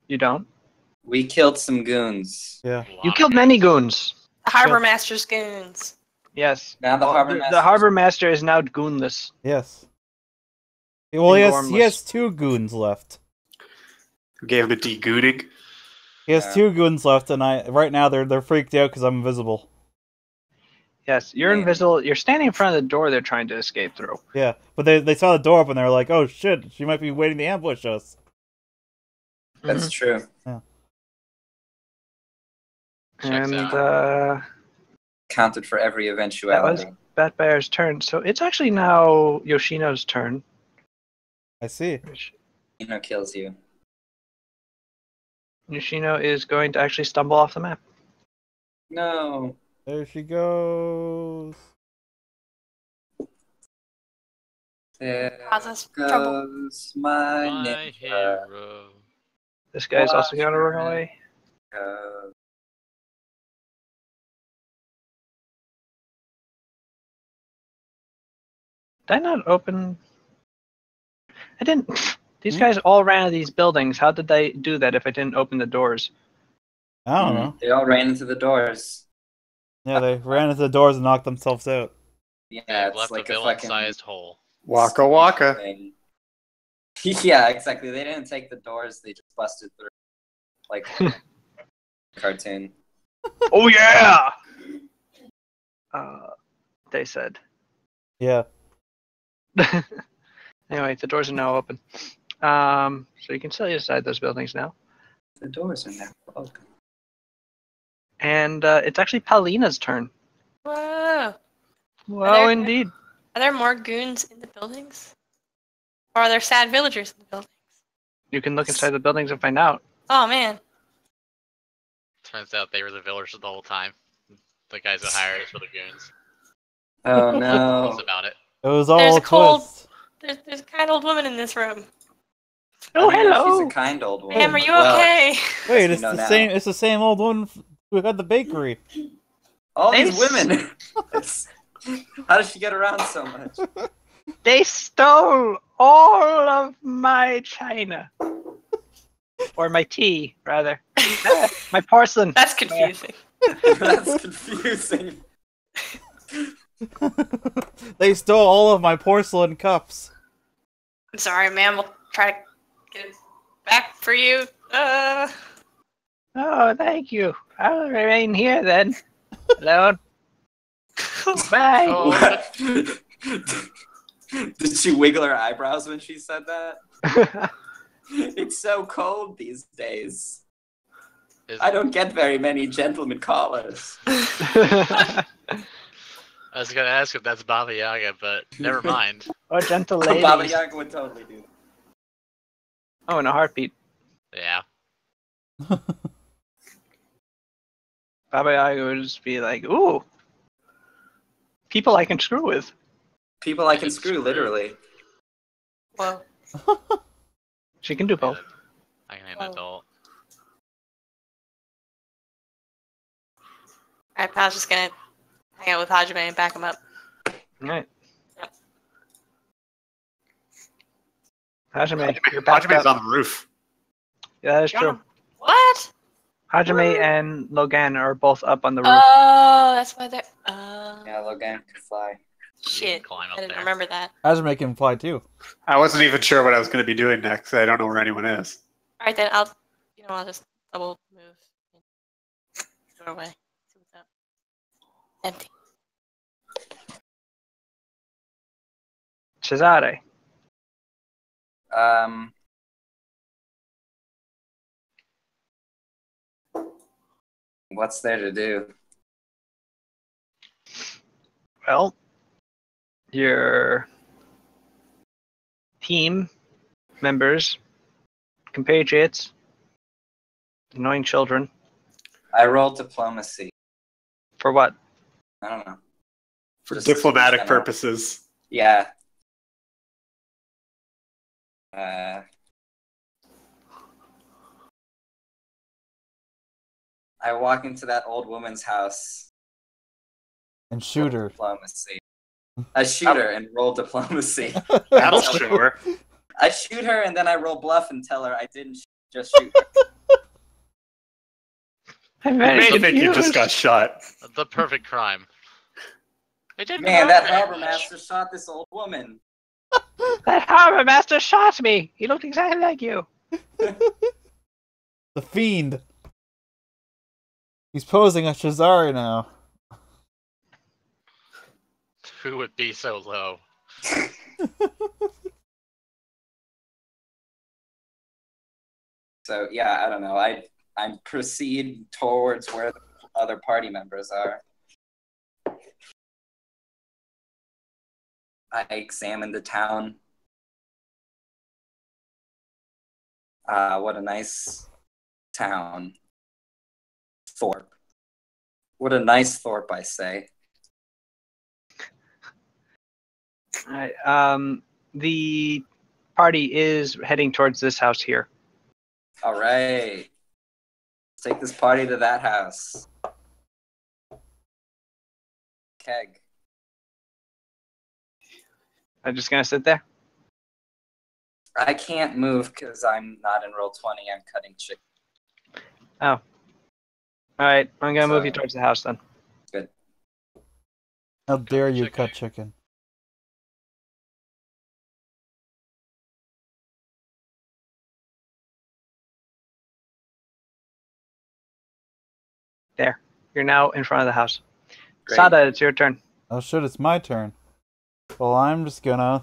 You don't? We killed some goons. Yeah. You killed many goons. The Harbor Master's goons. Yes. Now the Harbor Master. The Harbor Master is now goonless. Yes. Well, he Gormless. has 2 goons left. Who gave him a de-gooning? He has 2 goons left, and right now they're freaked out because I'm invisible. Yes, you're invisible. You're standing in front of the door they're trying to escape through. Yeah, but they saw the door open. They're like, "Oh shit, she might be waiting to ambush us." That's true. Yeah. And counted for every eventuality. That was Batbear's turn. So it's actually now Yoshino's turn. I see. Yoshino kills you. Yoshino is going to actually stumble off the map. No. There she goes. There Causes trouble. goes my hero. This guy's also going to run away. Did I not open? I didn't. These guys all ran to these buildings. How did they do that if I didn't open the doors? I don't know. They all ran into the doors. Yeah, they ran into the doors and knocked themselves out. Yeah, it's left like a a fucking villain-sized hole. Waka waka. thing. Yeah, exactly. They didn't take the doors; they just busted through, like cartoon. Oh yeah! They said. Yeah. Anyway, the doors are now open. So you can still inside those buildings now. The doors are now open. And it's actually Paulina's turn. Whoa. Well, indeed. Are there more goons in the buildings? Or are there sad villagers in the buildings? You can look inside the buildings and find out. Oh, man. Turns out they were the villagers the whole time. The guys that hired us were the goons. Oh no. That's about it. It was all There's a cold. twist. There's a kind old woman in this room. Oh, I mean, hello. She's a kind old woman. Ma'am, are you Well, okay? Wait, we it's know the now. same. It's the same old one who had the bakery. All these women. How does she get around so much? They stole all of my china. Or my tea, rather. My porcelain. That's confusing. That's confusing. They stole all of my porcelain cups. I'm sorry, ma'am. We'll try to get it back for you. Oh, thank you. I'll remain here then. Alone. Bye. What? Did she wiggle her eyebrows when she said that? It's so cold these days. I don't get very many gentlemen callers. I was gonna ask if that's Baba Yaga, but never mind. Oh, gentle ladies. Baba Yaga would totally do that. Oh, in a heartbeat. Yeah. Baba Yaga would just be like, ooh. People I can screw with. People I can screw, literally. Whoa. She can do both. I can handle adult. Alright, I was just gonna hang out with Hajime and back him up. Alright. Yep. Hajime, you're backed Hajime's up. on the roof. Yeah, that is true. What? Hajime and Logan are both up on the roof. Oh, that's why they're. Yeah, Logan could fly. Shit. Climb up I didn't there. remember that. Hajime can fly too. I wasn't even sure what I was going to be doing next. I don't know where anyone is. Alright, then I'll just double move. Go away. See what's up. Empty. Cesare. What's there to do? Well, your team members, compatriots, annoying children. I rolled diplomacy. For what? I don't know. For Just diplomatic general. purposes. Yeah. I walk into that old woman's house. And shoot her. Diplomacy. I shoot her and roll diplomacy. That'll show her. I shoot her and then I roll bluff and tell her I didn't just shoot her. I'm It very made me think you confused. just got shot. The perfect crime. They did Man, not that very harbor much. master shot this old woman. That harbor master shot me. He looked exactly like you. The fiend. He's posing as Shazari now. Who would be so low? So yeah, I don't know. I proceed towards where the other party members are. I examine the town. What a nice town. Thorpe. What a nice Thorpe, I say. All right. The party is heading towards this house here. All right. Let's take this party to that house. Keg. I'm just gonna sit there. I can't move because I'm not in roll 20. I'm cutting chicken. Oh. All right. I'm gonna move you So- towards the house then. Good. How dare you chicken. cut chicken? There. You're now in front of the house. Great. Sada, it's your turn. Oh shit, it's my turn. Well, I'm just gonna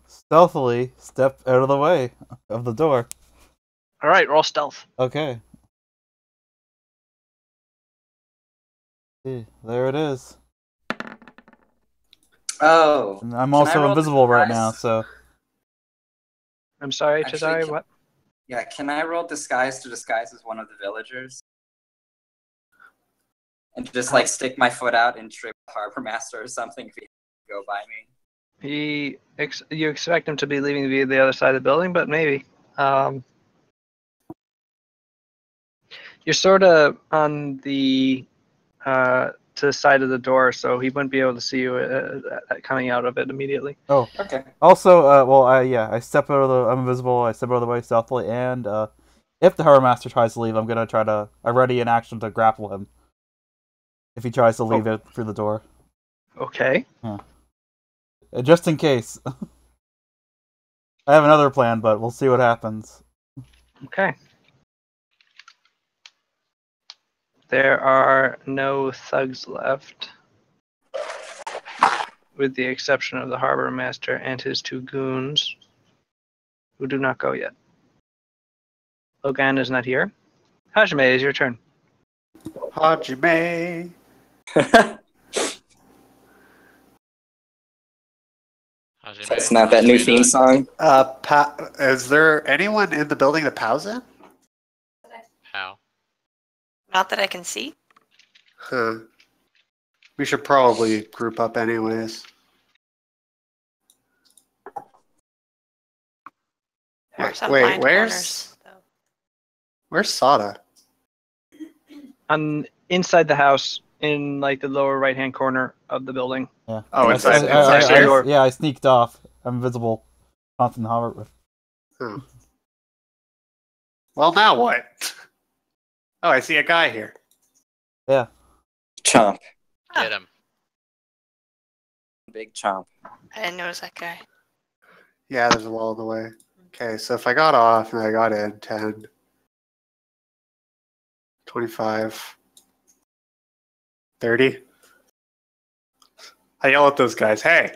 stealthily step out of the way of the door. All right. Roll stealth. Okay. See, there it is. Oh. And I'm Can I also roll invisible right disguise? now, so I'm sorry, Actually, Chazari. can- What? Yeah, can I roll disguise to disguise as one of the villagers? And just like stick my foot out and trip the harbor master or something if he go by me. You expect him to be leaving via the other side of the building, but maybe. You're sort of on the to the side of the door, so he wouldn't be able to see you coming out of it immediately. oh. Okay. Also, I step out of the. I'm invisible. I step out of the way stealthily, and if the harbor master tries to leave, I'm gonna try to. I'm ready in action to grapple him. If he tries to leave it through the door, Okay. just in case. I have another plan, but we'll see what happens. Okay. There are no thugs left, with the exception of the harbor master and his two goons, who do not go yet. Logan is not here. Hajime, is your turn. Hajime. That's not that new theme song. Is there anyone in the building that Pow's in? How? Not that I can see. Huh. We should probably group up anyways. There are some Wait, blind where's corners, though. where's Sada? Inside the house, in like the lower right-hand corner of the building. Yeah. Oh, inside inside here? here. I sneaked off. I'm invisible. Constant hover. Oh. Well, now what? Oh, I see a guy here. Yeah. Chomp. Get him. Big chomp. I didn't notice that guy. Yeah, there's a wall in the way. Okay, so if I got off and I got in, 10, 25, 30. I yell at those guys, hey!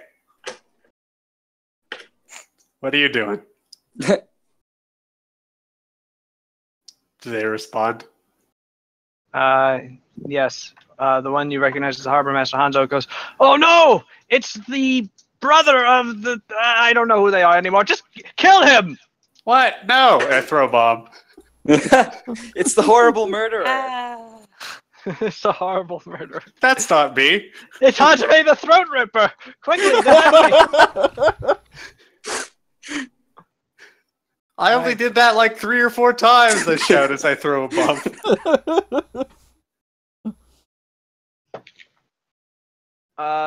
What are you doing? Do they respond? Yes. The one you recognize as the harbor master, Hanzo, goes, "Oh no! It's the brother of the... I don't know who they are anymore. Just kill him!" What? No! I throw a bomb. It's the horrible murderer. Ah. It's a horrible murder. That's not me. It's Hajime the Throat Ripper! Quickly, defend me! I only did that like 3 or 4 times, I shout as I throw a bomb.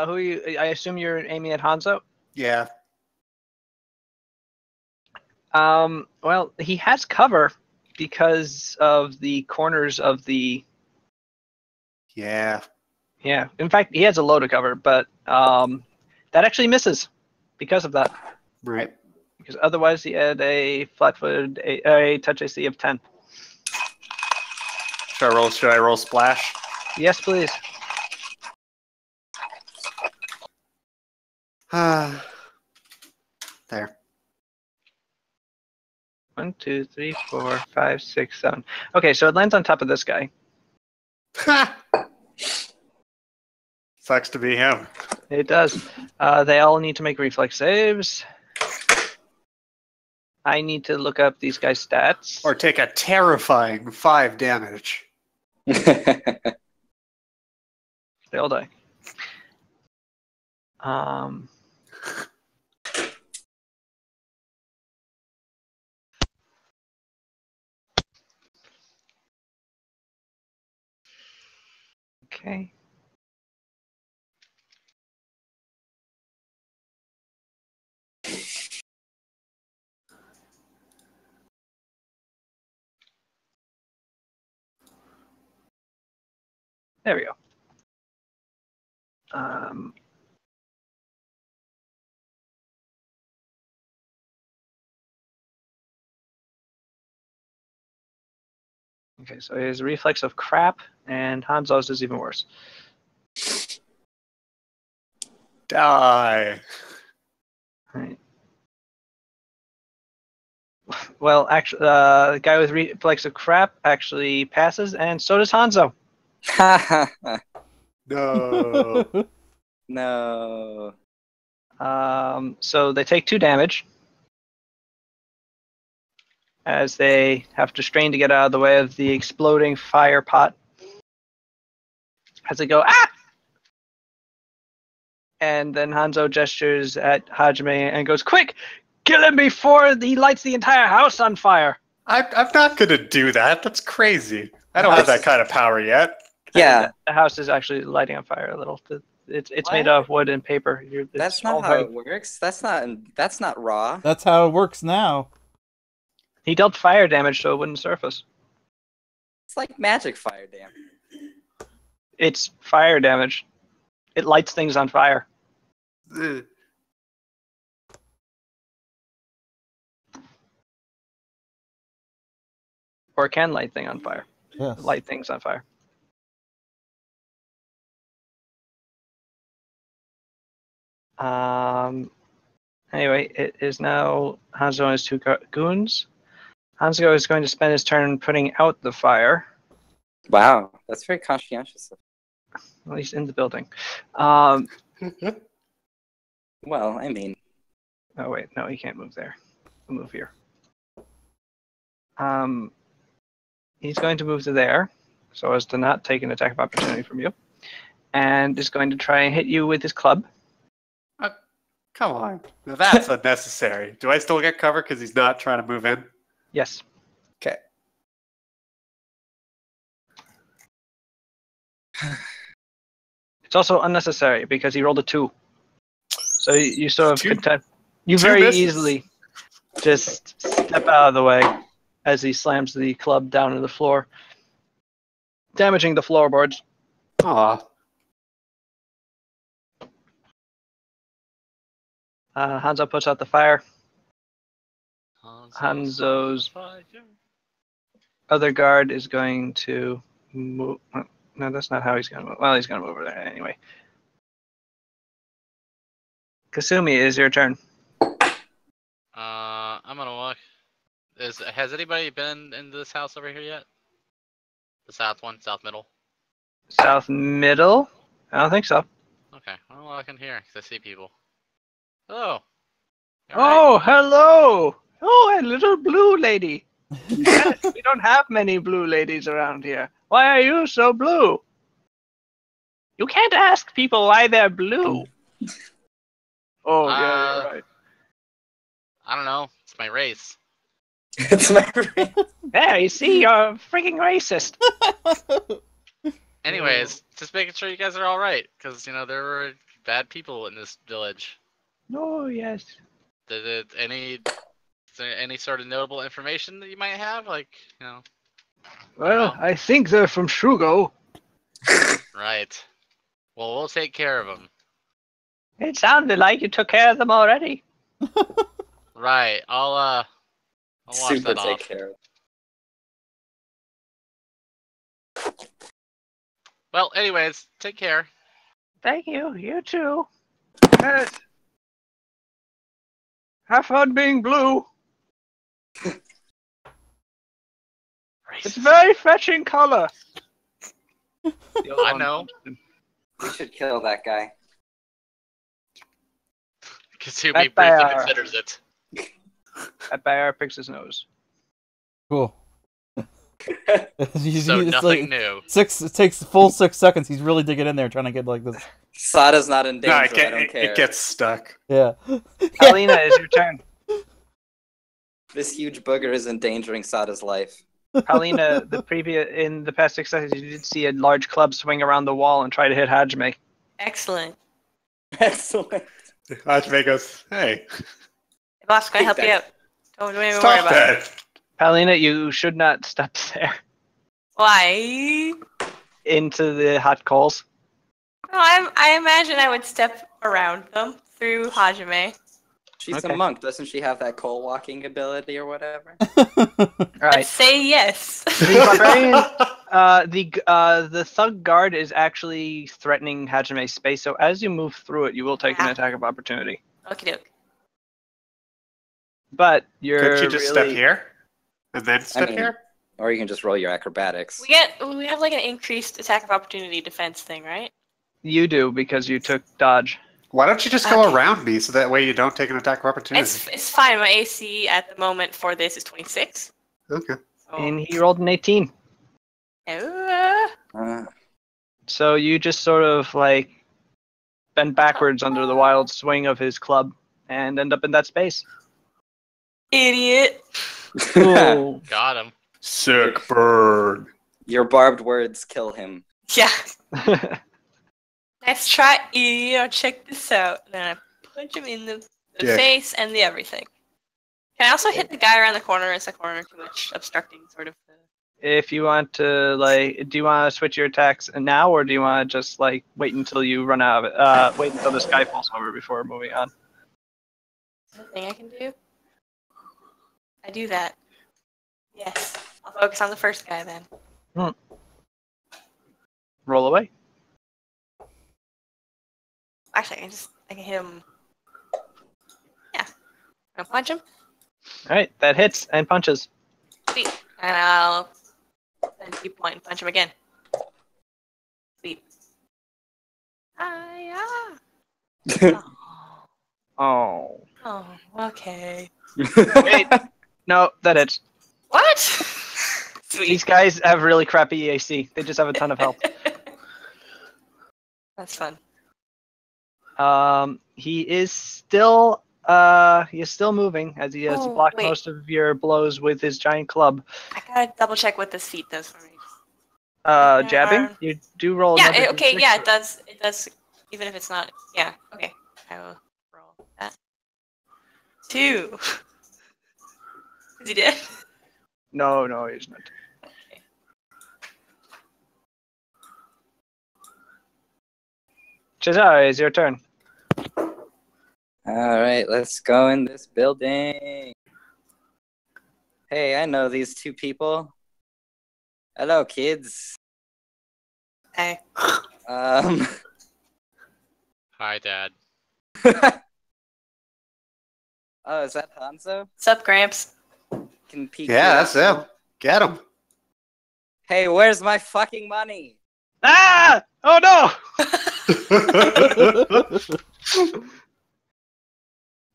Who you? I assume you're aiming at Hanzo? Yeah. Well, he has cover because of the corners of the. Yeah. Yeah. In fact, he has a low to cover, but that actually misses because of that. Right. Because otherwise, he had a flat-footed a touch AC of 10. Should I roll splash? Yes, please. There. 1, 2, 3, 4, 5, 6, 7. Okay, so it lands on top of this guy. Sucks to be him. It does. They all need to make reflex saves. I need to look up these guys' stats. Or take a terrifying 5 damage. They all die. Okay. There we go. Okay, so his reflex of crap, and Hanzo's is even worse. Die. Right. Well, actually, the guy with reflex of crap actually passes, and so does Hanzo. No. No. So they take 2 damage as they have to strain to get out of the way of the exploding fire pot. As they go, ah! And then Hanzo gestures at Hajime and goes, quick! Kill him before he lights the entire house on fire! I'm not gonna do that. That's crazy. I don't have that kind of power yet. Yeah. The house is actually lighting on fire a little. It's made What? of wood and paper. That's not how it works. That's not raw. That's how it works now. He dealt fire damage so it wouldn't surface. It's like magic fire damage. It's fire damage. It lights things on fire. Ugh. Or can light things on fire. Yes. Light things on fire. Anyway, it is now Hanzo and his 2 goons. Hanzo is going to spend his turn putting out the fire. Wow, that's very conscientious. At least in the building. Well, I mean, Oh wait, no, he can't move there. He'll move here. He's going to move to there, so as to not take an attack of opportunity from you, and is going to try and hit you with his club. Come on. Now that's unnecessary. Do I still get cover because he's not trying to move in? Yes. Okay. It's also unnecessary because he rolled a 2. So you sort of you 2 very misses. easily just step out of the way as he slams the club down to the floor, damaging the floorboards. Aw. Hanzo puts out the fire. Hanzo's Hanzo's other guard is going to move. No, that's not how he's going to move. Well, he's going to move over there anyway. Kasumi, it is your turn. I'm gonna walk. Has anybody been in this house over here yet? The south one, south middle. South middle? I don't think so. Okay, I'll walk in here because I see people. Hello. You Oh, alright? hello! Oh, a little blue lady. Yes, we don't have many blue ladies around here. Why are you so blue? You can't ask people why they're blue. Oh, yeah, you're right. I don't know. It's my race. it's my brain. There, you see, you're freaking racist. Anyways, just making sure you guys are all right, because there were bad people in this village. Oh, yes. Did any there any sort of notable information that you might have? Like, Well, I think they're from Shugo. Right. Well, we'll take care of them. It sounded like you took care of them already. Right. I'll wash Super that take off. care of. Well, anyways, take care. Thank you. You too. Yes. Have fun being blue. It's a very fetching color. I know. We should kill that guy. Kasumi That briefly bear. considers it. That bear picks his nose. Cool. So It's nothing like new. it takes the full 6 seconds. He's really digging in there trying to get like this. Sada's not in danger. No, I don't care. it gets stuck. Yeah. Alina, it's your turn. This huge booger is endangering Sada's life. Paulina, in the past 6 seconds, you did see a large club swing around the wall and try to hit Hajime. Excellent. Excellent. Hajime goes, hey, Boss, can I help Take you that. out? Don't even worry stop about it. that. Paulina, you should not step there Why? into the hot coals. No, I imagine I would step around them through Hajime. She's Okay. a monk. Doesn't she have that coal walking ability or whatever? All Let's right. say yes. The barbarian, the thug guard is actually threatening Hajime's space. So as you move through it, you will take an attack of opportunity. Okie doke. But you're Could you just step really- here? And then step mean- here? Or you can just roll your acrobatics. We have like an increased attack of opportunity defense thing, right? You do because you took dodge. Why don't you just go Okay. around me so that way you don't take an attack of opportunity? It's fine. My AC at the moment for this is 26. Okay. So, And he rolled an 18. So you just sort of like bend backwards under the wild swing of his club and end up in that space. idiot. Cool. Got him. Sick burn. Your barbed words kill him. Yeah. Let's try. Check this out. And then I punch him in the Yeah. face and the everything. Can I also hit the guy around the corner? Is the corner too much obstructing sort of? If you want to, like, do you want to switch your attacks now, or do you want to just like wait until you run out of it? Wait until this guy falls over before moving on. Anything I can do? I do that. Yes. I'll focus on the first guy then. Roll away. Actually, I can hit him. Yeah. I'll punch him. All right, that hits and punches. Sweet. And I'll then keep point and punch him again. Sweet. Yeah. Oh. Oh, okay. Wait. No, that hits. What? These Sweet. guys have really crappy EAC. They just have a ton of health. That's fun. He is still moving as he has Oh, blocked wait. most of your blows with his giant club. I gotta double check what this feat does for me. Jabbing. You do roll. Yeah, another okay, D6. yeah, it does. It does, even if it's not. Yeah, okay. I will roll that. 2. Is he dead? No, he's not. Okay. Cesare, it's your turn. Alright, let's go in this building. Hey, I know these two people. Hello, kids. Hey. Um, Hi, Dad. oh, is that Hanzo? Sup, Gramps? Can peek Yeah, through that's that him. Get him. Hey, where's my fucking money? Ah! Oh no!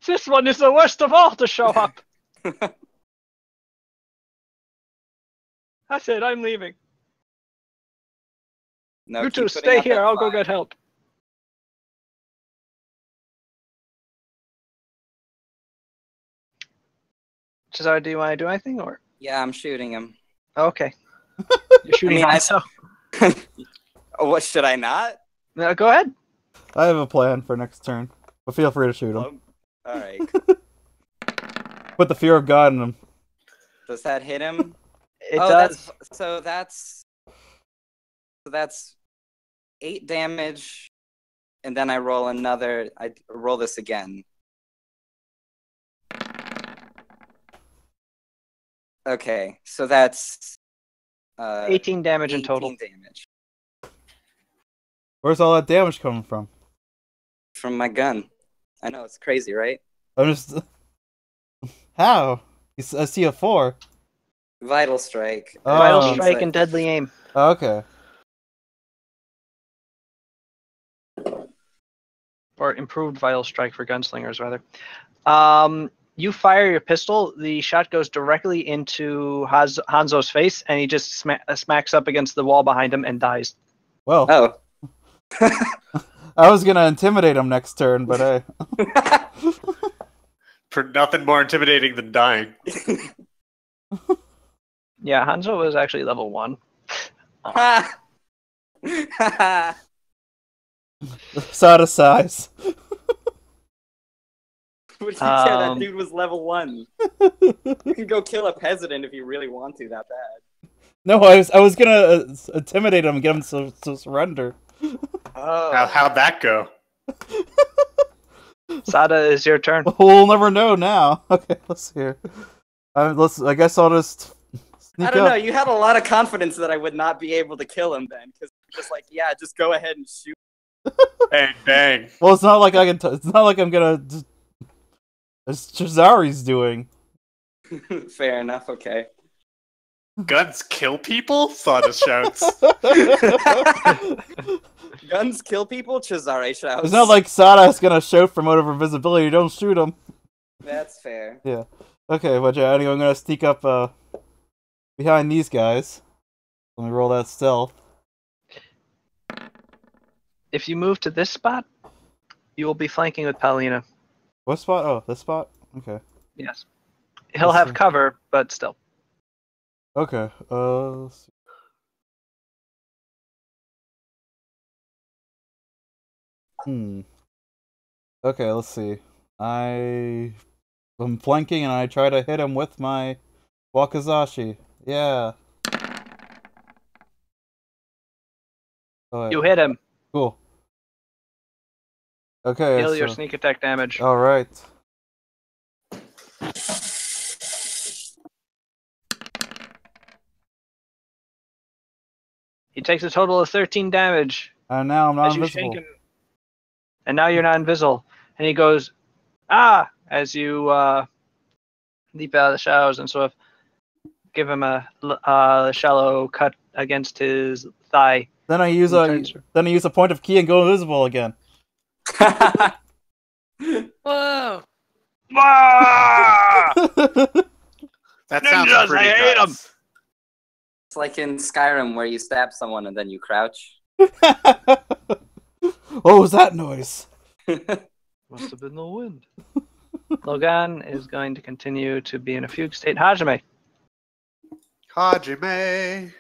This one is the worst of all to show up. I said I'm leaving. No, You keep two putting stay up here. that I'll go fire. get help. Cesare, do you want to do anything or? Yeah, I'm shooting him. Okay. You're shooting I mean, Hanzo. Oh, what, should I not? No, go ahead. I have a plan for next turn, but feel free to shoot him. Alright. Put the fear of God in him. Does that hit him? It does. That's 8 damage, and then I roll another. I roll this again. Okay, so that's 18 damage in total. 18 damage Where's all that damage coming from? from my gun. I know, it's crazy, right? I'm just... How? I see a 4. Vital strike. Vital Oh. strike and deadly aim. Okay. Or improved vital strike for gunslingers, rather. You fire your pistol. The shot goes directly into Hanzo's face, and he just smacks up against the wall behind him and dies. Well, Oh. I was gonna intimidate him next turn, but hey. For nothing more intimidating than dying. Yeah, Hanzo was actually level 1. Sada size. What do you care? That dude was level 1. You can go kill a peasant if you really want to that bad. No, I was gonna intimidate him and get him to surrender. Oh. How'd that go? Sada, is your turn. We'll never know now. Okay, let's hear. I guess I'll just sneak I don't know. up. You had a lot of confidence that I would not be able to kill him then, because just like, yeah, just go ahead and shoot. Bang, bang. Well, it's not like I can. It's not like I'm gonna. It's Chazari's doing. Fair enough. Okay. Guns kill people? Sada shouts. Guns kill people? Chazare shouts. It's not like Sada's gonna shout from out of invisibility. Don't shoot him. That's fair. Yeah. Okay, but yeah, anyway, I'm gonna sneak up behind these guys. Let me roll that stealth. If you move to this spot, you will be flanking with Paulina. What spot? Oh, this spot? Okay. Yes. He'll have cover, but still. Okay, let's see. Okay, let's see. I'm flanking and I try to hit him with my Wakizashi. Yeah. Oh, You hit him. Cool. Okay. Deal your sneak attack damage. Alright. He takes a total of 13 damage. And now I'm not as you invisible. shake him. And now you're not invisible. And he goes, ah! As you leap out of the shadows and sort of give him a shallow cut against his thigh. Then I use a point of key and go invisible again. Whoa! Ah! That sounds Ninjas, pretty I hate 'em. nuts. It's like in Skyrim where you stab someone and then you crouch. What was that noise? Must have been the wind. Logan is going to continue to be in a fugue state. Hajime, Hajime.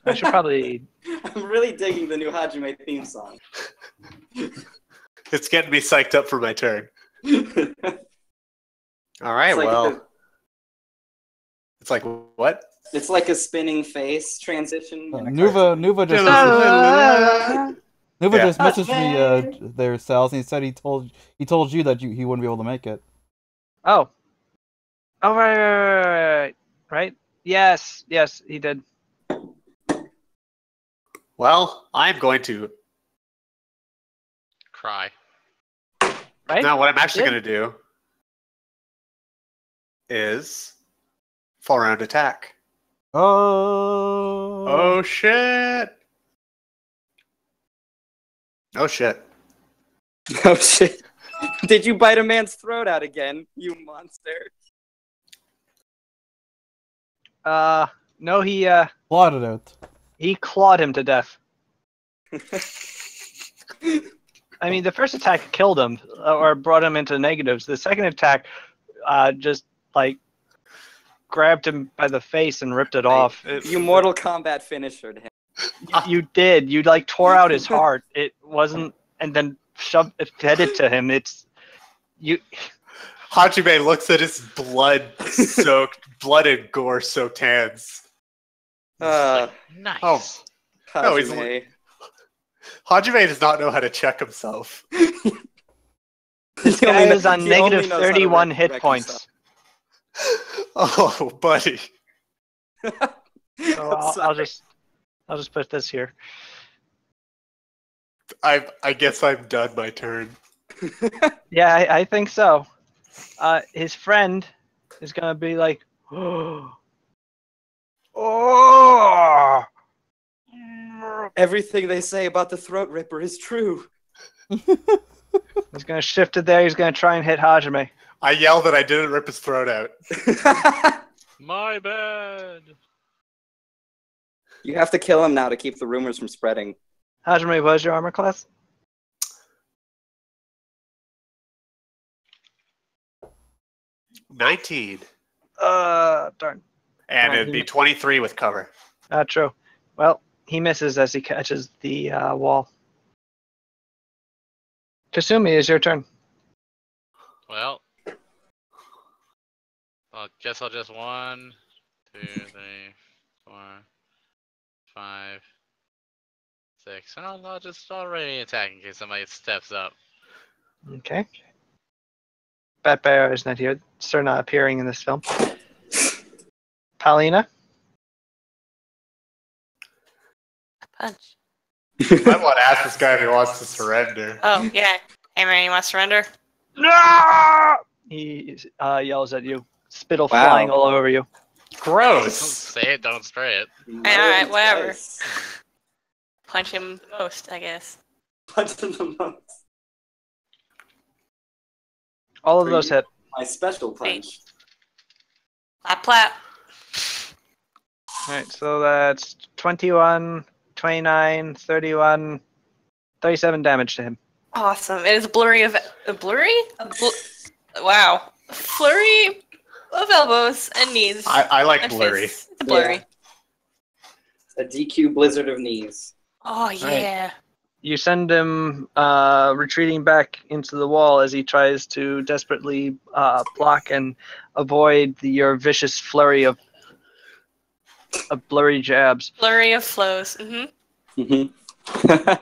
I should probably... I'm really digging the new Hajime theme song. It's getting me psyched up for my turn. All right, It's like well. It's like, what? It's like a spinning face transition. Nuva just Ah! Nuva Yeah. just messaged me there, Sals, and he said he told you that he wouldn't be able to make it. Oh. Oh, right. Yes, he did. Well, I'm going to. Cry. Right? Now, what I'm actually Yeah. going to do is full round attack. Oh. Oh, shit. Oh, shit. Oh shit. Did you bite a man's throat out again, you monster? No, he Blotted out. clawed him to death. I mean, the first attack killed him, or brought him into negatives. The second attack, just, like, grabbed him by the face and ripped it off. You Mortal Kombat finished him. You did. You, like, tore out his heart. It wasn't... And then fed it to him. It's... You... Hajime looks at his blood and gore-soaked hands. Nice. Oh, no, he's Hajime. Hajime does not know how to check himself. This He guy only is on he only negative knows how to 31 hit reconcile. points. Oh, buddy. So I'll Sorry. just put this here. I guess I'm done my turn. Yeah, I think so. His friend is gonna be like, oh, Everything they say about the throat ripper is true. he's gonna shift it there. He's gonna try and hit Hajime. I yelled that I didn't rip his throat out. My bad. You have to kill him now to keep the rumors from spreading. Hajime, what is your armor class? 19. Darn. And it'd be 23 with cover. Not true. Well, he misses as he catches the wall. Kasumi, is your turn. Well, I guess I'll just 1, 2, 3, 4, 5, 6. And I'll just already attack in case somebody steps up. Okay. Bat Bear is not here. Sir not appearing in this film. Paulina? Punch. I want to ask this guy if he wants to surrender. Oh, yeah. Hey, man, you want to surrender? No! He yells at you. Spittle Wow. flying all over you. Don't Gross. say it, don't spray it. Alright, whatever. Nice. Punch him the most, I guess. Punch him the most. All of For those you. hit. My special punch. Plap, plap. Alright, so that's 21, 29, 31, 37 damage to him. Awesome. It is blurry of... blurry? Wow. Flurry of elbows and knees. I like and blurry. fists. It's blurry. A DQ blizzard of knees. Oh, yeah. You send him retreating back into the wall as he tries to desperately block and avoid your vicious flurry of blurry jabs. Flurry of flows. Mm-hmm. Mm-hmm.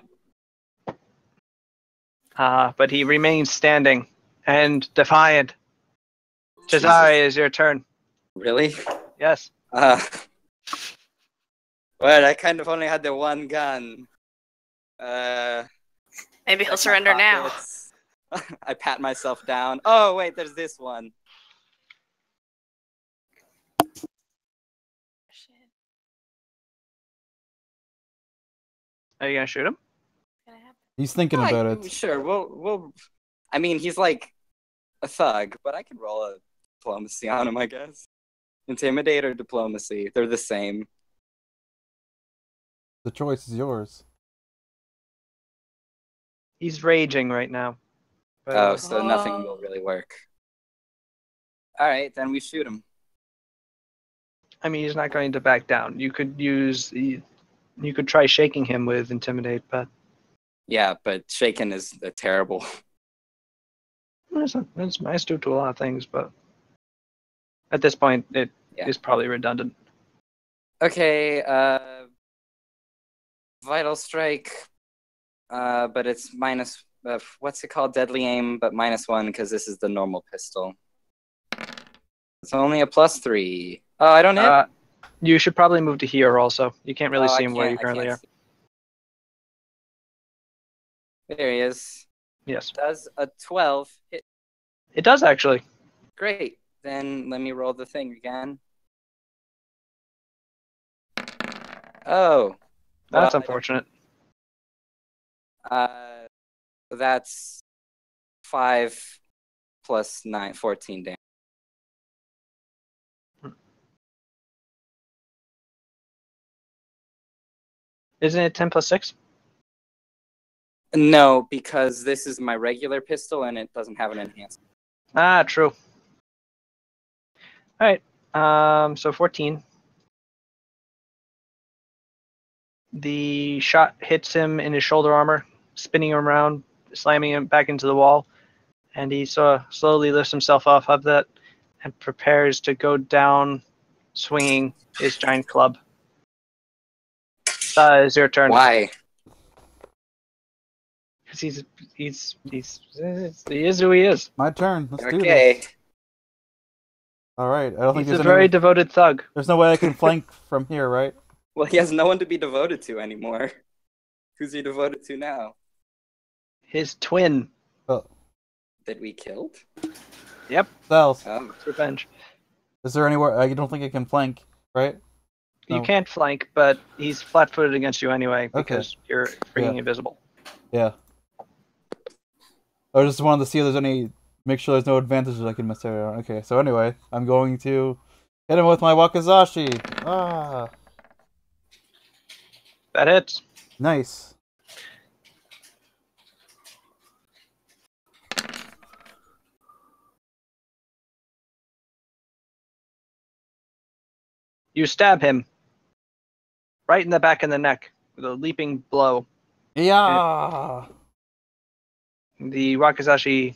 But he remains standing and defiant. Jazari, is your turn. Really? Yes. Well, I kind of only had the one gun. Maybe he'll Check my surrender now. pockets. I pat myself down. Oh, wait, there's this one. Are you gonna shoot him? He's thinking about it. Sure, we'll. I mean, he's like a thug, but I could roll a diplomacy on him, I guess. Intimidate or diplomacy, they're the same. The choice is yours. He's raging right now. But, Oh, so nothing will really work. All right, then we shoot him. I mean, he's not going to back down. You could try shaking him with intimidate, but Yeah, but shaken is terrible. it's nice to do a lot of things, but at this point, it is probably redundant. Okay, vital strike, but it's minus. What's it called? Deadly aim, but -1 because this is the normal pistol. It's only a +3. Oh, I don't hit. You should probably move to here also. You can't really Oh, see I him where can't- you I currently can't are. see. There he is. Yes. Does a 12 hit? It does actually. Great. Then let me roll the thing again. Oh. That's well, unfortunate. That's 5 plus 9, 14 damage. Isn't it 10 plus 6? No, because this is my regular pistol and it doesn't have an enhancement. Ah, true. All right. So 14. The shot hits him in his shoulder armor, spinning him around, slamming him back into the wall, and he slowly lifts himself off of that and prepares to go down, swinging his giant club. It's your turn. Why? Because he is who he is. My turn. Let's do Okay. this. All right. I don't think He's a there's very any. devoted thug. There's no way I can flank from here, right? Well, he has no one to be devoted to anymore. Who's he devoted to now? His twin. Oh, That we killed? Cells. It's revenge. Is there anywhere? I don't think I can flank, right? You No. can't flank, but he's flat-footed against you anyway because you're freaking invisible. Yeah. I just wanted to see if there's any. Make sure there's no advantages I can miss out on. Okay, so anyway, I'm going to hit him with my Wakizashi. Ah, That hits. nice. You stab him right in the back of the neck with a leaping blow. Yeah. The Wakizashi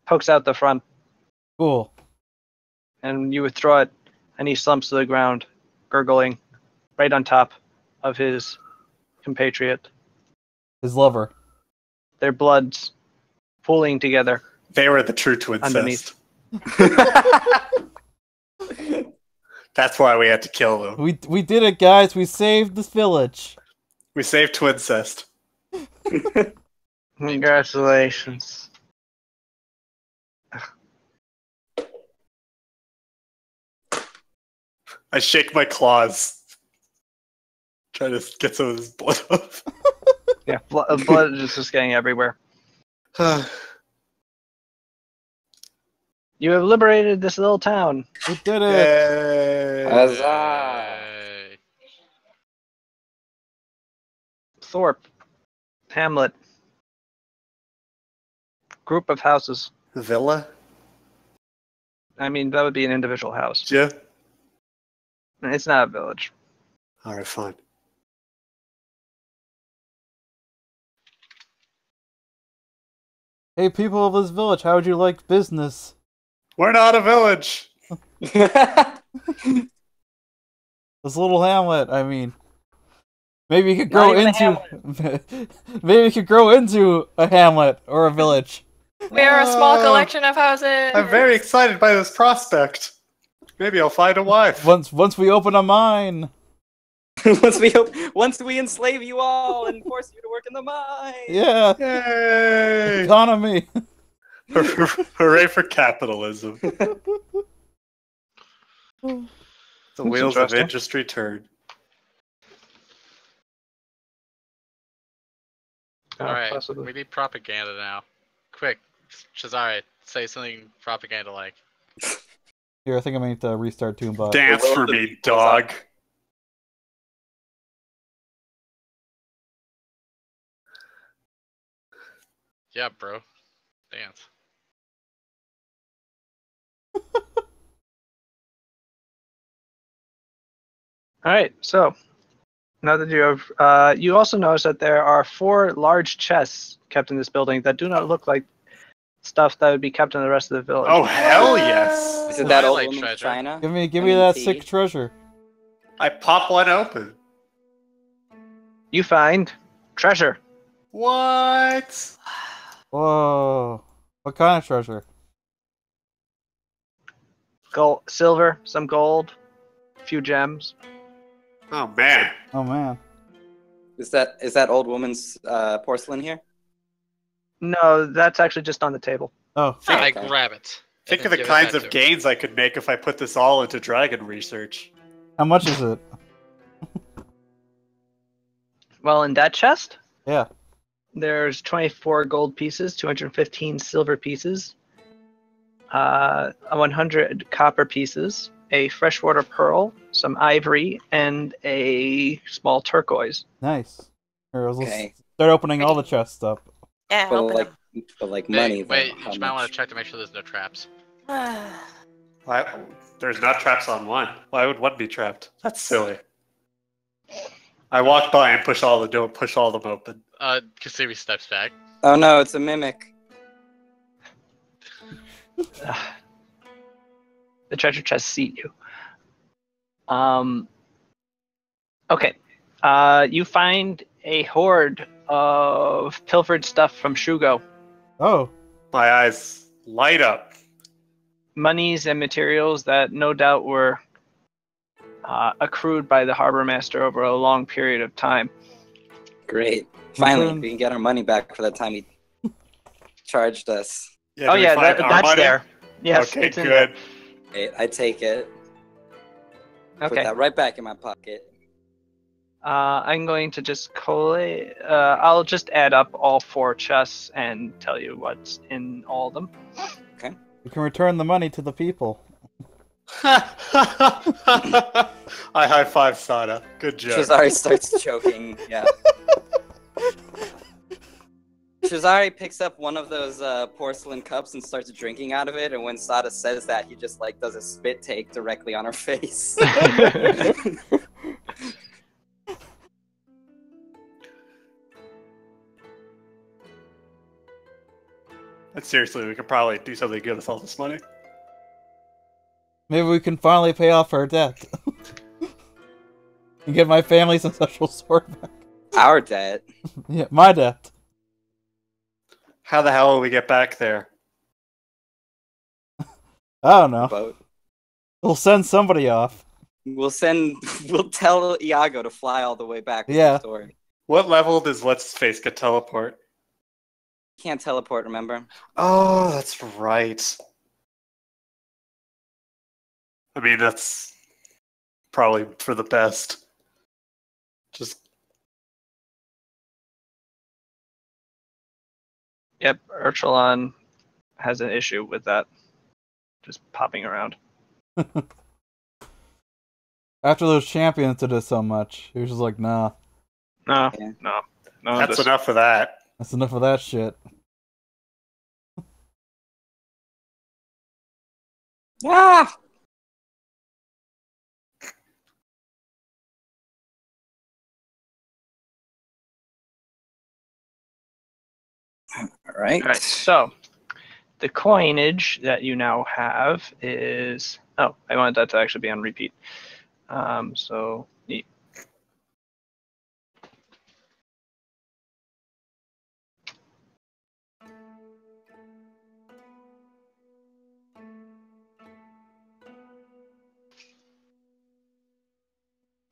pokes out the front, Cool. and you would throw it, and he slumps to the ground, gurgling, right on top of his compatriot. His lover. Their bloods pooling together They were the true twin underneath. That's why we had to kill them. We did it, guys. We saved this village. We saved twincest. Congratulations. I shake my claws. Try to get some of this blood off. Yeah, blood is just getting everywhere. You have liberated this little town. We did it. Yay. Huzzah! Yay. Thorpe, Hamlet, group of houses. Villa? I mean, that would be an individual house. Yeah. It's not a village. Alright, fine. Hey, people of this village, how would you like business? We're not a village! This little hamlet, I mean. Maybe you could grow Not even a into maybe you could grow into a hamlet or a village. We are a small Oh, collection of houses. I'm very excited by this prospect. Maybe I'll find a wife. Once we open a mine. once we enslave you all and force you to work in the mine. Yeah. Yay! Economy. Hooray for capitalism. The wheels of interesting. industry turn. Alright, Possibly. we need propaganda now. Quick, Shazari, say something propaganda-like. Here, I think I may need to restart Toombot. Dance The for world of me, people's dog. Yeah, bro. Dance. All right, so now that you have, you also notice that there are 4 large chests kept in this building that do not look like stuff that would be kept in the rest of the village. Oh, hell yes! Is it that old Twilight woman's treasure. china? Give me I that mean, sick tea. treasure. I pop one open. You find treasure. What? Whoa. What kind of treasure? Gold, silver, some gold, a few gems. Oh, man. Oh man. Is that old woman's porcelain here? No, that's actually just on the table. Oh. I Okay. grab it. Think and of the give it kinds back of to her. gains I could make if I put this all into dragon research. How much is it? Well, in that chest, Yeah. there's 24 gold pieces, 215 silver pieces, 100 copper pieces, a freshwater pearl, some ivory, and a small turquoise. Nice. Here, let's Okay. start opening all the chests up. Yeah, But open like Hey, money. though, wait, how you might want much? to check to make sure there's no traps. them. Why? There's not traps on one. Why would one be trapped? That's silly. I walk by and push all them open. Kasumi steps back. Oh no, it's a mimic. The treasure chest seat you. Okay. You find a hoard of pilfered stuff from Shugo. Oh, My eyes light up. Monies and materials that no doubt were accrued by the harbor master over a long period of time. Great. Finally, Return- we can get our money back for that time he charged us. Yeah, Oh do we yeah, find our that's money? there. Yes, Okay, it's in there. good. Great. I take it. Put Okay. that right back in my pocket. I'm going to just collate. I'll just add up all 4 chests and tell you what's in all of them. you can return the money to the people. I high five Sada. Good job. Shazari starts choking. Yeah. Shazari picks up one of those porcelain cups and starts drinking out of it, and when Sada says that, he just like does a spit take directly on her face. And seriously, we could probably do something good with all this money. Maybe we can finally pay off our debt. And get my family's ancestral sword back. Our debt. Yeah, my debt. How the hell will we get back there? I don't know. Boat. We'll send somebody off. We'll tell Iago to fly all the way back with Yeah. the sword. What level does What's His Face get teleport? Can't teleport, remember? Oh, that's right. I mean, that's probably for the best. Just Yep, Urchelon has an issue with that. Just popping around. After those champions did it so much, he was just like, nah, No, Yeah. no. that's Just, enough of that. that's enough of that shit. Ah! All right. All right, so the coinage that you now have is. Oh, I wanted that to actually be on repeat. So neat.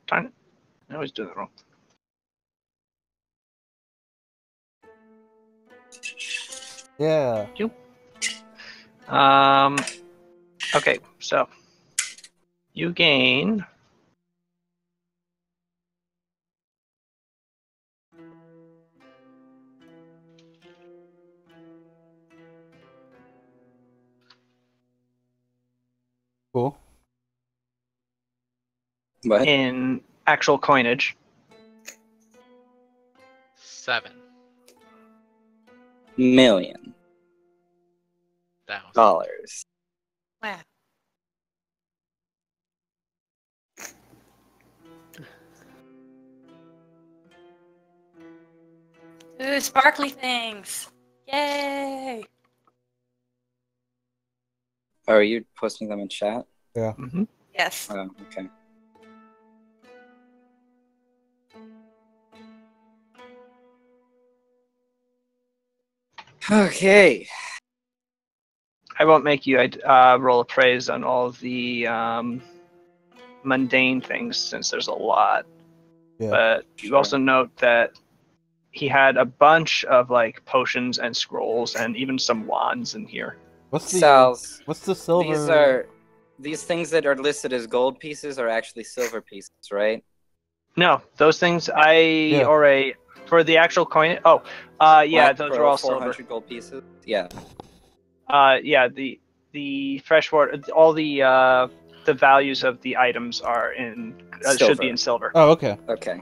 Darn it. I always do that wrong. Yeah. Okay, so you gain. Cool. What? In actual coinage. 7 $1,000,000. Wow. Ooh, sparkly things. Yay! Oh, are you posting them in chat? Mm-hmm. Yes. Oh, okay. Okay. I won't make you roll a praise on all of the mundane things since there's a lot. Yeah. But you Sure. also note that he had a bunch of like potions and scrolls and even some wands in here. What's the Sal's. what's the silver? These things that are listed as gold pieces are actually silver pieces, right? No, those things I already for the actual coin. Oh, yeah, Black those Pearl, are all 400 silver. gold pieces. Yeah. Yeah, the freshwater, all the values of the items are in should Silver. be in silver. Oh, okay. Okay.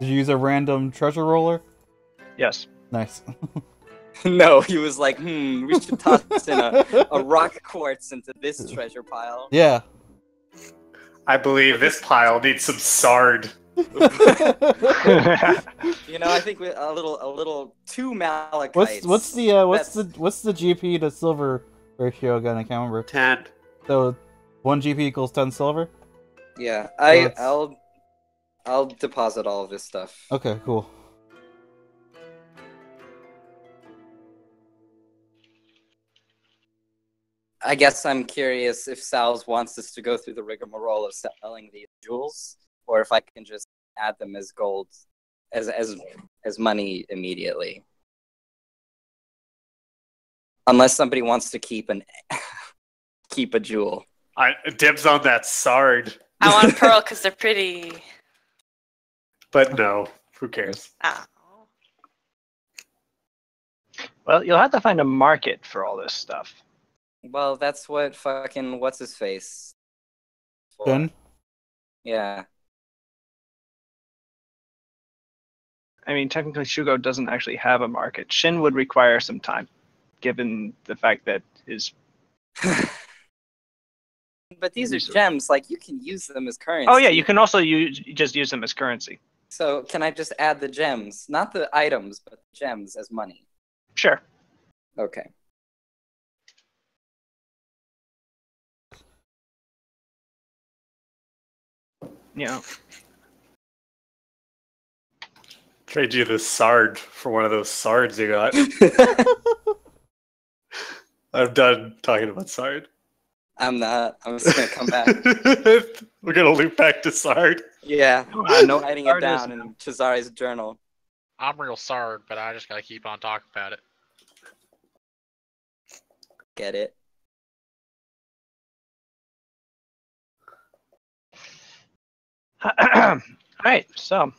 Did you use a random treasure roller? Yes. Nice. No, he was like, we should toss in a rock quartz into this treasure pile. Yeah. I believe this pile needs some sard. You know, I think a little too Malachites. what's the GP to silver ratio again? I can't remember. 10. So 1 GP equals 10 silver. Yeah, it's- I'll deposit all of this stuff. Okay, cool. I guess I'm curious if Sal's wants us to go through the rigmarole of selling these jewels, or if I can just add them as gold, as money immediately. Unless somebody wants to keep a jewel. Dibs on that sword. I want pearl because they're pretty. But no, who cares? Oh. Well, you'll have to find a market for all this stuff. Well, that's what fucking what's his face. for. Then Yeah. I mean, technically, Shugo doesn't actually have a market. Shin would require some time, given the fact that his. But these are gems. Like you can use them as currency. Oh yeah, you can also just use them as currency. So can I just add the gems, not the items, but the gems as money? Sure. Okay. You know. Trade you this sword for one of those swords you got. I'm done talking about sword. I'm not. I'm just gonna come back. We're gonna loop back to sword. Yeah. No, Writing Sword it is- down in Chazari's journal. I'm real sorry, but I just gotta keep on talking about it. Get it? All right, so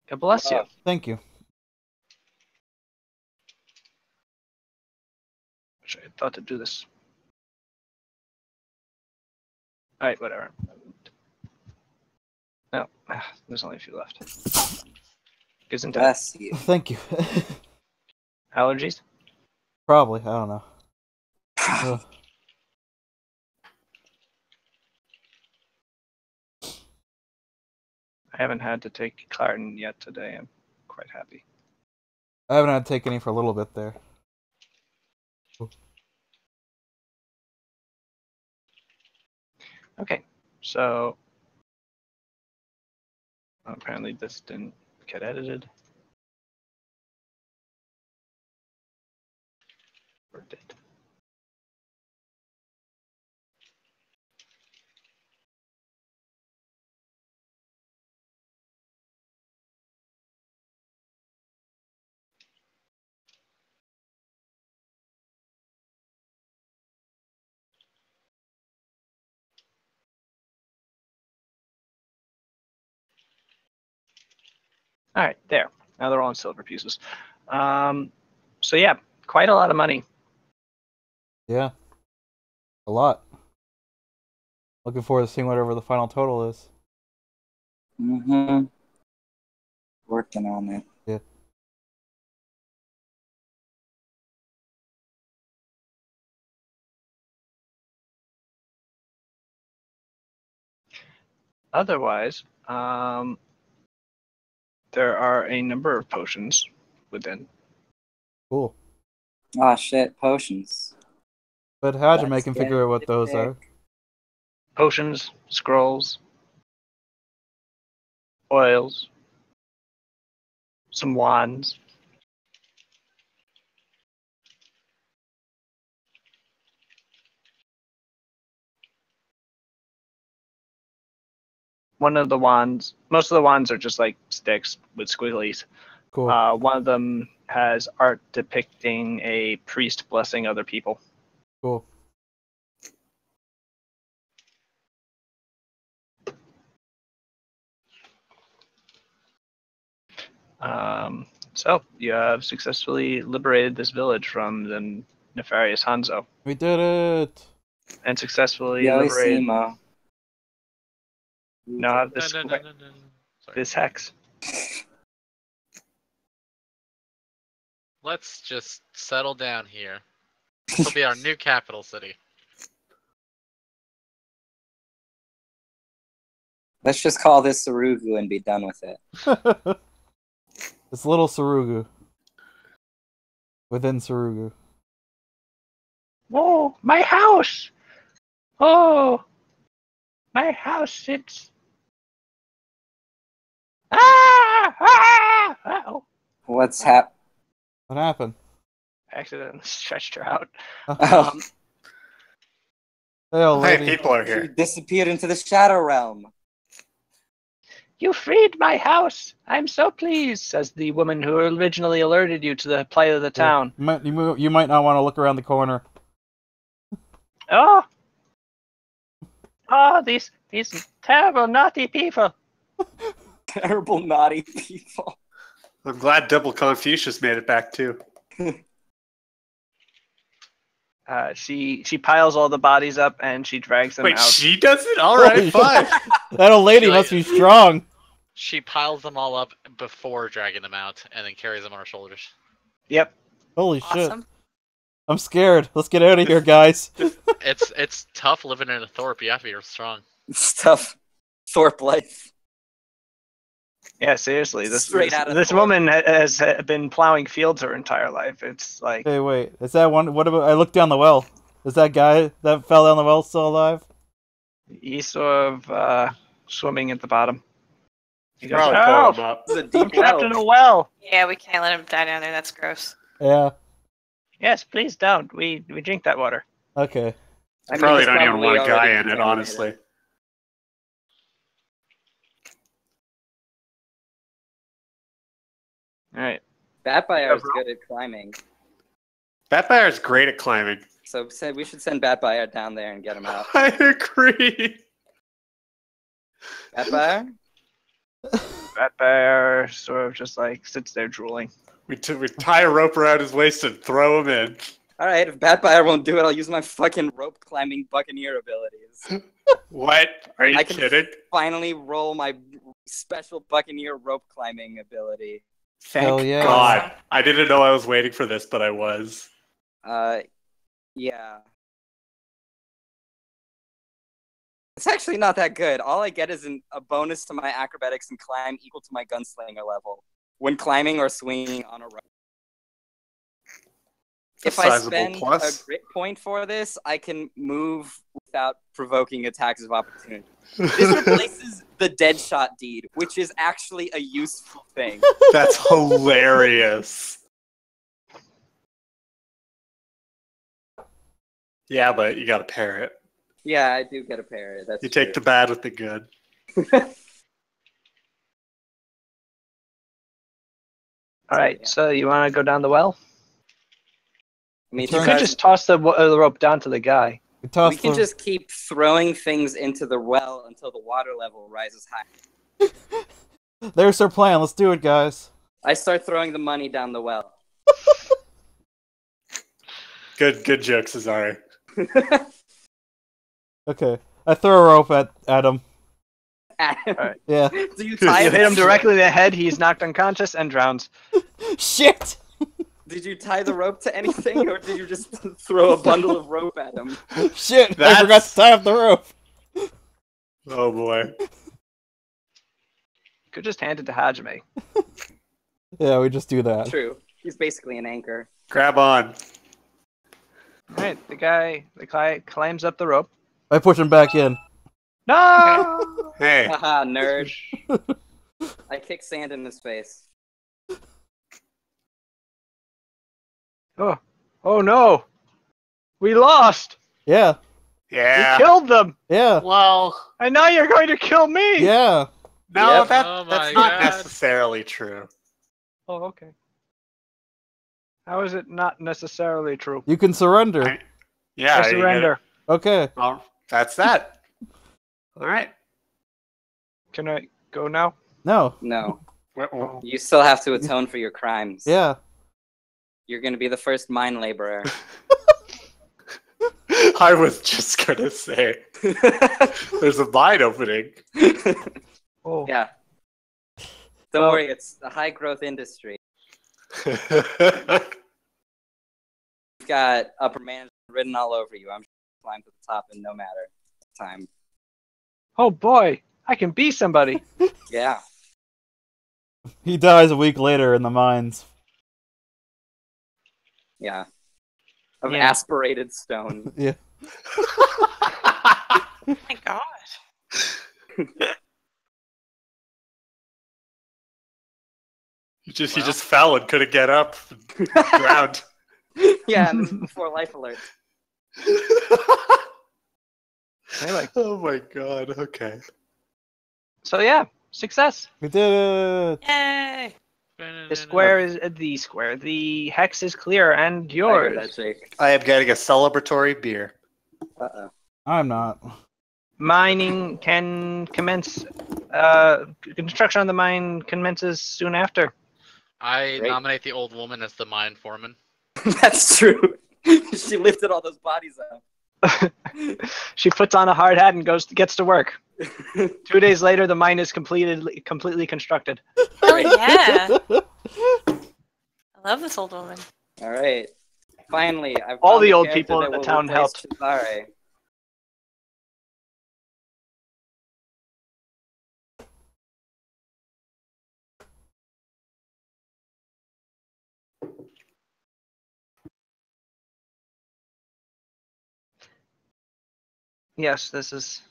God bless you. thank you. Wish I had thought to do this. All right, whatever. No, there's only a few left. Gesundheit. Bless you. Thank you. Allergies? Probably. I don't know. Ugh. I haven't had to take Claritin yet today. I'm quite happy. I haven't had to take any for a little bit there. Okay, so apparently this didn't get edited. Or did. All right, there. Now they're all in silver pieces. So yeah, quite a lot of money. Yeah. A lot. Looking forward to seeing whatever the final total is. Mm-hmm. Working on it. Yeah. Otherwise, there are a number of potions within. Cool. Ah, shit, potions. But how'd you Let's make him get figure out what it those there. are? Potions, scrolls, oils, some wands. One of the wands, most of the wands are just like sticks with squigglies. Cool. One of them has art depicting a priest blessing other people. Cool. So you have successfully liberated this village from the nefarious Hanzo, We did it! and successfully Yo, liberated Simo. now this Dun, dun, dun, dun, dun. Sorry. this hex. Let's just settle down here. This will be our new capital city. Let's just call this Sarugu and be done with it. It's little Sarugu. Within Sarugu. Whoa, my house! Oh, my house, it's... Ah! Ah! Uh-oh. What's What happened? Accidentally stretched her out. Oh, Hey, old Hey, lady. people are you here. disappeared into the Shadow Realm. You freed my house. I'm so pleased, says the woman who originally alerted you to the plight of the town. You might not want to look around the corner. Oh! Oh, these terrible, naughty people. Terrible, naughty people. I'm glad Double Confucius made it back too. She piles all the bodies up and she drags them Wait, out. she does it? Alright, Holy fine. That old lady She, like- must be strong. She piles them all up before dragging them out, and then carries them on her shoulders. Yep. Holy shit. Awesome. I'm scared. Let's get out of here, guys. It's tough living in a Thorpe. You have to be strong. Stuff. Thorpe life. Yeah, seriously. Straight out of This Thor. woman has been plowing fields her entire life. It's like... Hey, wait. Is that one? What about? I looked down the well. Is that guy that fell down the well still alive? He's sort of swimming at the bottom. He goes, Probably pull "Help! him up. It's a I'm deep trapped well. in a well." Yeah, we can't let him die down there. That's gross. Yeah. Yes, please don't. We drink that water. Okay. I mean, Probably it's don't even want a already guy in it, contaminated. honestly. All right. Batfire is good at climbing. Batfire is great at climbing. So we should send Batfire down there and get him out. I agree. Batfire? That bear sort of just like sits there drooling. We tie a rope around his waist and throw him in. Alright, if Batfire won't do it, I'll use my fucking rope climbing buccaneer abilities. What? Are you I can- kidding? Finally roll my special buccaneer rope climbing ability. Thank Hell yeah. God. I didn't know I was waiting for this, but I was. Yeah. It's actually not that good. All I get is a bonus to my acrobatics and climb equal to my gunslinger level when climbing or swinging on a rope. If I Sizable spend plus. a grit point for this, I can move without provoking attacks of opportunity. This replaces the Deadshot deed, which is actually a useful thing. That's hilarious. Yeah, but you gotta pair it. Yeah, I do get a parry. That's You take the true. bad with the good. All right. Yeah. So you want to go down the well? I mean, You You could just toss the rope down to the guy. we can just keep throwing things into the well until the water level rises high. There's our plan. Let's do it, guys. I start throwing the money down the well. Good joke, Cesare. Okay. I throw a rope at him. Alright. Yeah. Do you You tie hit him directly in the head. He's knocked unconscious and drowns. Shit! Did you tie the rope to anything, or did you just throw a bundle of rope at him? Shit! I That's- forgot to tie up the rope. Oh boy. Could just hand it to Hajime. Yeah, we just do that. True. He's basically an anchor. Grab on. All right. The guy climbs up the rope. I push him back in. No! Hey. Haha, nerd. I kick sand in his face. Oh no! We lost. Yeah. Yeah. We killed them, Yeah. Well, and now you're going to kill me. Yeah. no, Yep. Oh my that's not God. necessarily true. Oh, okay. How is it not necessarily true? You can surrender. Yeah. I you surrender. Okay. get- Well, that's that. All right. Can I go now? No. No. Well, You still have to atone for your crimes. Yeah. You're gonna be the first mine laborer. I was just gonna say, there's a mine opening. Oh. Yeah. Don't worry, it's a high growth industry. got upper management written all over you. I'm sure you'll climb to the top in no matter of time. Oh boy, I can be somebody. Yeah. He dies a week later in the mines. Yeah. Of Yeah. aspirated stone. Yeah. Oh my god. He just fell and couldn't get up. Drowned. Yeah, and this is before life alert. Anyway, Oh my god. Okay. so yeah, success. We did it! Yay! The square is the square. The hex is clear and I heard that, yours. Jake. I am getting a celebratory beer. Uh-oh. I'm not. Mining can commence. Construction on the mine commences soon after. I Great. nominate the old woman as the mine foreman. That's true. She lifted all those bodies up. She puts on a hard hat and gets to work. 2 days later, the mine is completely constructed. Hell yeah! I love this old woman. All right. Finally, I've All found the a old character people that in the will town replace helped. Cesare. Yes, this is,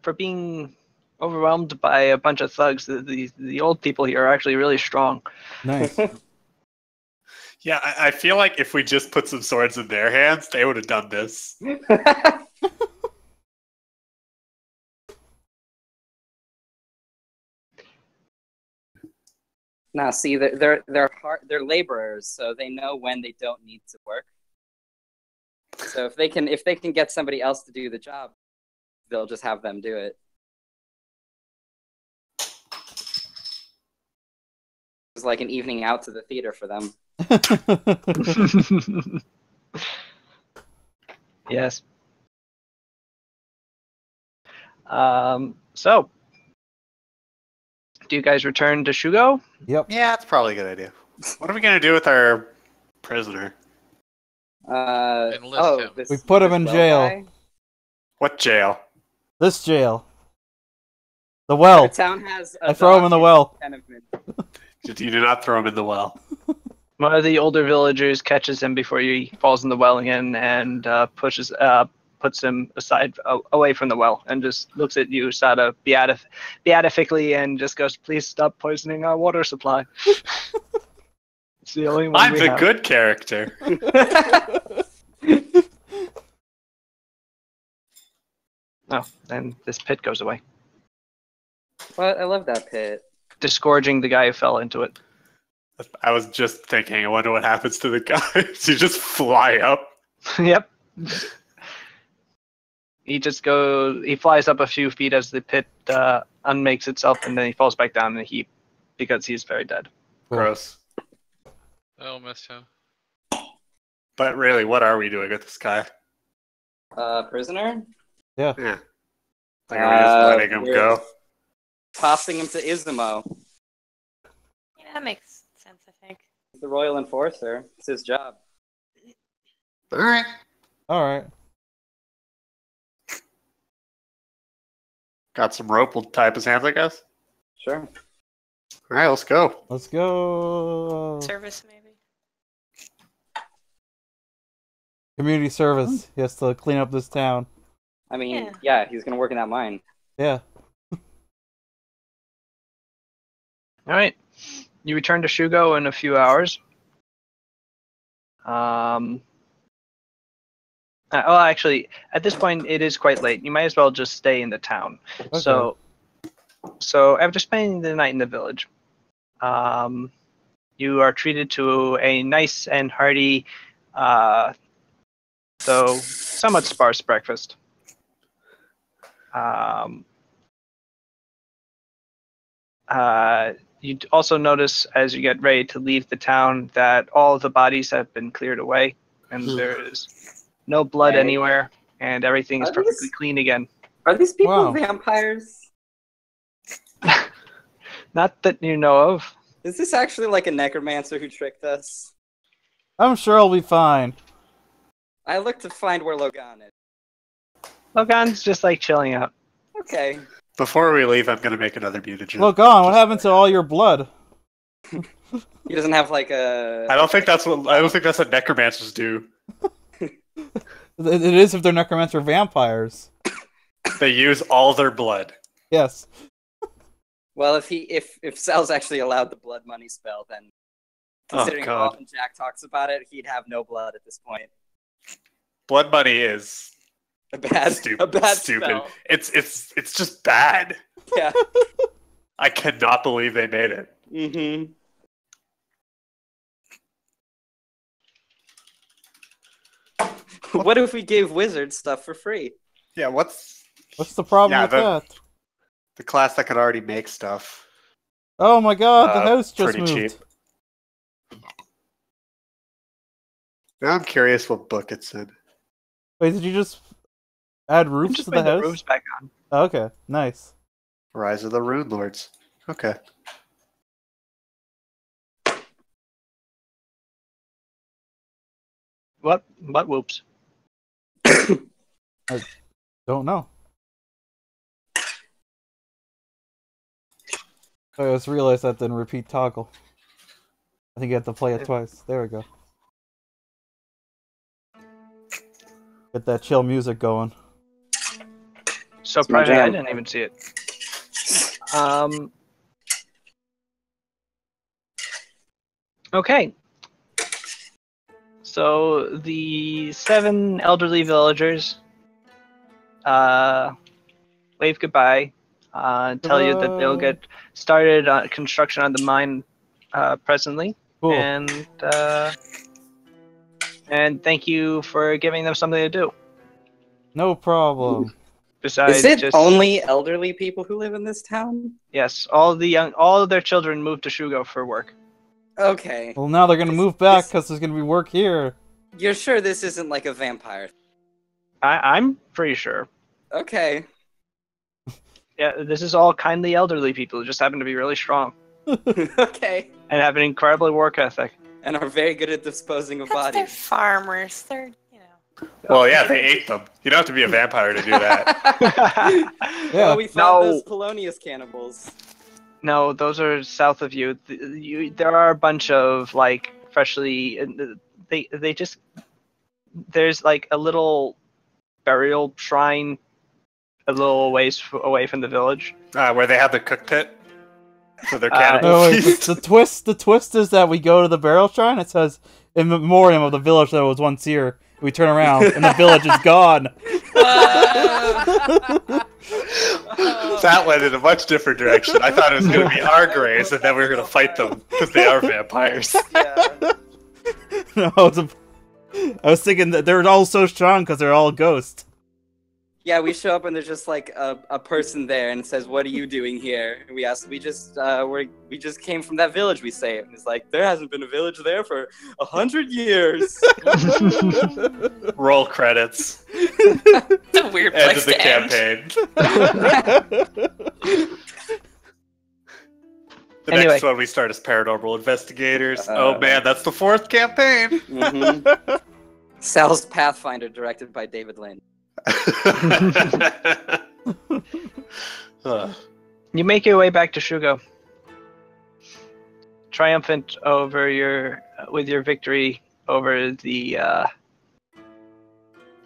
for being overwhelmed by a bunch of thugs. The old people here are actually really strong. Nice. Yeah, I feel like if we just put some swords in their hands, they would have done this. Now, see, they're laborers, so they know when they don't need to work. So if they can get somebody else to do the job, they'll just have them do it. It's like an evening out to the theater for them. Yes. So, do you guys return to Shugo? Yep. Yeah, that's probably a good idea. What are we gonna do with our prisoner? Enlist him. This, We put him this in well jail. guy? What jail? This jail. The Our well. town has a I throw him in the well. tenement. You do not throw him in the well. One of the older villagers catches him before he falls in the well again and puts him aside, away from the well, and just looks at you, Sada, beatifically, and just goes, "Please stop poisoning our water supply." It's the only one I'm we the have. good character. Oh, and this pit goes away, But I love that pit. disgorging the guy who fell into it. I was just thinking, I wonder what happens to the guys. You just fly up. Yep. He flies up a few feet as the pit unmakes itself, and then he falls back down in a heap because he's very dead. Gross. I'll miss him. But really, what are we doing with this guy? Prisoner? Yeah. Like, are we just letting him we're- go? Tossing him to Izumo, Yeah, that makes sense, I think. the royal enforcer. It's his job. Alright. Alright. Got some rope, we'll tie up his hands, I guess. Sure. Alright, let's go. Let's go. Service, maybe. Community service. He has to clean up this town. I mean, Yeah. yeah, he's gonna work in that mine. Yeah. All right. You return to Shugo in a few hours. Well, actually, at this point, it is quite late. You might as well just stay in the town. Okay. So after spending the night in the village, you are treated to a nice and hearty, though somewhat sparse breakfast. You also notice as you get ready to leave the town that all of the bodies have been cleared away, and there is no blood Hey. anywhere, and everything is Are perfectly these- clean again. Are these people Wow. vampires? Not that you know of. Is this actually like a necromancer who tricked us? I'm sure I'll be fine. I look to find where Logan is. Logan's just like chilling out. Okay. Before we leave, I'm gonna make another mutagen. Logan, what happened to all your blood? He doesn't have like a. I don't think that's what necromancers do. It is if they're necromancer vampires. They use all their blood. Yes. Well, if Sal's actually allowed the blood money spell, then considering how often Jack talks about it, he'd have no blood at this point. Blood money is A bad stupid. spell. It's just bad. Yeah. I cannot believe they made it. Mm-hmm. What if we gave wizards stuff for free? Yeah, what's the problem with the that? the class that could already make stuff? Oh my god, the house just pretty moved. cheap. Now I'm curious what book it's in. Wait, did you just add roofs Just to put the the house? roofs back on. Oh, okay, nice. Rise of the Rune Lords. Okay. What whoops? Don't know. I just realized that then repeat toggle. I think you have to play it twice. There we go. Get that chill music going. So It's my private, I jam. didn't even see it. Okay. So the 7 elderly villagers wave goodbye. Tell you that they'll get started on construction on the mine presently, Cool. and thank you for giving them something to do. No problem. Besides, Is it just only elderly people who live in this town? yes, all of their children moved to Shugo for work. Okay. Well, now they're gonna move back because there's gonna be work here. You're sure this isn't like a vampire? I'm pretty sure. Okay. Yeah, this is all kindly elderly people who just happen to be really strong Okay. and have an incredible work ethic. And are very good at disposing of Because they're bodies. farmers. They're, you know. Well, yeah, they ate them. You don't have to be a vampire to do that. Well, we found No. those Polonius cannibals. No, those are south of you. There are a bunch of like freshly. They just there's like a little burial shrine a little ways away from the village. Where they have the cook pit. So they're Uh, cannibal No, wait, feast. the twist is that we go to the burial shrine. It says in memoriam of the village that was once here. We turn around and the village is gone. That went in a much different direction. I thought it was going to be our graves, and then we were going to fight them because they are vampires. Yeah. No, I was thinking that they're all so strong because they're all ghosts. Yeah, we show up and there's just like a person there and it says, "What are you doing here?" And we ask, we just came from that village we saved. And it's like, there hasn't been a village there for 100 years. Roll credits. It's a weird End place of the to end. campaign. The Anyway. next one we start as paranormal investigators. Uh, Oh man, that's the 4th campaign. Mhm. Sal's Pathfinder, directed by David Lynn. You make your way back to Shugo, triumphant over with your victory over the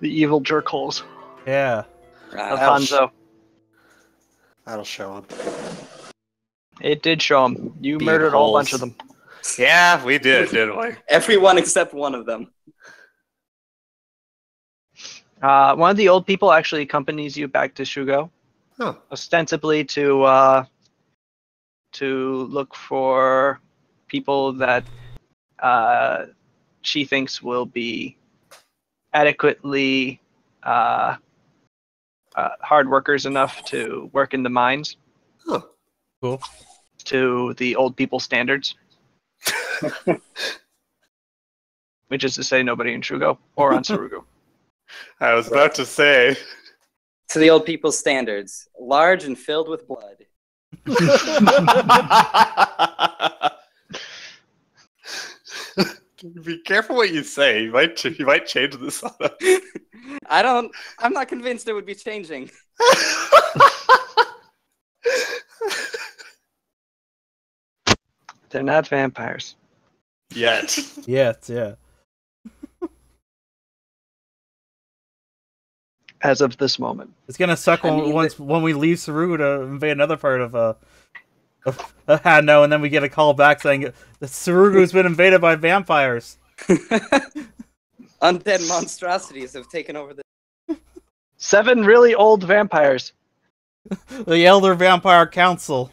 evil jerkholes Yeah. of Wow. Hanzo. That'll show him. It did show them. You Bean murdered a whole bunch holes. of them. Yeah, we did, didn't we? Everyone except one of them. One of the old people actually accompanies you back to Shugo, Oh. ostensibly to look for people that she thinks will be adequately hard workers enough to work in the mines Huh. Cool. to the old people standards. Which is to say nobody in Shugo or on Sarugo. I was about to say. To the old people's standards, large and filled with blood. Be careful what you say. You might change this on us. I'm not convinced it would be changing. They're not vampires. Yet. Yeah, yeah. As of this moment. It's gonna suck I mean, when we leave Saru to invade another part of Hanno, and then we get a call back saying that Sarugu's been invaded by vampires. Undead monstrosities have taken over the. 7 really old vampires. The Elder Vampire Council.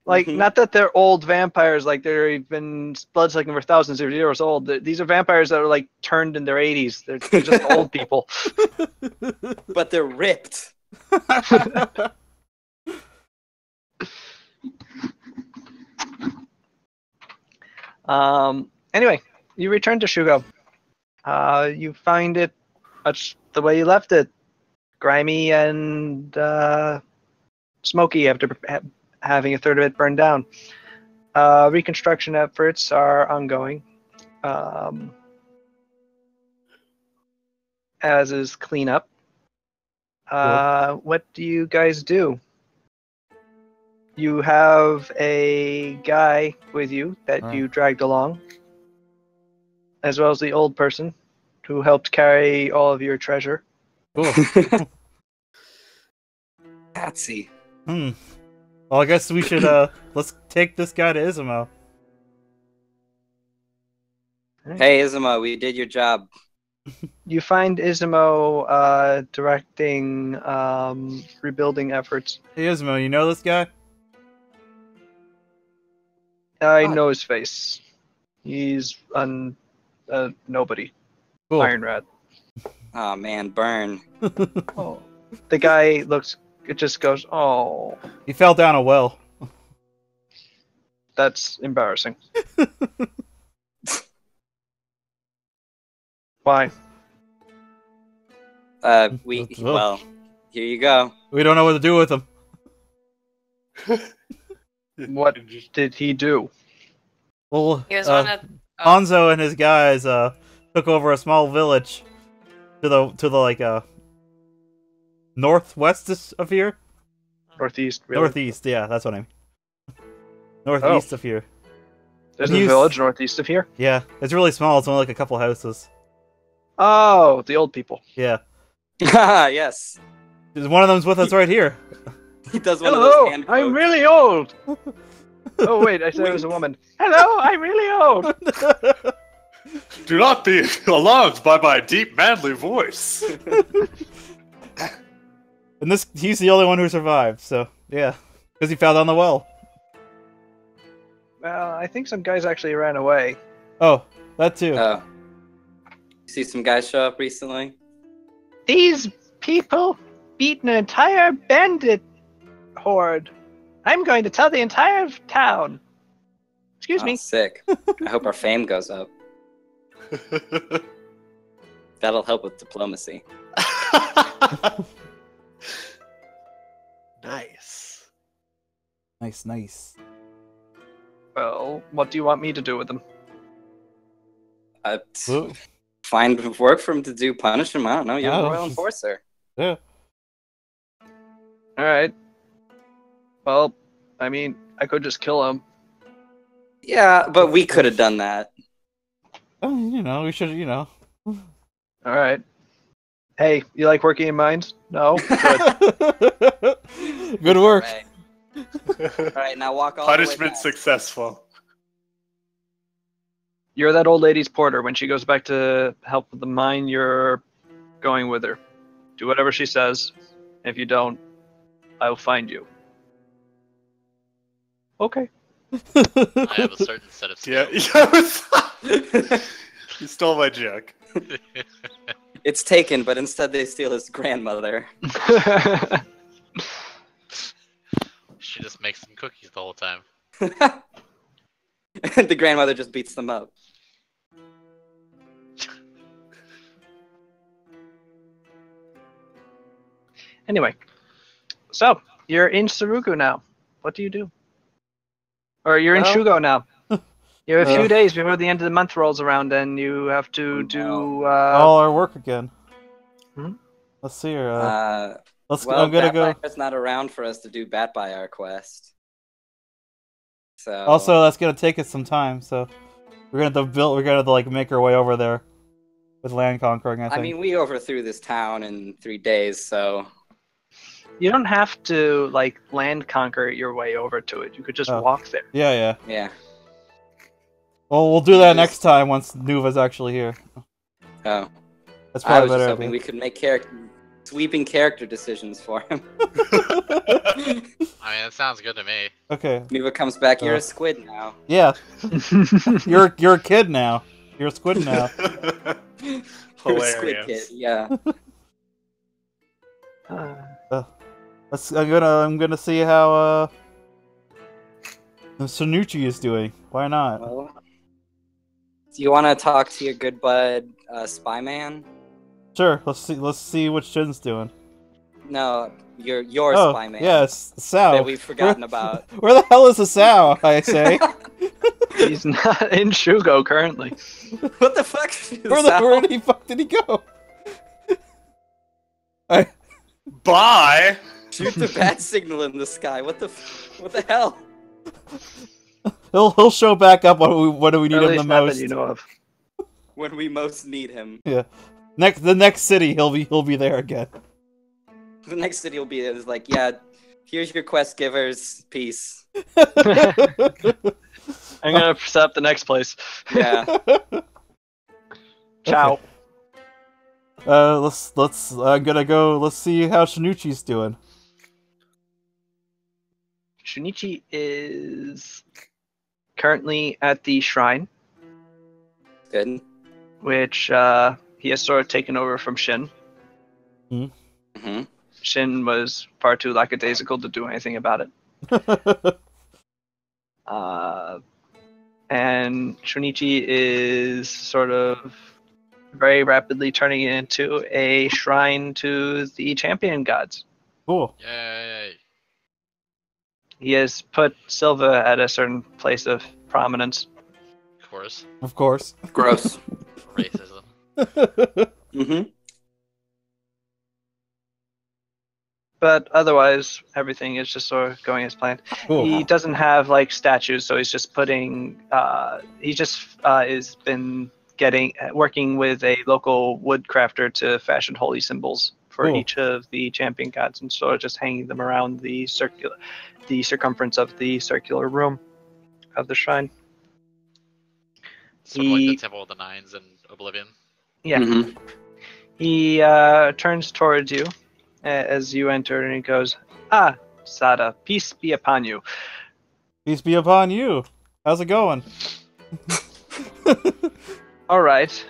Like, Mhm. not that they're old vampires, like they've been blood-sucking for thousands of years old. These are vampires that are, like, turned in their 80s. They're just old people. But they're ripped. Anyway, you return to Shugo. You find it much the way you left it. Grimy and smoky after having a third of it burned down. Reconstruction efforts are ongoing, as is cleanup. What do you guys do? You have a guy with you that you dragged along, as well as the old person who helped carry all of your treasure. Cool. Patsy. Well, I guess we should let's take this guy to Izumo. Hey, Izumo, we did your job. You find Izumo directing rebuilding efforts. Hey Izumo, you know this guy? I know his face. He's nobody. Cool. Iron Rat. Oh man, burn. Oh. The guy looks. It just goes. Oh, He fell down a well. that's embarrassing. Why? Well, here you go. We don't know what to do with him. What did he do? Well, He was one of. Oh, Hanzo and his guys took over a small village to the like northwest of here. Northeast. Really? Northeast, yeah, that's what I mean. Northeast of here. There's And a he's- village northeast of here. Yeah, it's really small. It's only like a couple houses. Oh, the old people. Yeah, Yes. one of them's with us right here. He does one of those Hello, hand I'm quotes. really old. Oh wait, I said it was a woman. Hello, I'm really old. Do not be alarmed by my deep, manly voice. And he's the only one who survived. So yeah, because he fell down the well. Well, I think some guys actually ran away. Oh, that too. Oh. You see some guys show up recently? These people beat an entire bandit horde. I'm going to tell the entire town. Excuse Oh, me. sick. I hope our fame goes up. That'll help with diplomacy. Nice. Nice. Well, what do you want me to do with them? Ooh, Find work for him to do, punish him. I don't know. You're Oh. a royal enforcer. yeah. All right. Well, I mean, I could just kill him. Yeah, but we could have done that. Oh, we should, All right. Hey, you like working in mines? No. Good. Good work. Right. All right, now walk all the way Punishment back. successful. You're that old lady's porter. When she goes back to help with the mine, you're going with her. Do whatever she says. If you don't, I'll find you. Okay. I have a certain set of Yeah, skills. you stole my joke. It's taken, but instead they steal his grandmother. She just makes some cookies the whole time. And the grandmother just beats them up. Anyway, so you're in Sarugu now. What do you do? Or you're in Well- Shugo now. You have a few Ugh. days before the end of the month rolls around, and you have to Oh, do. All our work again. Hmm? Let's see here. Well, I'm gonna go. Batfire's not around for us to do Bat by our quest. So Also, that's gonna take us some time. So we're gonna have to build. We're gonna have to like make our way over there with land conquering. I think. I mean, we overthrew this town in 3 days, so You don't have to like land conquer your way over to it. You could just Oh. walk there. Yeah. yeah. Well, we'll do that next time once Nuva's actually here. Oh, That's I probably was a just better hoping idea. we could make sweeping character decisions for him. I mean, that sounds good to me. Okay. Nuva comes back. You're a squid now. Yeah. You're a kid now. You're a squid now. You're a squid kid. Hilarious. Yeah. I'm gonna see how Sanucci is doing. Why not? Well, do you want to talk to your good bud, Spyman? Sure. Let's see what Shin's doing. No, your Oh, Spyman. yes, Sao. That we've forgotten about. Where the hell is the Sao? I say. He's not in Shugo currently. What the fuck? Where the fuck did he go? Bye. Shoot the bat signal in the sky. What the hell? He'll show back up when we need At him the least not most. that you know of. When we most need him. Yeah. The next city he'll be there again. The next city will be is like, yeah, here's your quest givers. Peace. I'm gonna set up the next place. Yeah. Ciao. I'm gonna go. Let's see how Shinichi's doing. Shunichi is currently at the shrine, Good. which he has sort of taken over from Shin. Mm-hmm. Shin was far too lackadaisical to do anything about it. And Shunichi is sort of very rapidly turning it into a shrine to the champion gods. Cool. Yay. Mm-hmm. He has put Silva at a certain place of prominence. Of course. Of course. Gross. Racism. Mm-hmm. But otherwise, everything is just sort of going as planned. Cool. He doesn't have like statues, so he's just putting. He just is been working with a local woodcrafter to fashion holy symbols for Cool. each of the champion gods, and sort of just hanging them around the circumference of the circular room of the shrine. Sort of like He- the Temple of the Nines in Oblivion. Yeah. Mm-hmm. He turns towards you as you enter, and he goes, "Ah, Sada, peace be upon you." Peace be upon you. How's it going? All right.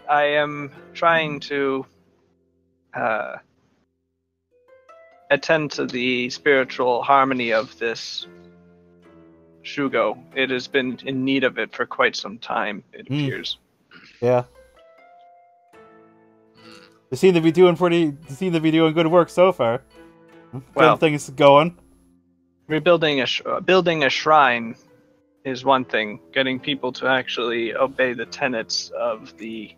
I am trying to attend to the spiritual harmony of this Shugo. It has been in need of it for quite some time, it appears. Yeah. Hmm. They seem to be doing good work so far. Well- Good things going. Rebuilding building a shrine is one thing. Getting people to actually obey the tenets of the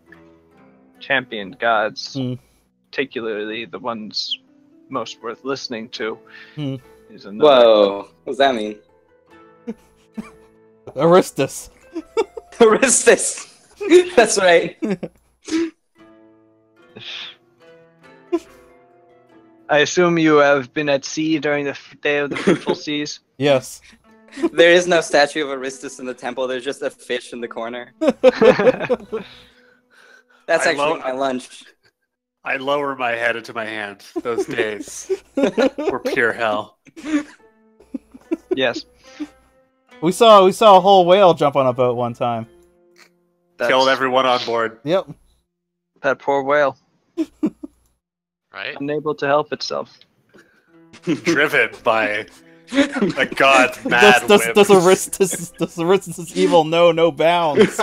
champion gods, particularly the ones most worth listening to, is another. Whoa. What does that mean? Aristus. Aristus. That's right. I assume you have been at sea during the day of the fruitful seas. Yes. There is no statue of Aristus in the temple. There's just a fish in the corner. That's I actually love- my lunch. I lower my head into my hand. Those days were pure hell. Yes. We saw a whole whale jump on a boat one time. Killed everyone on board. Yep. That poor whale, Right? unable to help itself. Driven by a god's mad Does whim. Aristus' evil know no bounds?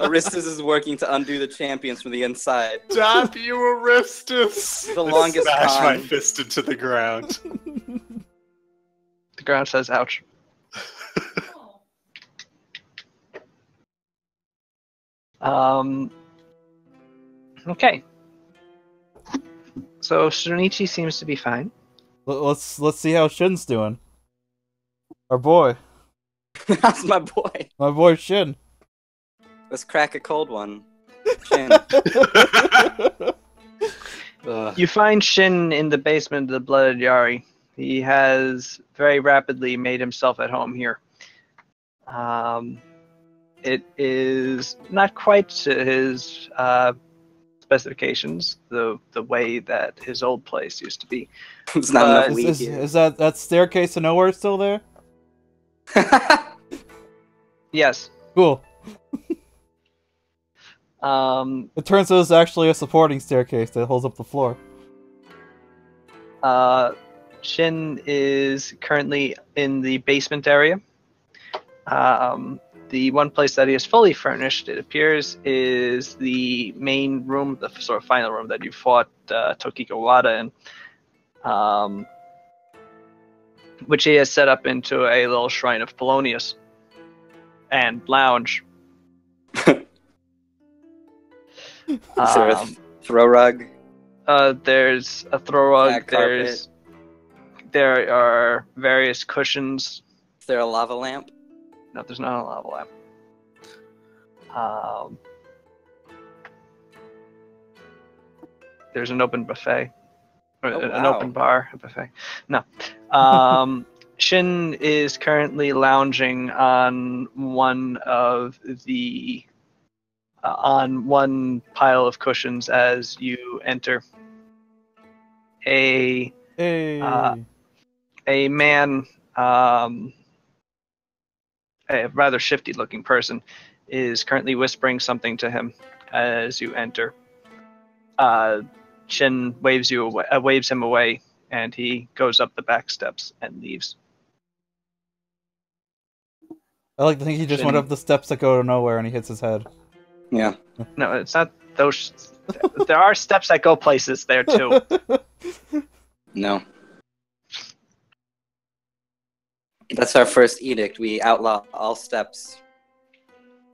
Aristus is working to undo the champions from the inside. Damn you, Aristus! The longest Smash my con. fist into the ground. The ground says, "Ouch." Okay. So Shinichi seems to be fine. Let's see how Shin's doing. Our boy. That's my boy. My boy Shin. Let's crack a cold one. Shin. You find Shin in the basement of the Blooded Yari. He has very rapidly made himself at home here. It is not quite to his specifications, the way that his old place used to be. There's not enough weed Is here. that staircase to nowhere still there? Yes. Cool. It turns out it's actually a supporting staircase that holds up the floor. Shin is currently in the basement area. The one place that he is fully furnished, it appears, is the main room, the sort of final room that you fought Tokiko Wada in, which he has set up into a little shrine of Polonius and lounge. Is there a throw rug? There's a throw rug. Flat carpet? There are various cushions. Is there a lava lamp? No, there's not a lava lamp. There's an open buffet. Or Oh, an wow. open bar, a buffet. No. Shin is currently lounging on one of the on one pile of cushions as you enter. A Hey. a man, a rather shifty-looking person, is currently whispering something to him as you enter. Shin waves him away, and he goes up the back steps and leaves. I like to think he just went Shin- up the steps that go to nowhere and he hits his head. Yeah. No, it's not those. There are steps that go places there too. No. That's our first edict. We outlaw all steps.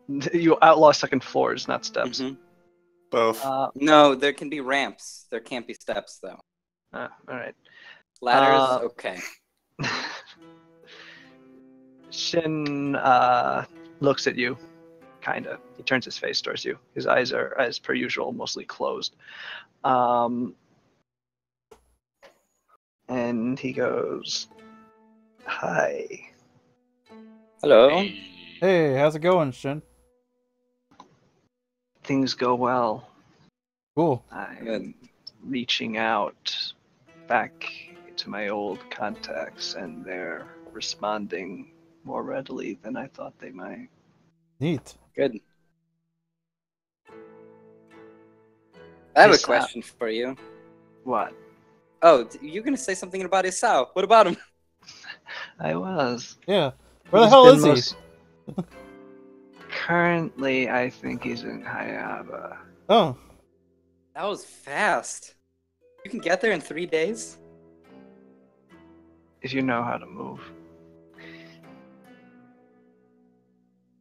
You outlaw second floors, not steps. Mhm. Both. No, there can be ramps. There can't be steps, though. All right. Ladders, okay. Shin looks at you, kinda. He turns his face towards you. His eyes are, as per usual, mostly closed. And he goes, "Hi." Hello. Hey, how's it going, Shin? Things go well. Cool. I'm Good. reaching out back to my old contacts, and they're responding more readily than I thought they might. Neat. Good. I have a Isao. question for you. What? Oh, you're gonna say something about Isao. What about him? I was. Yeah. Where the He's hell been is he? most- Currently, I think he's in Hayaba. Oh. That was fast. You can get there in 3 days? If you know how to move.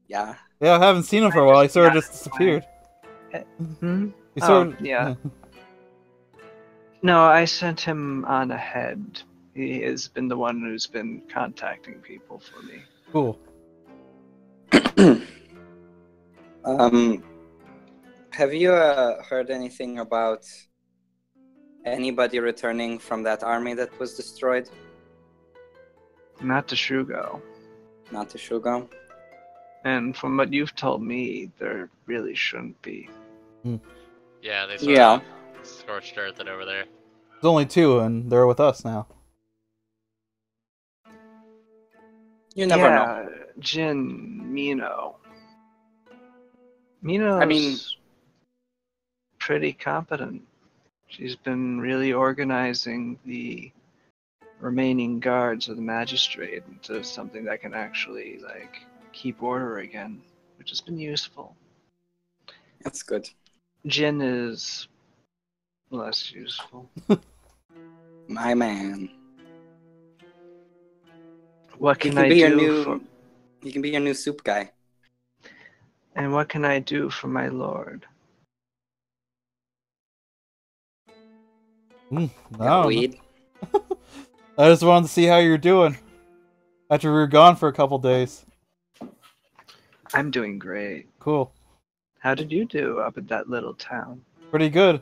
Yeah. Yeah, I haven't seen him for a while. He sort of just disappeared. Hmm? He sort of, yeah. No, I sent him on ahead. He has been the one who's been contacting people for me. Cool. Have you heard anything about anybody returning from that army that was destroyed? Not to Shugo. Not to Shugo? And from what you've told me, there really shouldn't be. Yeah, they sort Yeah. of scorched earth it over there. There's only two, and they're with us now. You never know. Jin, Mino. Mino's I mean- pretty competent. She's been really organizing the remaining guards of the magistrate into something that can actually, like, keep order again, which has been useful. That's good. Jin is less useful. My man. What He can can I be your do new. for... He can be your new soup guy. And what can I do for my lord? No, Got weed. I just wanted to see how you're doing after we were gone for a couple days. I'm doing great. Cool. How did you do up at that little town? Pretty good.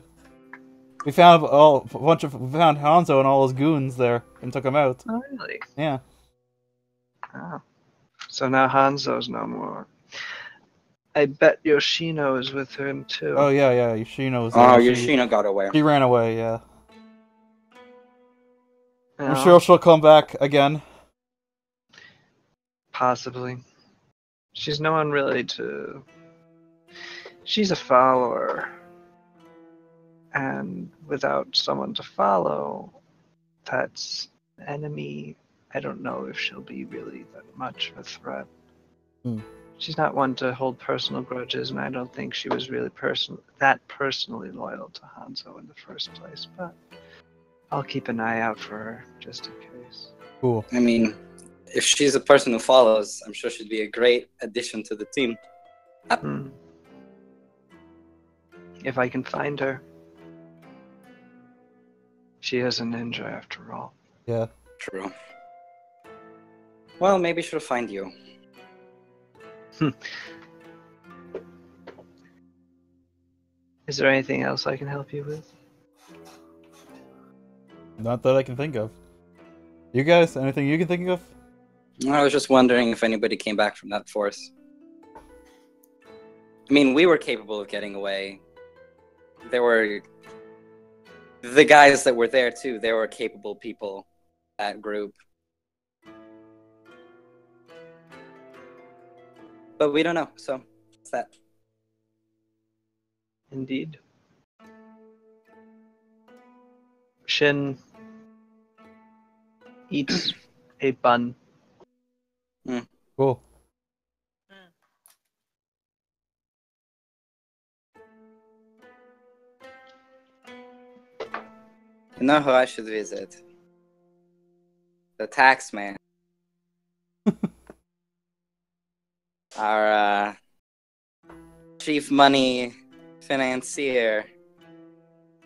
We found we found Hanzo and all his goons there and took him out. Oh, really? Yeah. Oh. So now Hanzo's no more. I bet Yoshino is with him too. Oh yeah. Yoshino was there. Oh, Yoshino got away. She ran away. Yeah. I'm No, sure she'll come back again. possibly. She's no one really to. She's a follower. And without someone to follow, that's an enemy. I don't know if she'll be really that much of a threat. Hmm. She's not one to hold personal grudges, and I don't think she was really personally loyal to Hanzo in the first place, but I'll keep an eye out for her, just in case. Cool. I mean, if she's a person who follows, I'm sure she'd be a great addition to the team. Hmm. If I can find her. She is a ninja after all. Yeah. True. Well, maybe she'll find you. Is there anything else I can help you with? Not that I can think of. You guys, anything you can think of? I was just wondering if anybody came back from that force. I mean, we were capable of getting away. There were the guys that were there too. They were capable people. That group. But we don't know, so it's that. Indeed. Shin eats a bun. Cool. You know who I should visit? The tax man. Our chief money financier,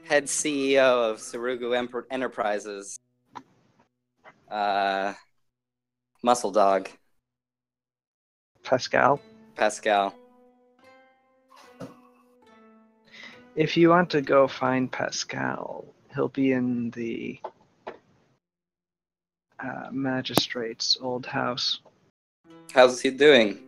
head CEO of Sarugu Enterprises, Muscle Dog, Pascal. Pascal. If you want to go find Pascal, he'll be in the magistrate's old house. How's he doing?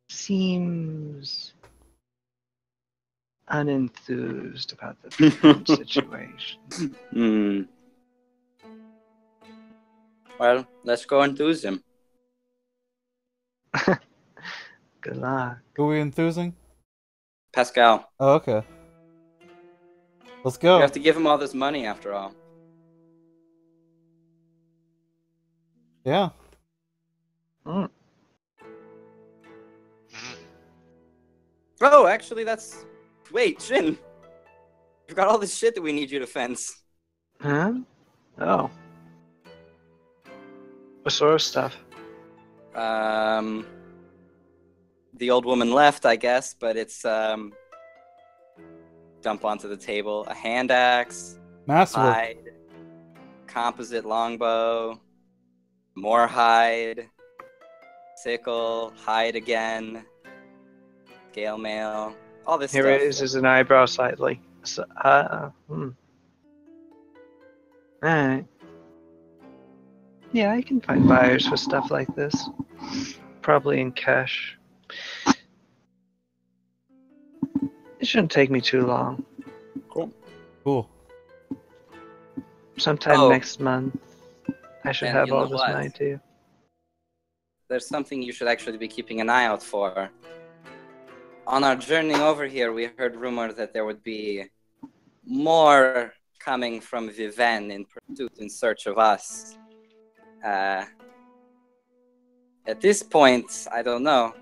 Seems unenthused about the current situation. Well, let's go enthuse him. Good luck. Who are we enthusing? Pascal. Oh, okay. Let's go. We have to give him all this money after all. Yeah. Mm. Oh, actually, that's... Wait, Shin. We've got all this shit that we need you to fence. Huh? Oh. What sort of stuff? The old woman left, I guess, but it's, dump onto the table. A hand axe, Masterwork. hide, composite longbow, more hide, sickle, hide again, scale mail, all this He stuff. raises an eyebrow slightly. So, Alright. Yeah, I can find buyers for stuff like this. Probably in cash. It shouldn't take me too long. Cool. Sometime next month, I should And have you know all this what? money to you. There's something you should actually be keeping an eye out for. On our journey over here, we heard rumor that there would be more coming from Viven in pursuit, in search of us. At this point, I don't know.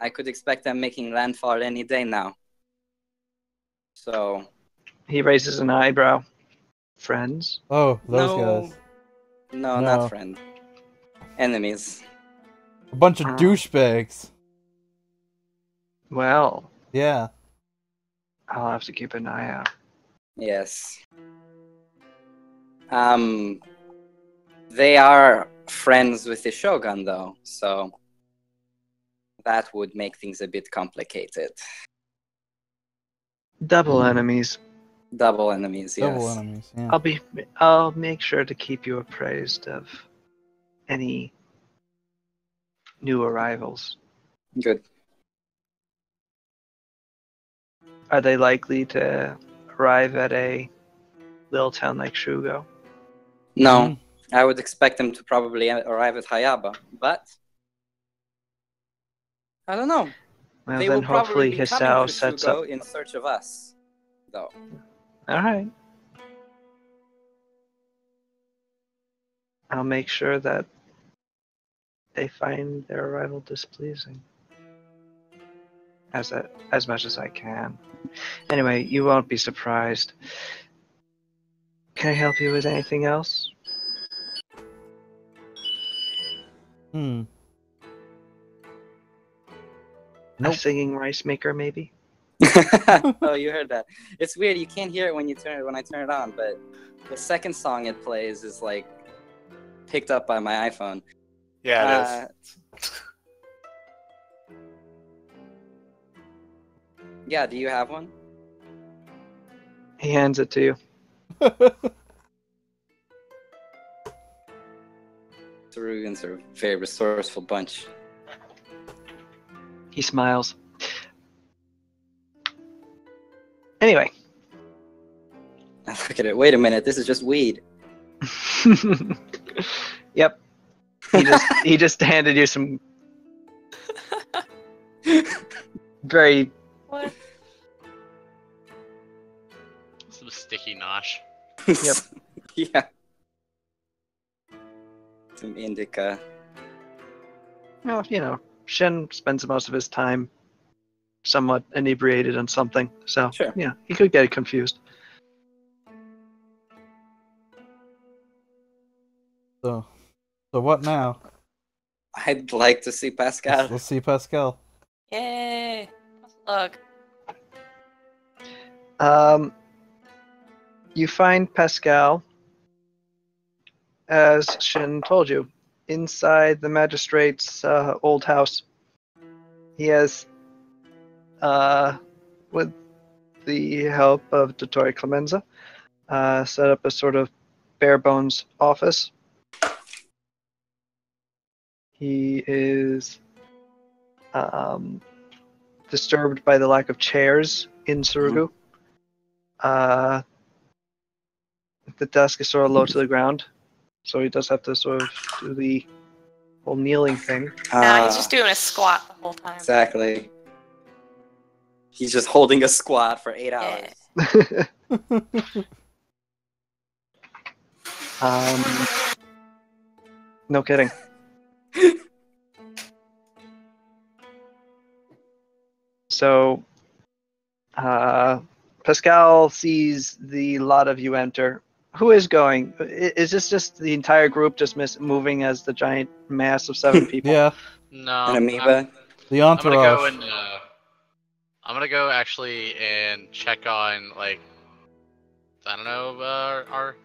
I could expect them making landfall any day now. So... He raises an eyebrow. Friends? Oh, those No. guys. No, No. not friend. Enemies. A bunch of douchebags. Well, Yeah. I'll have to keep an eye out. Yes. They are friends with the Shogun, though, so that would make things a bit complicated. Double enemies. Double enemies, yes. Double enemies. Yeah. I'll make sure to keep you appraised of any new arrivals. Good. Are they likely to arrive at a little town like Shugo? No, I would expect them to probably arrive at Hayaba, but I don't know. Well, They then will probably hopefully be coming Hisao to sets up. Shugo in search of us, though. All right. I'll make sure that they find their arrival displeasing. As much as I can. Anyway, you won't be surprised. Can I help you with anything else? Hmm. A Nope. singing rice maker, maybe? Oh, you heard that. It's weird. You can't hear it when I turn it on, but the second song it plays is like picked up by my iPhone. Yeah, it is. Yeah, do you have one? He hands it to you. Sarugans are a very resourceful bunch. He smiles. Anyway. I look at it. Wait a minute. This is just weed. Yep. He just handed you some very What? Some sticky nosh. Yep. Yeah. Some indica. well, Shin spends most of his time somewhat inebriated on something, so Sure. yeah, he could get confused. So what now? I'd like to see Pascal. Let's see Pascal. Yay! Look. You find Pascal, as Shin told you, inside the magistrate's old house. He has, with the help of Dottore Clemenza, set up a sort of bare bones office. He is disturbed by the lack of chairs in Surugu. The desk is sort of low to the ground, so he does have to sort of do the whole kneeling thing. No, he's just doing a squat the whole time. Exactly. He's just holding a squat for 8 hours. No kidding. So, Pascal sees the lot of you enter. Who is going? Is this just the entire group just moving as the giant mass of 7 people? Yeah. No. An amoeba. The I'm gonna entourage. go and I'm gonna go actually and check on I don't know our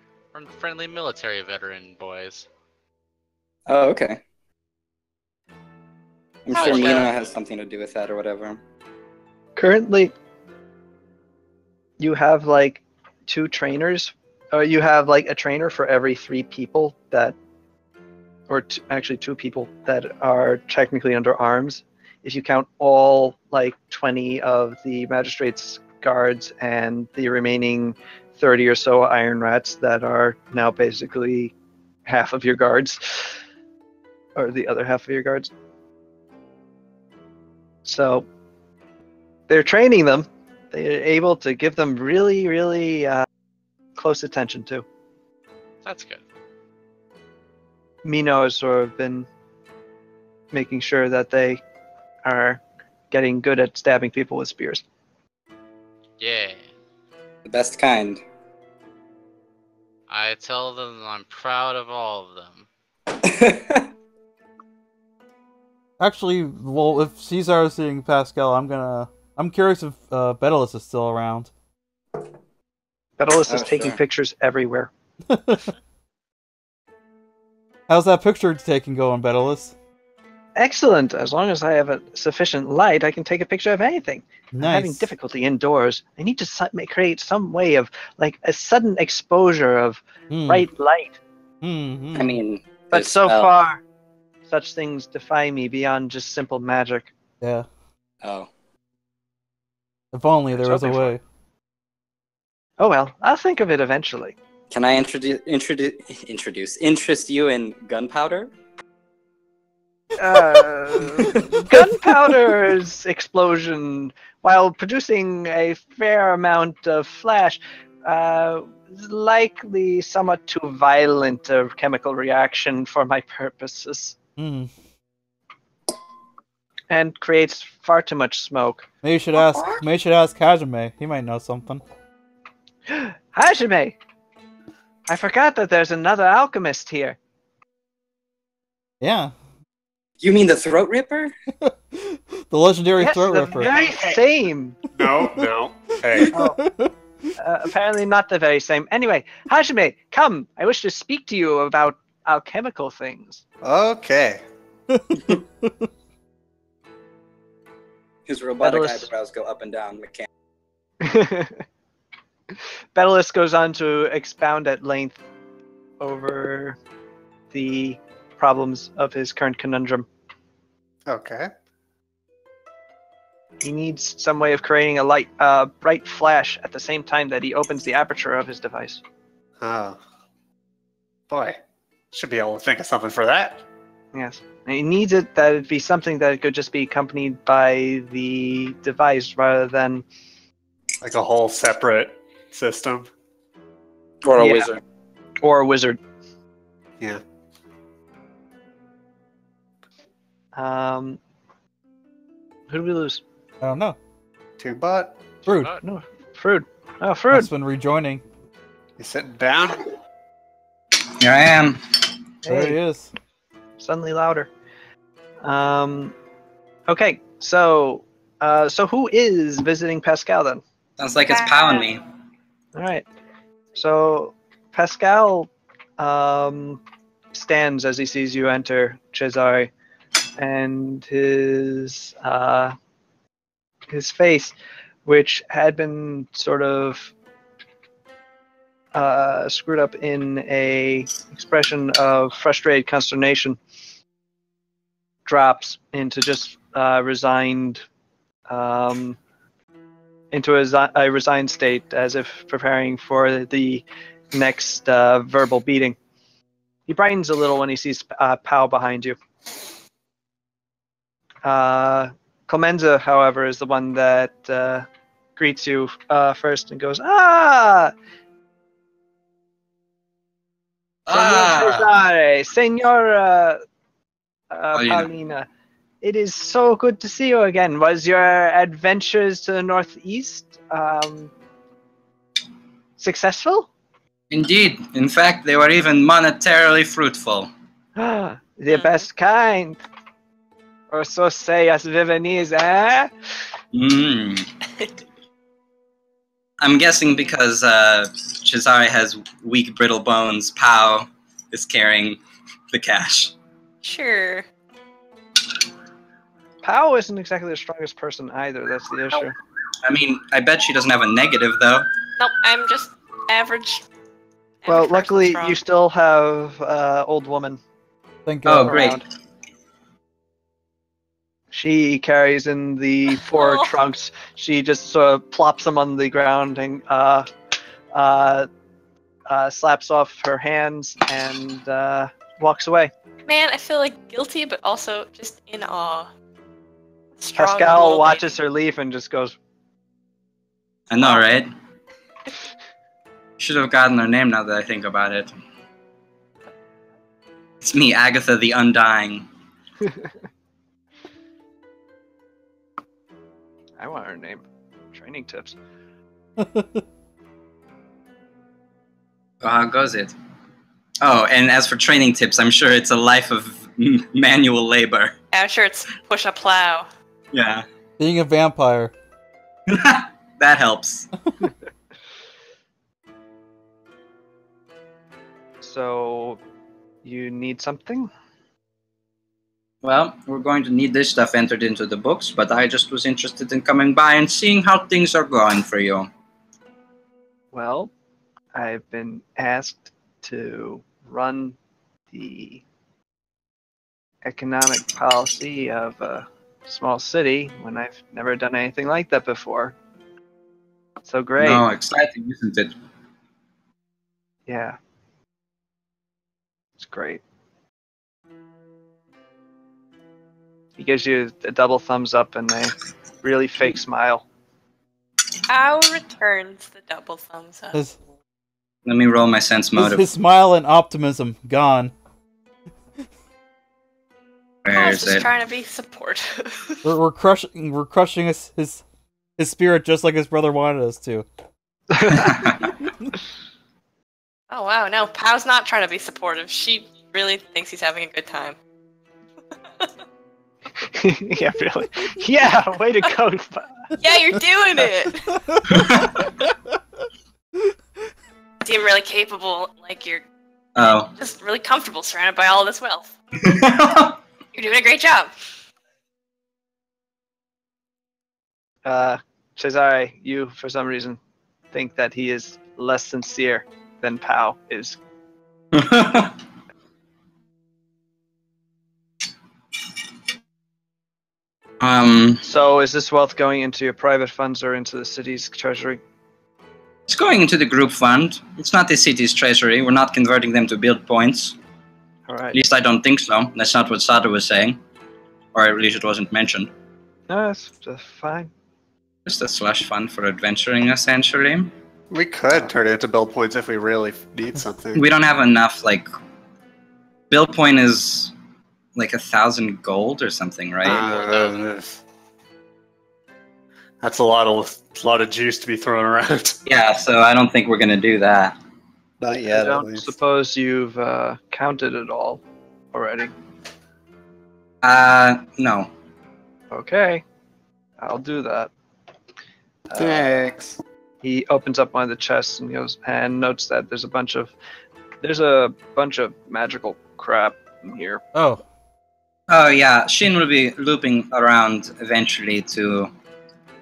friendly military veteran boys. Oh, okay. I'm Oh, sure yeah. Mina has something to do with that or whatever. Currently, you have 2 trainers, or you have a trainer for every 3 people actually 2 people that are technically under arms. If you count all 20 of the magistrate's guards and the remaining 30 or so iron rats that are now basically half of your guards, or the other half of your guards. So they're training them. They're able to give them really, really close attention to. That's good. Mino has sort of been making sure that they are getting good at stabbing people with spears. Yeah. The best kind. I tell them I'm proud of all of them. Actually, well, if Caesar is seeing Pascal, I'm curious if Betelus is still around. Betelus is Oh, taking sure. pictures everywhere. How's that picture taking going, Betelus? Excellent. As long as I have a sufficient light, I can take a picture of anything. I'm having Nice. difficulty indoors. I need to create some way of, like, a sudden exposure of bright light. I mean, But this so spell- far, such things defy me beyond just simple magic. Yeah. Oh. If only I was there was a hoping for way. it. Oh well, I'll think of it eventually. Can I interest you in gunpowder? Gunpowder's explosion, while producing a fair amount of flash, is likely somewhat too violent a chemical reaction for my purposes, Hmm. and creates far too much smoke. Maybe you should ask Hajime. He might know something. Hajime! I forgot that there's another alchemist here. Yeah. You mean the throat ripper? The legendary Yes, throat the ripper. very same. No. Hey. Oh. Apparently not the very same. Anyway, Hajime, come. I wish to speak to you about alchemical things. Okay. His robotic Betelus. eyebrows go up and down. Mechanic. Betelus goes on to expound at length over the problems of his current conundrum. Okay. He needs some way of creating a bright flash at the same time that he opens the aperture of his device. Oh. Boy. Should be able to think of something for that. Yes. And he needs it that it be something that could just be accompanied by the device rather than... Like a whole separate system. Or a Yeah. wizard. Or a wizard. Yeah. Who do we lose? I don't know. Toombot, Fruit. No, Frood. Oh, Frood. Must have been rejoining. you sitting down? Here I am. There he Hey, is. suddenly louder. Okay, so who is visiting Pascal then? Sounds like it's Pow and me. All right. So Pascal stands as he sees you enter, Cesare, and his face, which had been sort of screwed up in a expression of frustrated consternation, drops into just resigned, into a resigned state, as if preparing for the next verbal beating. He brightens a little when he sees Pow behind you. Clemenza, however, is the one that greets you first and goes, Senor Cesare, Senor Paulina, it is so good to see you again. Was your adventures to the northeast successful? Indeed. In fact, they were even monetarily fruitful. The best kind. Or so say us Viennese, eh? I'm guessing because Cesare has weak, brittle bones, Pow is carrying the cash. Sure. Pow isn't exactly the strongest person either, that's the issue. I mean, I bet she doesn't have a negative, though. Nope, I'm just average. Well, average luckily person you strong. still have old woman. Thank Oh, God. great. around. She carries in the four Oh. trunks. She just plops them on the ground and slaps off her hands and walks away. Man, I feel like guilty, but also just in awe. Strong Pascal old watches lady. her leave and just goes, I know, right? Should have gotten her name now that I think about it. It's me, Agatha the Undying. I want her name. Training tips. How goes it? Oh, and as for training tips, I'm sure it's a life of manual labor. I'm sure it's push a plow. Yeah. Being a vampire. That helps. So, you need something? Well, we're going to need this stuff entered into the books, but I just was interested in coming by and seeing how things are going for you. Well, I've been asked to run the economic policy of a small city when I've never done anything like that before. So great. No, exciting, isn't it? Yeah. It's great. He gives you a double thumbs up and a really fake smile. How returns the double thumbs up? His, Let me roll my sense motive. his smile and optimism gone. Where I was is just it? trying to be supportive. We're crushing his spirit just like his brother wanted us to. Oh wow, no, Pow's not trying to be supportive. She really thinks he's having a good time. Yeah, really. Yeah, way to go. Yeah, you're doing it! Seem really capable, like you're Oh. just really comfortable surrounded by all this wealth. You're doing a great job. Cesare, you, for some reason, think that he is less sincere than Pow is. So is this wealth going into your private funds or into the city's treasury? It's going into the group fund. It's not the city's treasury. We're not converting them to build points. All right. At least I don't think so. That's not what Sada was saying. Or at least it wasn't mentioned. No, that's just fine. Just a slush fund for adventuring, essentially. We could turn it into build points if we really need something. We don't have enough, like... Build point is like 1,000 gold or something, right? That's a lot of juice to be thrown around. Yeah, so I don't think we're gonna do that. Not I yet, at don't least. suppose you've counted it all already. No. Okay, I'll do that. Thanks. He opens up one of the chests and goes and notes that there's a bunch of magical crap in here. Oh, Oh yeah, Shin will be looping around eventually to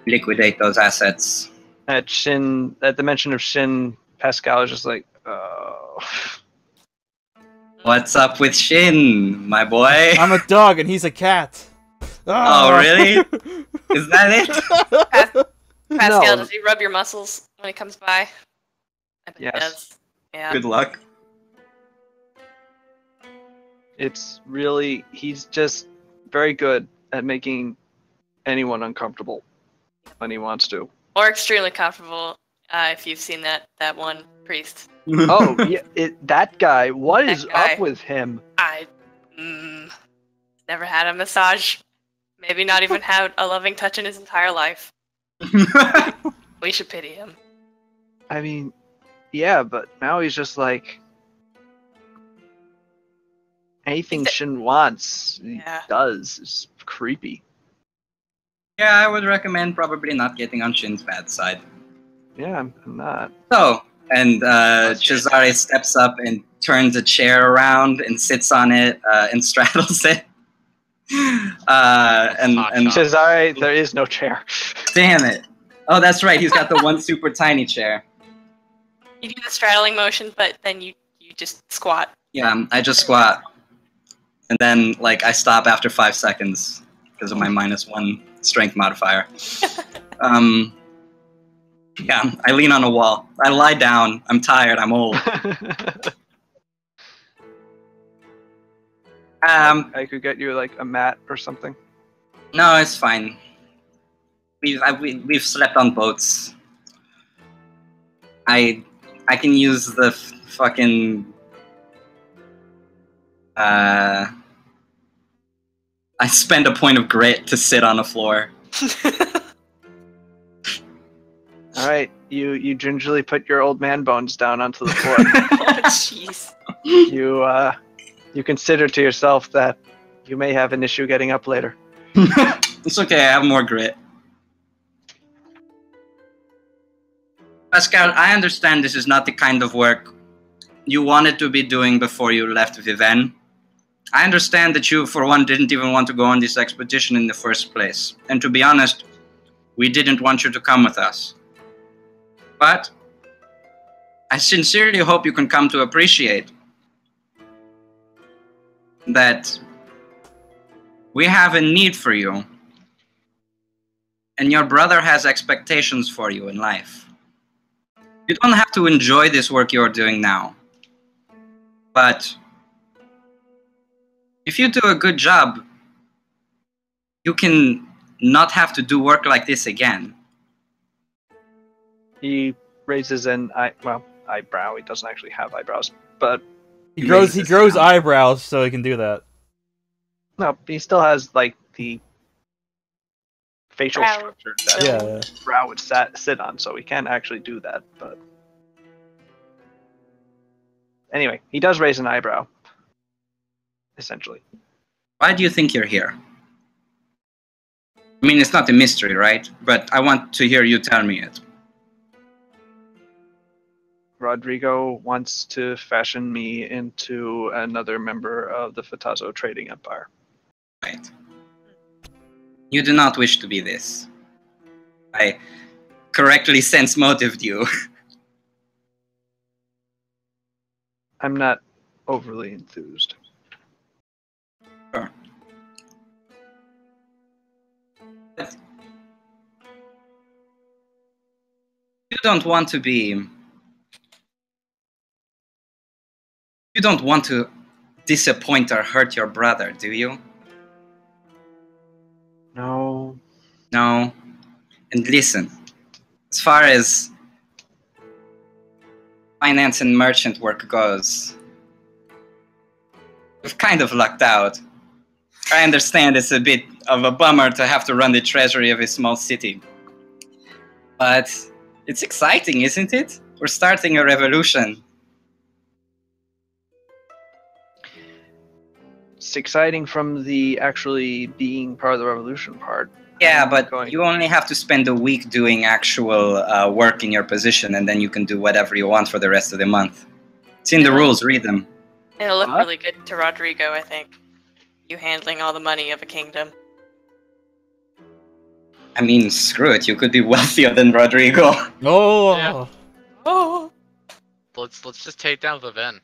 liquidate those assets. At the mention of Shin, Pascal is just like, oh. What's up with Shin, my boy? I'm a dog and he's a cat. Oh, really? Is that it? Pascal, No. does he rub your muscles when he comes by? I bet he Yes. does. Yeah. Good luck. It's really, he's just very good at making anyone uncomfortable when he wants to. Or extremely comfortable, if you've seen that one priest. Oh, yeah, that guy, what That is guy. up with him? I never had a massage. Maybe not even had a loving touch in his entire life. We should pity him. I mean, yeah, but now he's just like, anything Shin wants, he Yeah. does. It's creepy. Yeah, I would recommend probably not getting on Shin's bad side. Yeah, I'm not. So, and Shin. Cesare steps up and turns a chair around and sits on it and straddles it. And Cesare, there is no chair. damn it! Oh, that's right. He's got the one super tiny chair. You do the straddling motion, but then you just squat. Yeah, I just squat, and then like I stop after 5 seconds because of my -1 strength modifier. Yeah, I lean on a wall. I lie down. I'm tired. I'm old. I could get you like a mat or something. No, it's fine. We've slept on boats. I can use the fucking. I spend a point of grit to sit on a floor. All right, You gingerly put your old man bones down onto the floor. Oh, jeez. You consider to yourself that you may have an issue getting up later. It's okay, I have more grit. Pascal, I understand this is not the kind of work you wanted to be doing before you left Viven. I understand that you, for one, didn't even want to go on this expedition in the first place. And to be honest, we didn't want you to come with us. But I sincerely hope you can come to appreciate that we have a need for you, and your brother has expectations for you in life. You don't have to enjoy this work you're doing now, but if you do a good job, you can not have to do work like this again. He raises an eyebrow. He doesn't actually have eyebrows, but He grows eyebrows so he can do that. no, he still has like the facial Brow. structure that Yeah. brow would sit on, so he can't actually do that. But anyway, he does raise an eyebrow, essentially. Why do you think you're here? I mean, it's not a mystery, right? But I want to hear you tell me it. Rodrigo wants to fashion me into another member of the Fatazo trading empire. Right. You do not wish to be this. I correctly sense motived you. I'm not overly enthused. Sure. But you don't want to be... You don't want to disappoint or hurt your brother, do you? No. No. And listen, as far as finance and merchant work goes, we've kind of lucked out. I understand it's a bit of a bummer to have to run the treasury of a small city. But it's exciting, isn't it? We're starting a revolution. It's exciting from the actually being part of the revolution part. Yeah, I'm but going- you only have to spend a week doing actual work in your position, and then you can do whatever you want for the rest of the month. It's in the rules, read them. It'll look What? really good to Rodrigo, I think. You handling all the money of a kingdom. I mean, screw it, you could be wealthier than Rodrigo. Oh. Yeah. Oh! Let's just take down Viven.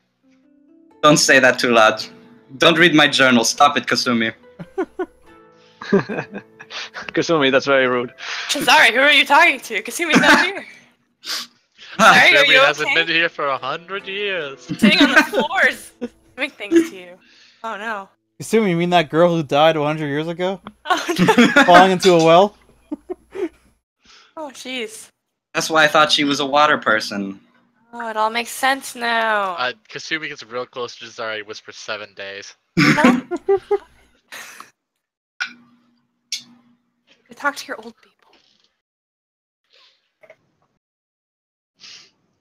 Don't say that too loud. Don't read my journal, stop it, Kasumi. Kasumi, that's very rude. Sorry, who are you talking to? Kasumi's not here. Ah, Sorry, are Jeremy you hasn't okay? been here for 100 years. Sitting on the floors, doing things to you. Oh no. Assuming you mean that girl who died 100 years ago? Oh no. Falling into a well? Oh jeez. That's why I thought she was a water person. Oh, it all makes sense now. Kasumi gets real close to Zara, he whispers 7 days. No? You talk to your old people.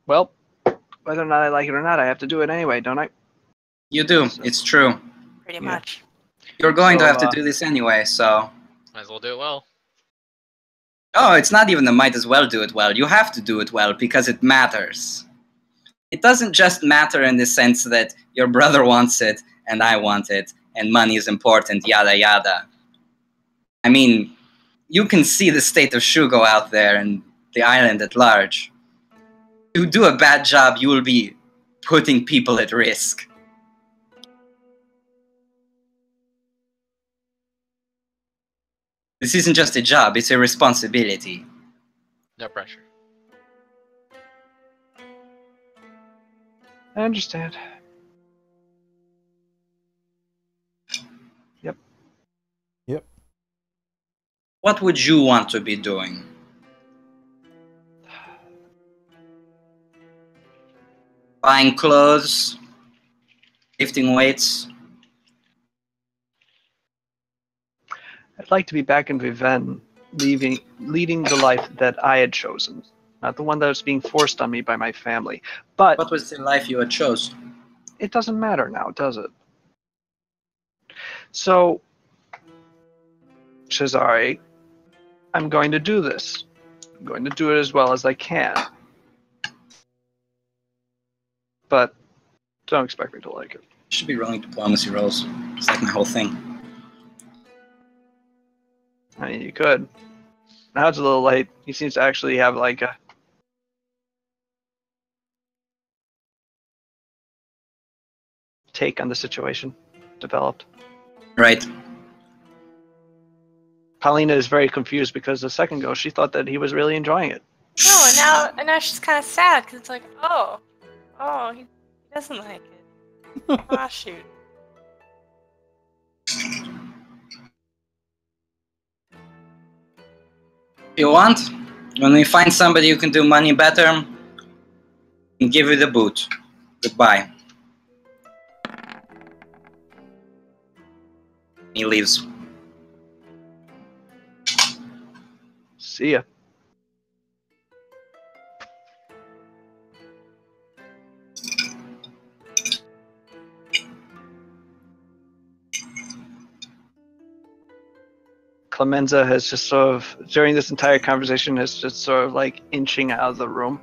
Well, whether or not I like it or not, I have to do it anyway, don't I? You do, it's true. Pretty Yeah. much. You're going to So, have to do this anyway, so... Might as well do it well. Oh, it's not even the might as well do it well. You have to do it well because it matters. It doesn't just matter in the sense that your brother wants it and I want it and money is important, yada yada. I mean, you can see the state of Shugo out there and the island at large. If you do a bad job, you will be putting people at risk. This isn't just a job, it's a responsibility. No pressure. I understand. Yep. What would you want to be doing? Buying clothes, lifting weights. I'd like to be back in Viven, leading the life that I had chosen. not the one that was being forced on me by my family. But What was the life you had chose? it doesn't matter now, does it? So, Cesare, I'm going to do this. I'm going to do it as well as I can. But don't expect me to like it. You should be rolling diplomacy rolls. It's like my whole thing. I mean, you could. Now it's a little late. He seems to actually have like a take on the situation developed. Right. Paulina is very confused because a second ago she thought that he was really enjoying it. No, and now she's kind of sad because it's like, oh, he doesn't like it. Ah, shoot. If you want, when we find somebody who can do money better, I'll give you the boot. Goodbye. He leaves. See ya. Clemenza has just sort of, during this entire conversation, has just sort of like inching out of the room.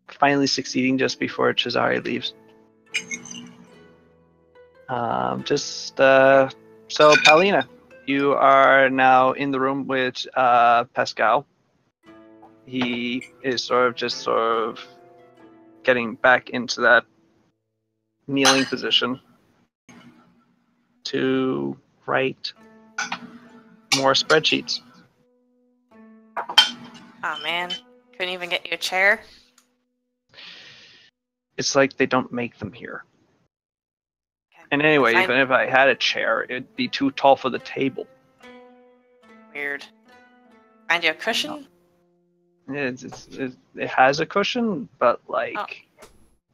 Finally succeeding just before Cesare leaves. So Paulina, you are now in the room with Pascal. He is sort of getting back into that kneeling position to write more spreadsheets. Oh man, couldn't even get you a chair. It's like they don't make them here. Okay. And anyway, Fine. even if I had a chair, it'd be too tall for the table. Weird. Find you a cushion? It has a cushion, but like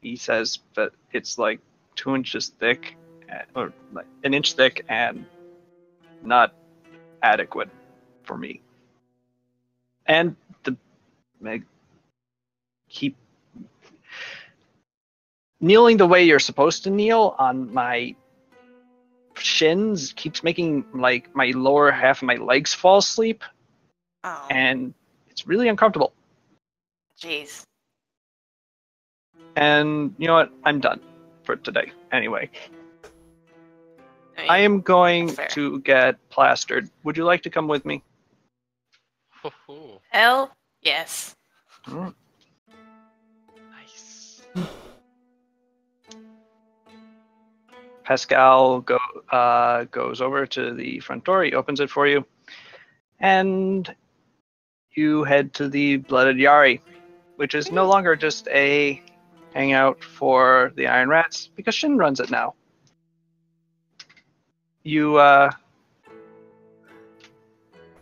he says that it's like 2 inches thick, or like an inch thick, and not adequate for me. And keep kneeling the way you're supposed to kneel on my shins keeps making like my lower half of my legs fall asleep, Oh, and it's really uncomfortable. jeez. And you know what? I'm done for today. Anyway, mean, I am going that's fair. to get plastered. Would you like to come with me? Ho-ho. Hell, yes. Mm. Nice. Pascal goes over to the front door. He opens it for you, and you head to the Blooded Yari, which is no longer just a hangout for the Iron Rats, because Shin runs it now.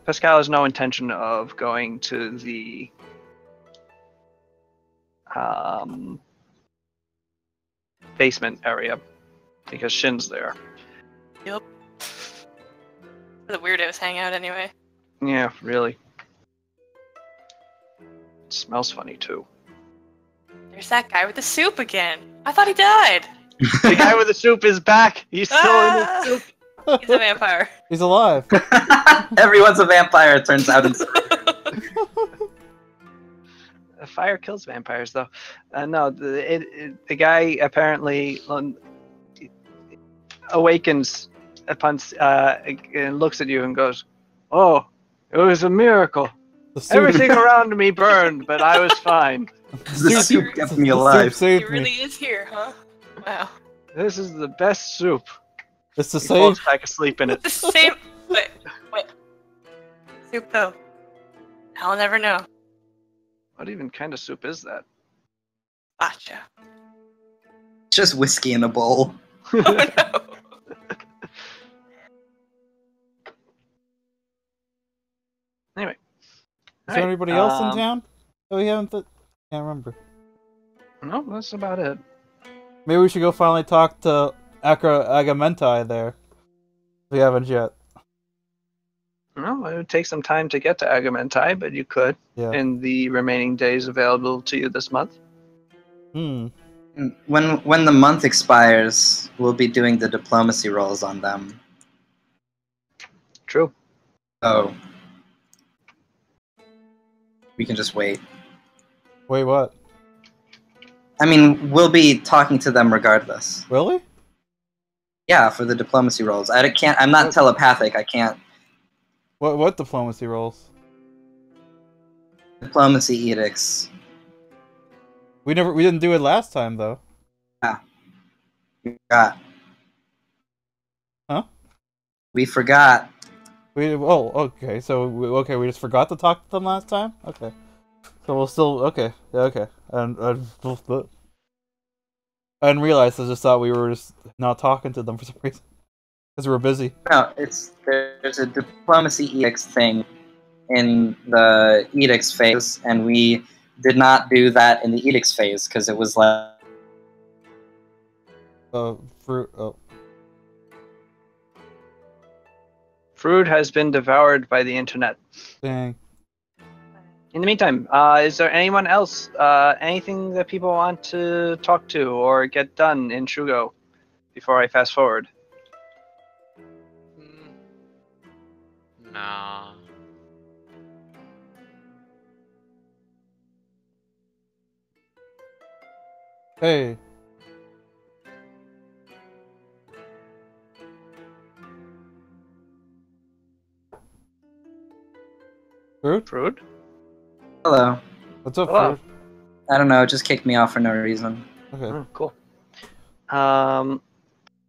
Pascal has no intention of going to the basement area because Shin's there. Yep. The weirdos hang out anyway. Yeah, really. It smells funny too. There's that guy with the soup again. I thought he died. The guy with the soup is back. He's still in the soup. He's a vampire. He's alive. Everyone's a vampire, it turns out. Fire kills vampires, though. No, the guy apparently awakens upon and looks at you and goes, "Oh, it was a miracle. The soup, Everything around me burned, but I was fine. The soup kept me the soup alive. He saved really me. is here, huh? Wow. This is the best soup." It's the He same. falls back asleep in it. The same. Wait. Soup though. I'll never know. What even kind of soup is that? Gotcha. It's just whiskey in a bowl. Oh no. Anyway. Is there anybody else in town? Oh, we haven't. Can't remember. No, that's about it. Maybe we should go finally talk to Agamentai there. We haven't yet. Well, it would take some time to get to Agamentai, but you could Yeah. in the remaining days available to you this month. Hmm. When the month expires, we'll be doing the diplomacy rolls on them. True. So we can just wait. Wait, what? I mean, we'll be talking to them regardless. Really? Yeah, for the diplomacy rolls. I can't. I'm not What? telepathic. I can't. What diplomacy rolls? Diplomacy edicts. We didn't do it last time though. We forgot. Huh? We forgot. Okay. So we just forgot to talk to them last time. Okay. So we'll still okay. Yeah, okay. And I didn't realize. I just thought we were just not talking to them for some reason because we were busy. No, there's a diplomacy edicts thing in the edicts phase, and we did not do that in the edicts phase because it was like. Fruit. Oh. Fruit has been devoured by the internet. Dang. In the meantime, is there anyone else, anything that people want to talk to or get done in Shugo before I fast forward? Nah. Hey. Fruit? Fruit? Hello. What's up, Hello. Fruit? I don't know. It just kicked me off for no reason. Okay. Oh, cool.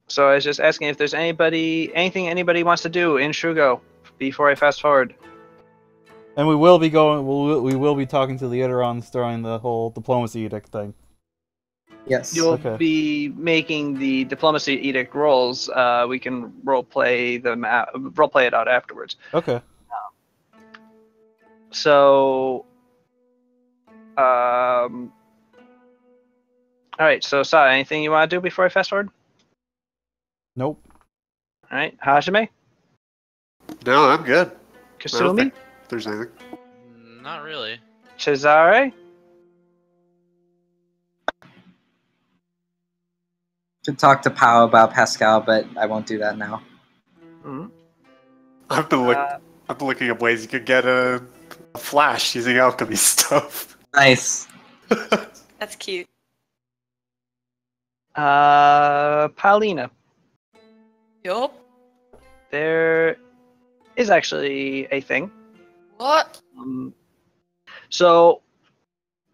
So I was just asking if there's anything anybody wants to do in Shugo before I fast forward. And we will be going. We will be talking to the Iterons during the whole diplomacy edict thing. Yes. You'll Okay. be making the diplomacy edict rolls. We can roleplay it out afterwards. Okay. So, all right. So, Sai, anything you want to do before I fast forward? Nope. All right, Hajime, No, I'm good. I don't Kasumi, think there's anything. Not really. Cesare. Could talk to Pao about Pascal, but I won't do that now. Mhm. I've been looking at ways you could get a flash using alchemy stuff. Nice. That's cute. Paulina. Yup. There is actually a thing. What? So,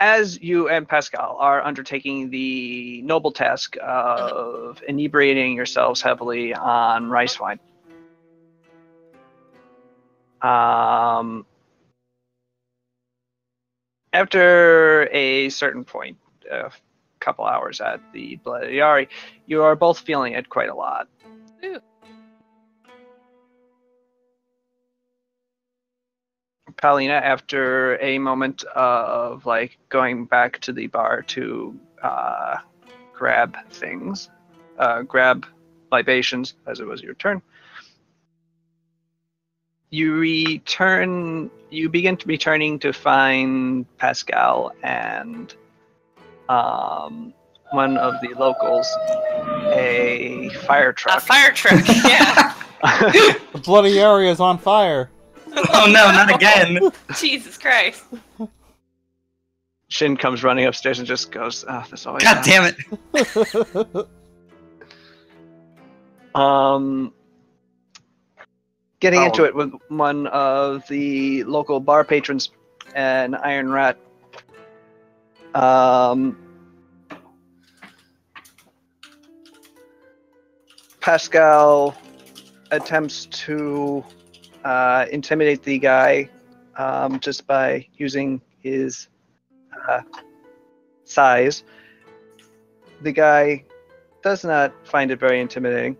as you and Pascal are undertaking the noble task of inebriating yourselves heavily on rice wine, after a certain point, a couple hours at the Bloody Yari, you are both feeling it quite a lot. Ooh. Paulina, after a moment of like going back to the bar to grab things, grab libations, as it was your turn, you begin to returning to find Pascal and one of the locals, a fire A truck. fire truck. Yeah. The bloody area is on fire. Oh no, not again. Jesus Christ. Shin comes running upstairs and just goes, "Oh, this always God happens." damn it. Getting Oh. into it with one of the local bar patrons, an Iron Rat. Pascal attempts to intimidate the guy just by using his size. The guy does not find it very intimidating,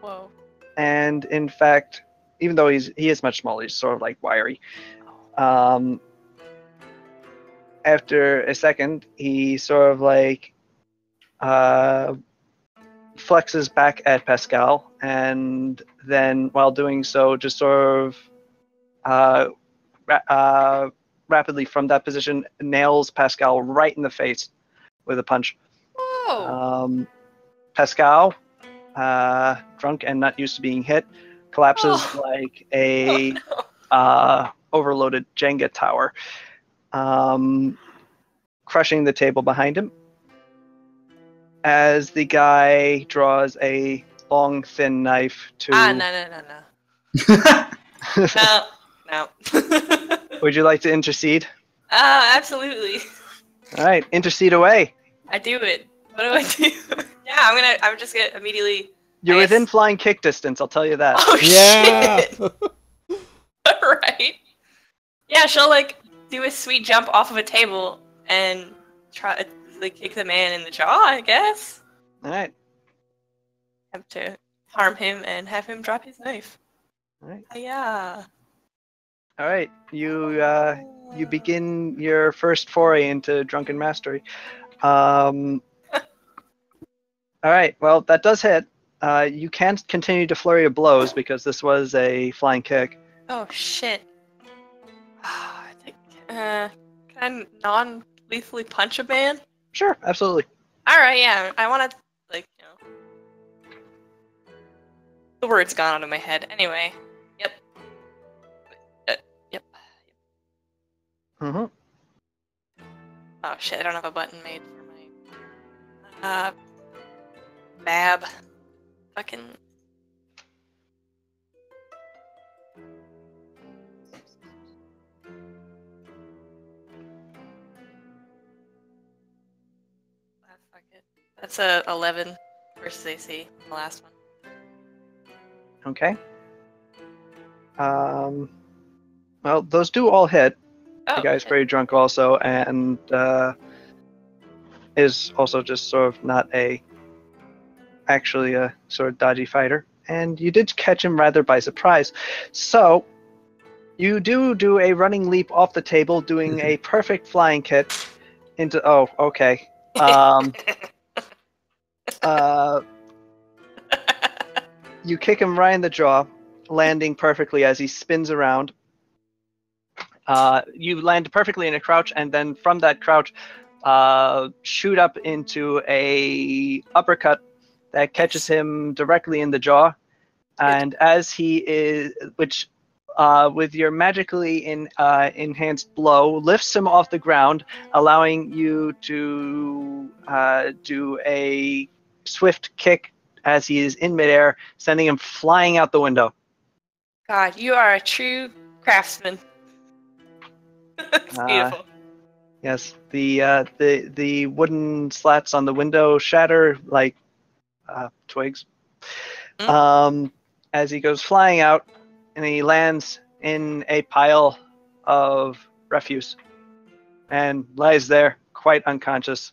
Whoa. and in fact, even though he is much smaller, he's sort of like wiry. After a second, he sort of like flexes back at Pascal, and then while doing so, just sort of rapidly from that position, nails Pascal right in the face with a punch. Oh. Pascal, drunk and not used to being hit, collapses like a overloaded Jenga tower, crushing the table behind him. As the guy draws a long, thin knife to. No. Would you like to intercede? Absolutely. All right, intercede away. I do it. What do I do? Yeah, I'm just gonna immediately. You're within flying kick distance, I'll tell you that. Oh shit! Right. Yeah, she'll like do a sweet jump off of a table and try to like kick the man in the jaw, I guess. Alright. Have to harm him and have him drop his knife. Alright. Yeah. Alright. You begin your first foray into drunken mastery. Alright, well that does hit. You can't continue to flurry of blows because this was a flying kick. Oh shit. I think can I non-lethally punch a man? Sure, absolutely. Alright, yeah. I wanna like, you know. The word's gone out of my head. Anyway. Yep. Yep. Mm-hmm. Oh shit, I don't have a button made for my Bab. Fucking fuck it. That's a 11 versus AC, the last one. Okay. Well, those do all hit. Oh, The guy's very drunk also, and is also just sort of not actually a sort of dodgy fighter. And you did catch him rather by surprise. So, you do a running leap off the table, doing a perfect flying kick into... Oh, okay. You kick him right in the jaw, landing perfectly as he spins around. You land perfectly in a crouch, and then from that crouch, shoot up into a uppercut that catches him directly in the jaw. And as he is, which with your magically enhanced blow, lifts him off the ground, allowing you to do a swift kick as he is in midair, sending him flying out the window. God, you are a true craftsman. It's beautiful. Yes, the wooden slats on the window shatter like twigs. As he goes flying out, and he lands in a pile of refuse, and lies there quite unconscious.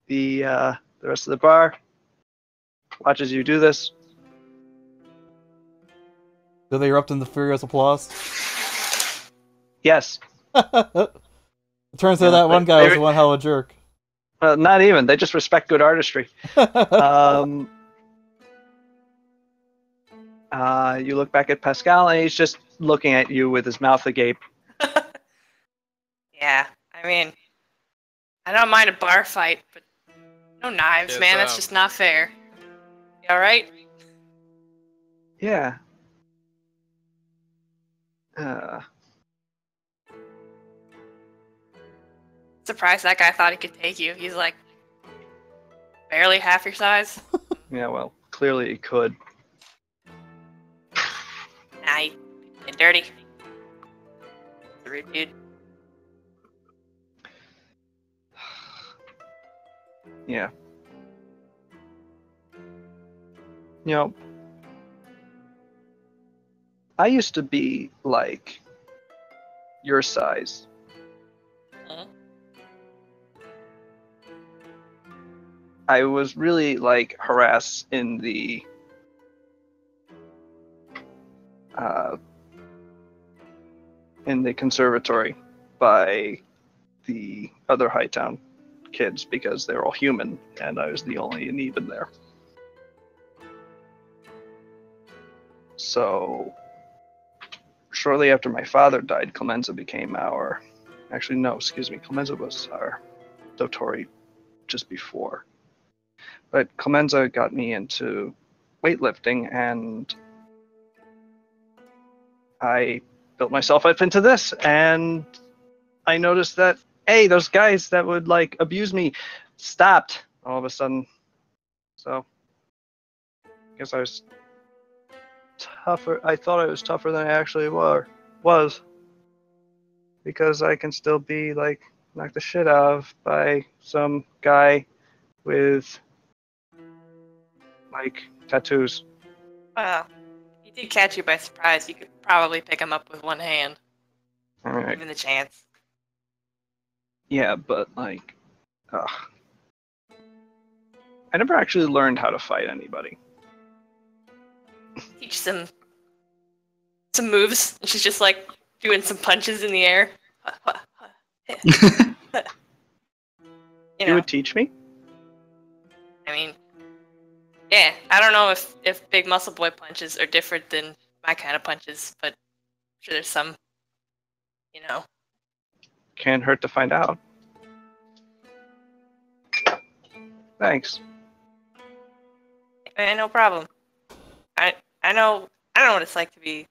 The rest of the bar watches you do this. Do they erupt into furious applause? Yes. It turns out that one guy was one hell of a jerk. Not even. They just respect good artistry. You look back at Pascal, and he's just looking at you with his mouth agape. Yeah, I mean, I don't mind a bar fight, but no knives, man. That's just not fair. You alright? Yeah. Surprised that guy thought he could take you. He's like barely half your size. Yeah, well, clearly he could. Nah, you get dirty. Rude dude. Yeah. You know, I used to be like your size. I was really like harassed in the conservatory by the other Hightown kids because they're all human and I was the only Aneban there. So shortly after my father died, Clemenza became our. Actually, no, excuse me. Clemenza was our Dotori just before. But Clemenza got me into weightlifting, and I built myself up into this. And I noticed that, hey, those guys that would like abuse me stopped all of a sudden. So, I guess I was tougher. I thought I was tougher than I actually was. Because I can still be like knocked the shit out of by some guy with like tattoos. Well, he did catch you by surprise. You could probably pick him up with one hand, Alright. given the chance. Yeah, but like, ugh. I never actually learned how to fight anybody. Teach some moves. And she's just like doing some punches in the air. You You know, would teach me? I mean, yeah. I don't know if big muscle boy punches are different than my kind of punches, but I'm sure there's some, you know. Can't hurt to find out. Thanks. No problem. I know what it's like to be,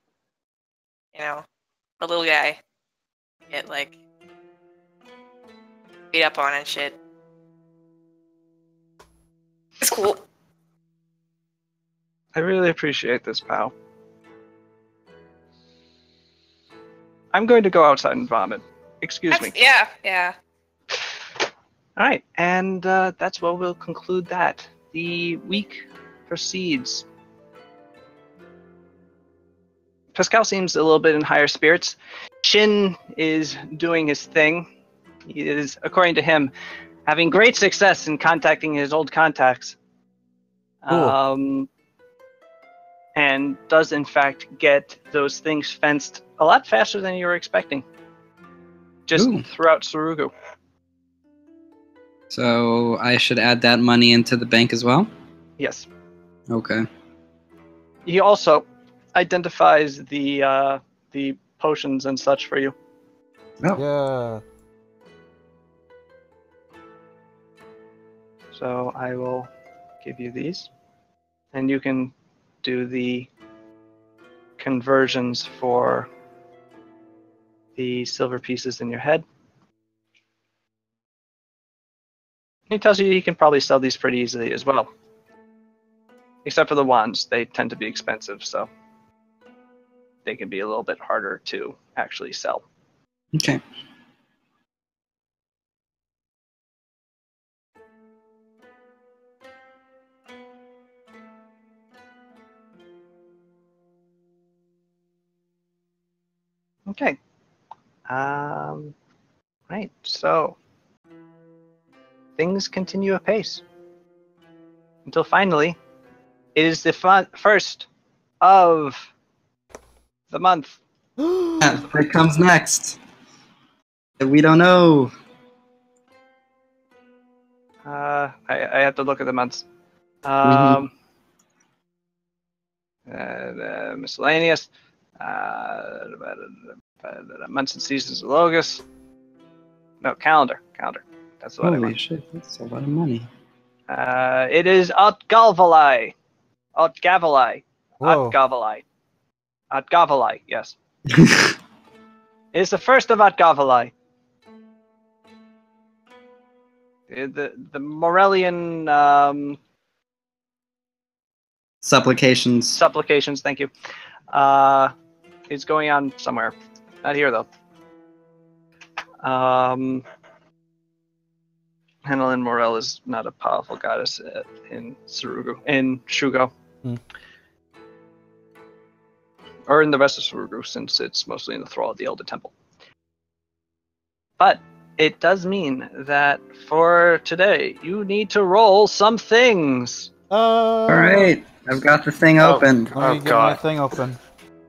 you know, a little guy. Get like beat up on and shit. It's cool. I really appreciate this, pal. I'm going to go outside and vomit. Excuse me. Yeah. All right, and that's where we'll conclude that. The week proceeds. Pascal seems a little bit in higher spirits. Shin is doing his thing. He is, according to him, having great success in contacting his old contacts. Cool. And does in fact get those things fenced a lot faster than you were expecting. Just Ooh. throughout Surugu. So I should add that money into the bank as well? Yes. Okay. He also identifies the potions and such for you. Oh. Yeah. So I will give you these, and you can do the conversions for the silver pieces in your head. He tells you he can probably sell these pretty easily as well. Except for the wands, they tend to be expensive, so they can be a little bit harder to actually sell. Okay. Okay. Right, so things continue apace until finally it is the first of the month. What comes next? We don't know. I have to look at the months. Miscellaneous. Months and seasons of Logus. No, calendar. That's what I Holy meant. shit, that's a lot of money. It is Otgavalai. Otgavalai. Whoa. Otgavalai, yes. It is the first of Otgavalai. The Morellian Supplications. supplications, thank you. It's going on somewhere. Not here though. Henelin Morel is not a powerful goddess in Shugo. Hmm. Or in the rest of Surugu, since it's mostly in the thrall of the Elder Temple. But it does mean that for today, you need to roll some things. Alright, I've got the thing opened. Let me Oh, get my God. thing open.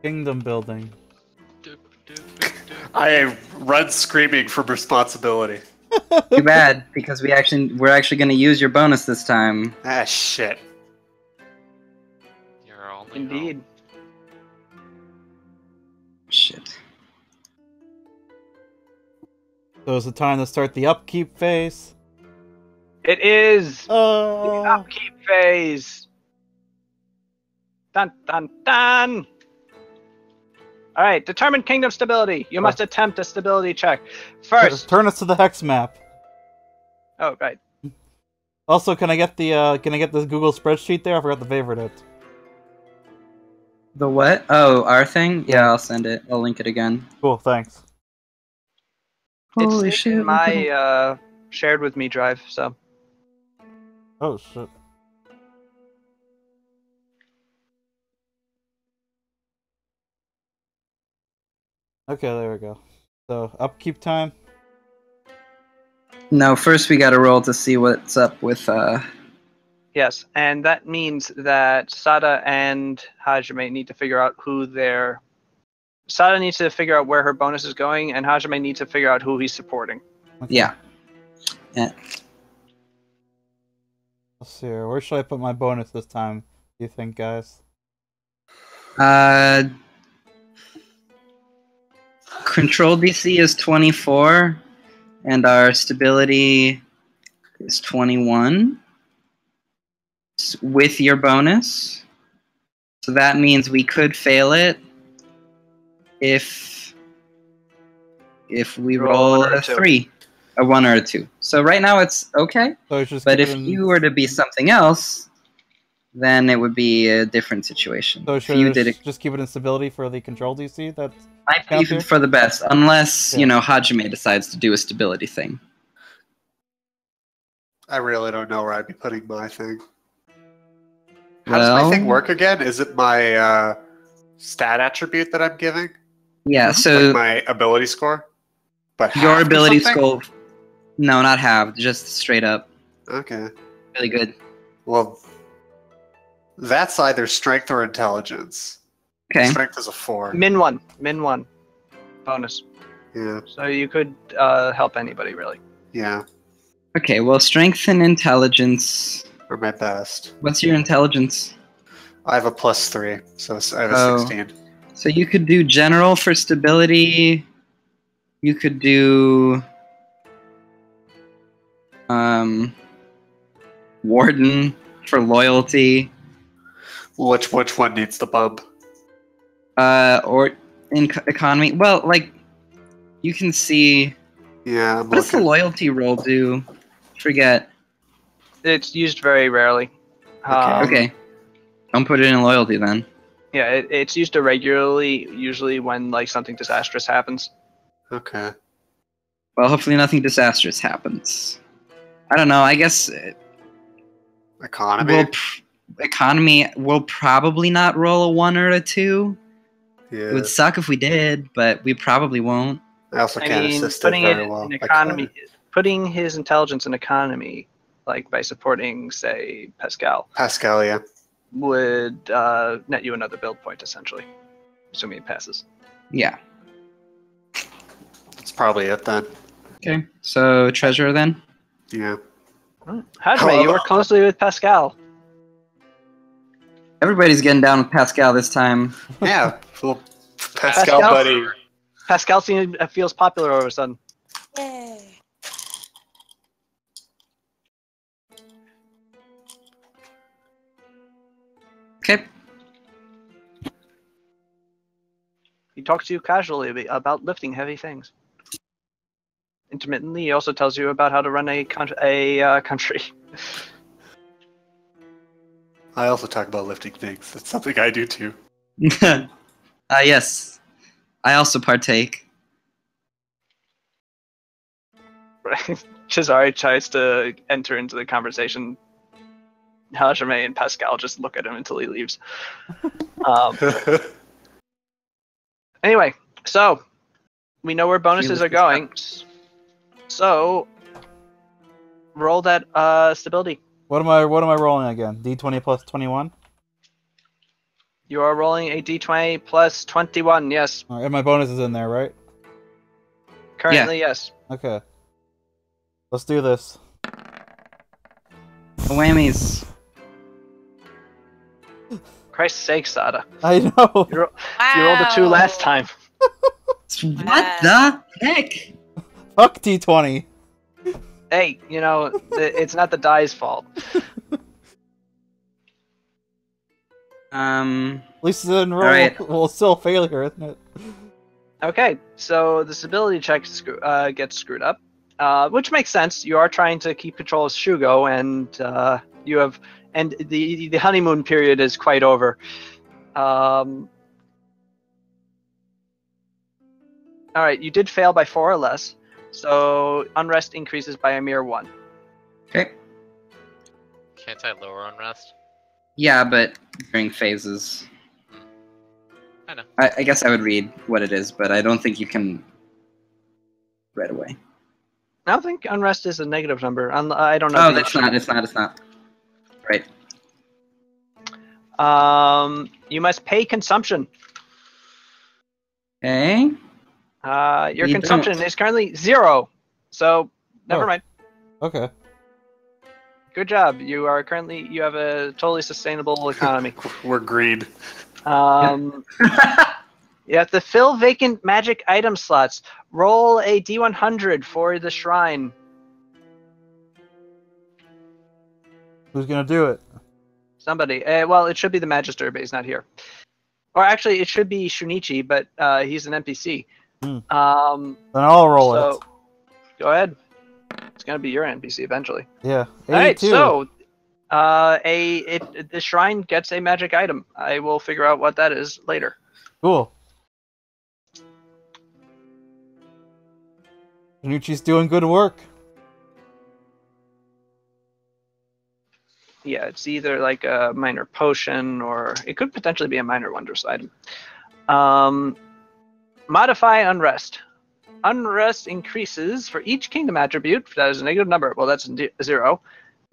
Kingdom building. I run screaming from responsibility. Too bad, because we're actually going to use your bonus this time. Ah, shit. You're only Indeed. Shit. So is it time to start the upkeep phase? It is the Oh. upkeep phase. Dun dun dun. All right, determine kingdom stability. You must attempt a stability check first. Turn us to the hex map. Oh, right. Also, can I get the Google spreadsheet there? I forgot to favorite it. The what? Oh, our thing? Yeah, I'll send it. I'll link it again. Cool, thanks. Holy It's shit. in my shared with me drive. So Oh shit. Okay, there we go. So upkeep time. No, first we gotta roll to see what's up with yes, and that means that Sada and Hajime need to figure out who their. Sada needs to figure out where her bonus is going, and Hajime needs to figure out who he's supporting. Okay. Yeah. Let's see here. Where should I put my bonus this time? Do you think, guys? Control DC is 24, and our stability is 21 with your bonus. So that means we could fail it if we roll a 3, a 1 or a 2. So right now it's okay, So just but keep if it in... you were to be something else, then it would be a different situation. So If should you I did it, just keep it in stability for the control DC? That's might count be here? for the best, unless, Yeah. you know, Hajime decides to do a stability thing. I really don't know where I'd be putting my thing. How does my thing work again? Is it my stat attribute that I'm giving? Yeah, so Like my ability score? But your half or ability something? score. No, not half, just straight up. Okay. Really good. Well, that's either strength or intelligence. Okay. Strength is a 4. Min one bonus. Yeah. So you could help anybody really. Yeah. Okay, well, strength and intelligence. Or my best. What's your intelligence? I have a +3, so I have a Oh. 16. So you could do general for stability. You could do warden for loyalty. Which one needs the bump? Or in economy. Well, like you can see. Yeah, I'm What does the looking. loyalty roll do? Forget. It's used very rarely. Okay. Don't put it in loyalty then. Yeah, it's used irregularly, usually when like something disastrous happens. Okay. Well, hopefully nothing disastrous happens. I don't know. I guess Economy? economy will probably not roll a 1 or a 2. Yeah. It would suck if we did, but we probably won't. I also I can't mean, assist it putting it very well. in I economy, could. putting his intelligence in economy, like by supporting, say, Pascal, Pascal, yeah. would net you another build point, essentially, assuming it passes. Yeah. That's probably it then. Okay. So treasurer then. Yeah. Hajime, you work closely with Pascal. Everybody's getting down with Pascal this time. Yeah. Little Pascal buddy. Pascal feels popular all of a sudden. Yay. Okay. He talks to you casually about lifting heavy things. Intermittently, he also tells you about how to run a country. I also talk about lifting things. That's something I do too. Yes. I also partake. Cesare tries to enter into the conversation. Hajime and Pascal just look at him until he leaves. Anyway, so we know where bonuses are going. So roll that stability. What am I rolling again? D20 plus 21? You are rolling a d20 plus 21, yes. Alright, and my bonus is in there, right? Currently, yes. Okay. Let's do this. Whammies. Christ's sake, Sada. I know! You rolled a 2 last time. What the heck? Fuck D20. Hey, it's not the die's fault. Um. At least it didn't roll. Alright. Well, it's still a failure, isn't it? Okay, so the stability check gets screwed up, which makes sense. You are trying to keep control of Shugo, and the honeymoon period is quite over. All right, you did fail by 4 or less, so unrest increases by a mere 1. Okay. Can't I lower unrest? Yeah, but during phases. I know. I guess I would read what it is, but I don't think you can right away. I don't think unrest is a negative number. I don't know. Oh, that's not. It's not. Right. You must pay consumption. Okay. Your We consumption don't. is currently 0, so never Oh. mind. Okay. Good job. You have a totally sustainable economy. We're green. You have to fill vacant magic item slots. Roll a D100 for the shrine. Who's gonna do it? Somebody. Well, it should be the Magister, but he's not here. Or actually, it should be Shunichi, but he's an NPC. Then I'll roll it. Go ahead. It's gonna be your NPC eventually. Yeah. All right. 82. So, the shrine gets a magic item. I will figure out what that is later. Cool. Tanucci's doing good work. Yeah, it's either like a minor potion or it could potentially be a minor wondrous item. Modify unrest. Unrest increases for each kingdom attribute. That is a negative number. Well, that's 0.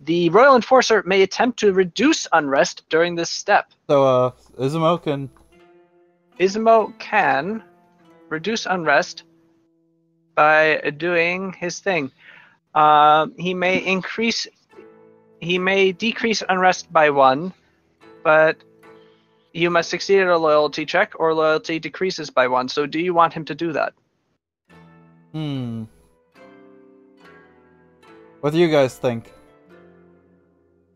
The Royal Enforcer may attempt to reduce unrest during this step. So, Izumo can reduce unrest by doing his thing. He may decrease unrest by 1, but you must succeed at a loyalty check, or loyalty decreases by 1. So do you want him to do that? What do you guys think?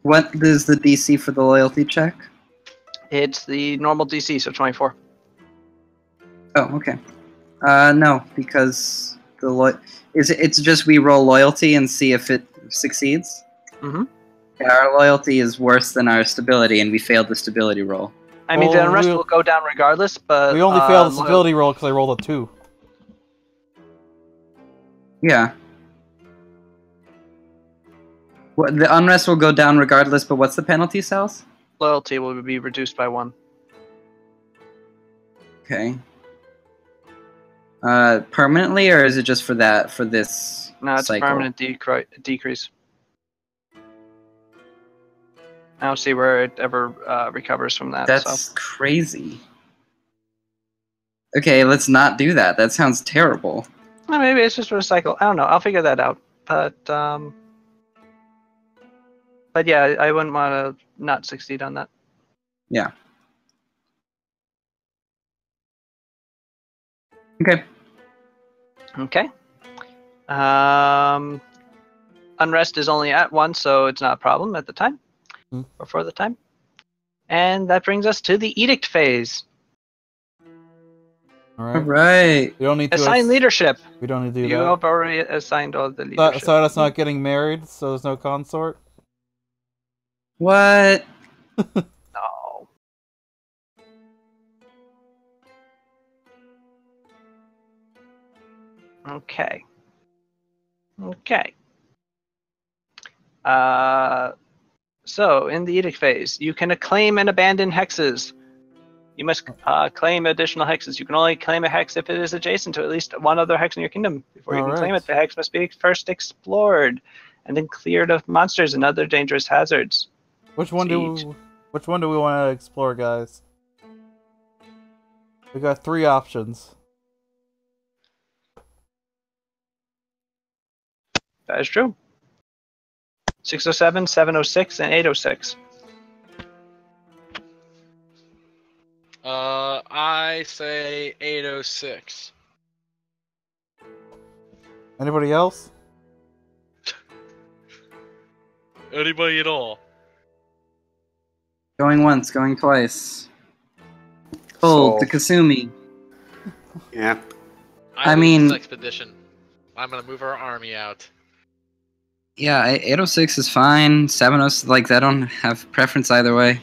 What is the DC for the loyalty check? It's the normal DC, so 24. Oh, okay. No, because it's just we roll loyalty and see if it succeeds. Mm-hmm. Yeah, our loyalty is worse than our stability, and we failed the stability roll. I mean, the unrest will go down regardless, but we only failed the stability roll because I rolled a 2. Yeah. What, the unrest will go down regardless, but what's the penalty, Cells? Loyalty will be reduced by 1. Okay. Permanently, or is it just for this No, it's cycle? a permanent decrease. I don't see where it ever recovers from that. That's crazy. Okay, let's not do that. That sounds terrible. Well, maybe it's just for a cycle. I don't know. I'll figure that out. But yeah, I wouldn't want to not succeed on that. Yeah. Okay. Okay. Unrest is only at 1, so it's not a problem at the time. Or for the time. And that brings us to the edict phase. All All right. right. We don't need to assign leadership. We don't need to do You that. have already assigned all the leadership. So that's not getting married, so there's no consort? What? No. Okay. So, in the edict phase, you can acclaim and abandon hexes. You must claim additional hexes. You can only claim a hex if it is adjacent to at least one other hex in your kingdom. Before you can claim it, the hex must be first explored and then cleared of monsters and other dangerous hazards. Which one do we want to explore, guys? We got 3 options. That is true. 607, 706, and 806. I say 806. Anybody else? Anybody at all? Going once, going twice. Told to Sold. Kasumi. Yeah. I lead mean- this expedition. I'm gonna move our army out. Yeah, 806 is fine. 706, like, I don't have preference either way.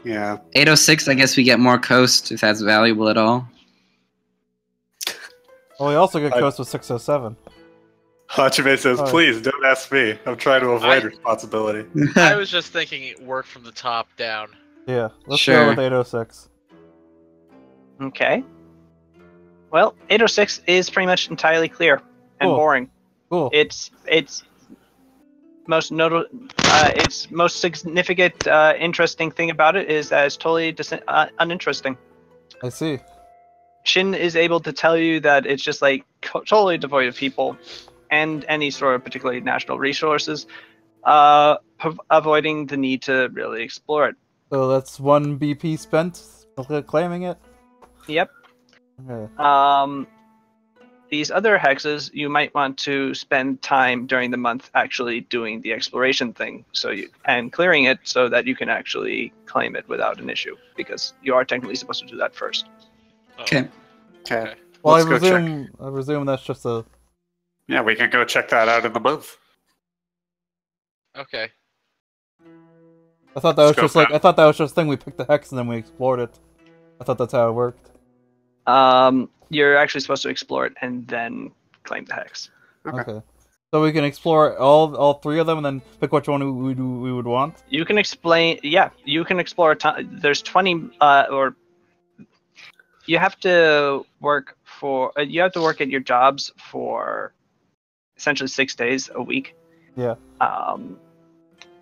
Yeah. 806, I guess we get more coast if that's valuable at all. Well, we also get I- coast with 607. Hachime says, Oh. please don't ask me. I'm trying to avoid responsibility. I was just thinking work from the top down. Yeah, let's Sure. go with 806. Okay. Well, 806 is pretty much entirely clear and Cool. boring. Cool. Its most its most significant, interesting thing about it is that it's totally uninteresting. I see. Shin is able to tell you that it's just like totally devoid of people and any sort of particularly national resources, avoiding the need to really explore it. So that's 1 BP spent claiming it? Yep. Okay. These other hexes, you might want to spend time during the month actually doing the exploration thing, and clearing it so that you can actually claim it without an issue, because you are technically supposed to do that first. Oh, Okay. Okay. Well, Let's go check. I presume that's just a... Yeah, we can go check that out in the month. Okay. I thought that was Let's go just like... back. I thought that was just a thing we picked the hex and then we explored it. I thought that's how it worked. You're actually supposed to explore it and then claim the hex. Okay. So we can explore all 3 of them and then pick which one we would want? You can explain. Yeah, you can explore. There's 20, or you have to work for. You have to work at your jobs for essentially 6 days a week. Yeah.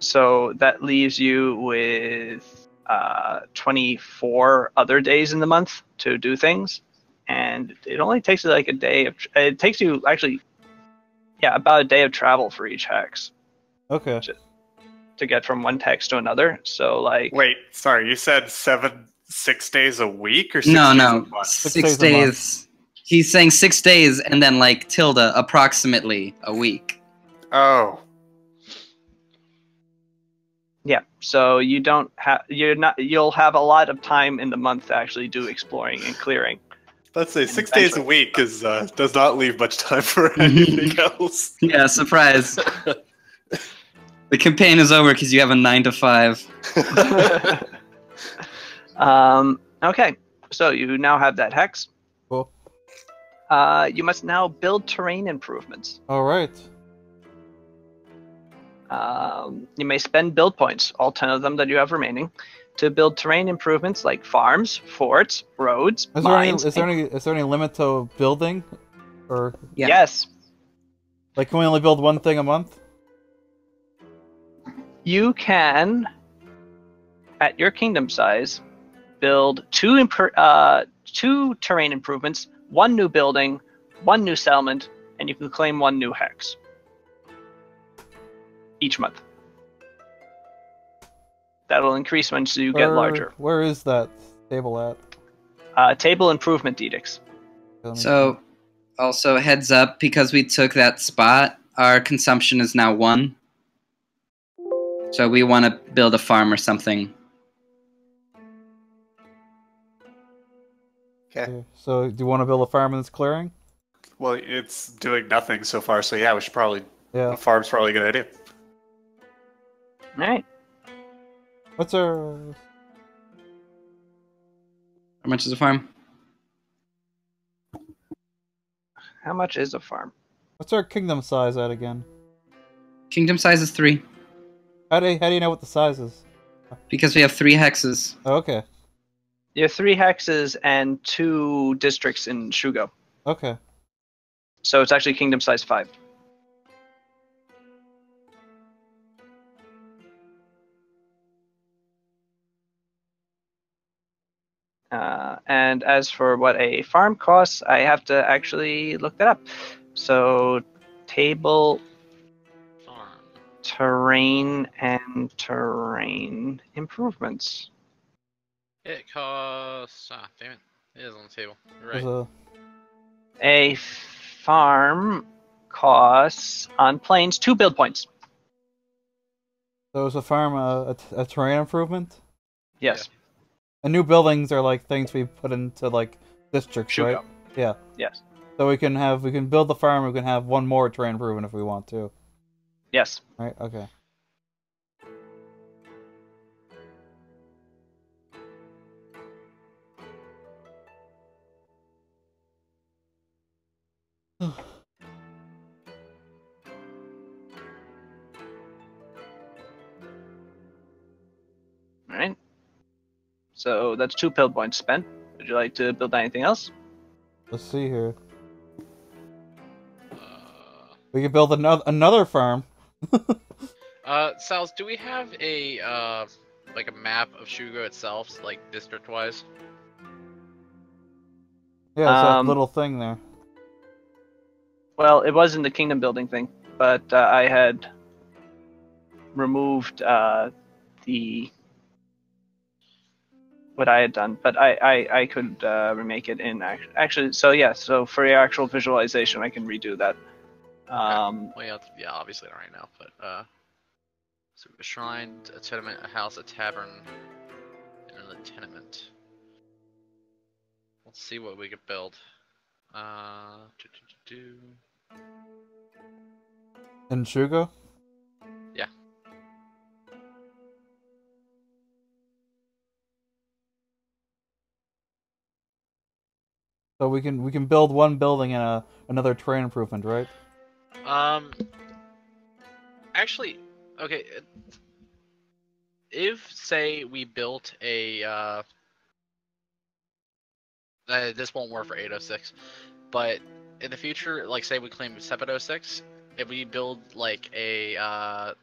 So that leaves you with 24 other days in the month to do things, and it only takes you like a day of. It takes you actually, yeah, about a day of travel for each hex Okay. to get from one hex to another. So like. Wait, sorry, you said 6 days a week or 6 No, days no. a month? 6 6 days a month. days. He's saying 6 days and then, like, tilde approximately a week. Oh. Yeah, so you'll have a lot of time in the month to actually do exploring and clearing. Let's say 6 days a week does not leave much time for anything else. Yeah, surprise. The campaign is over because you have a 9 to 5. Okay, so you now have that hex. Cool. You must now build terrain improvements. Alright. You may spend build points, all 10 of them that you have remaining, to build terrain improvements like farms, forts, roads, mines. Is there any limit to building? Or Yeah. Yes. like can we only build one thing a month? You can, at your kingdom size, build two terrain improvements, 1 new building, 1 new settlement, and you can claim 1 new hex each month. That'll increase once you get larger. Where is that table at? Table improvement edicts. So, also, heads up, because we took that spot, our consumption is now 1. So we want to build a farm or something. Okay. So do you want to build a farm in this clearing? Well, it's doing nothing so far, so yeah, we should probably. Yeah. A farm's probably a good idea. All right. What's our... How much is a farm? How much is a farm? What's our kingdom size at again? Kingdom size is 3. How do you know what the size is? Because we have 3 hexes. Oh, okay. You have 3 hexes and 2 districts in Shugo. Okay. So it's actually kingdom size 5. And as for what a farm costs, I have to actually look that up. So table, Farm. terrain, and terrain improvements. It costs. Ah, damn it. It is on the table. You're There's right. a... A farm costs on planes 2 build points. So is a farm a terrain improvement? Yes. And new buildings are like things we put into like districts, Shugo. right? Yeah. Yes. So we can build the farm. We can have one more terrain improvement if we want to. Yes. Right. Okay. All right. So that's 2 build points spent. Would you like to build anything else? Let's see here. Uh, We can build another farm. Sal's, do we have a like a map of Shugo itself, like district-wise? Yeah, it's that little thing there. Well, it was in the kingdom building thing, but I had removed the what I had done, but I could remake it in actually. So yeah, so for your actual visualization, I can redo that. Well, yeah, obviously not right now, but so a shrine, a tenement, a house, a tavern, and another tenement. Let's see what we could build. Do. In Shugo? Yeah. So we can build one building and another terrain improvement, right? Actually, okay. If say we built a this won't work for 806, but in the future, like say we claim 706, if we build like a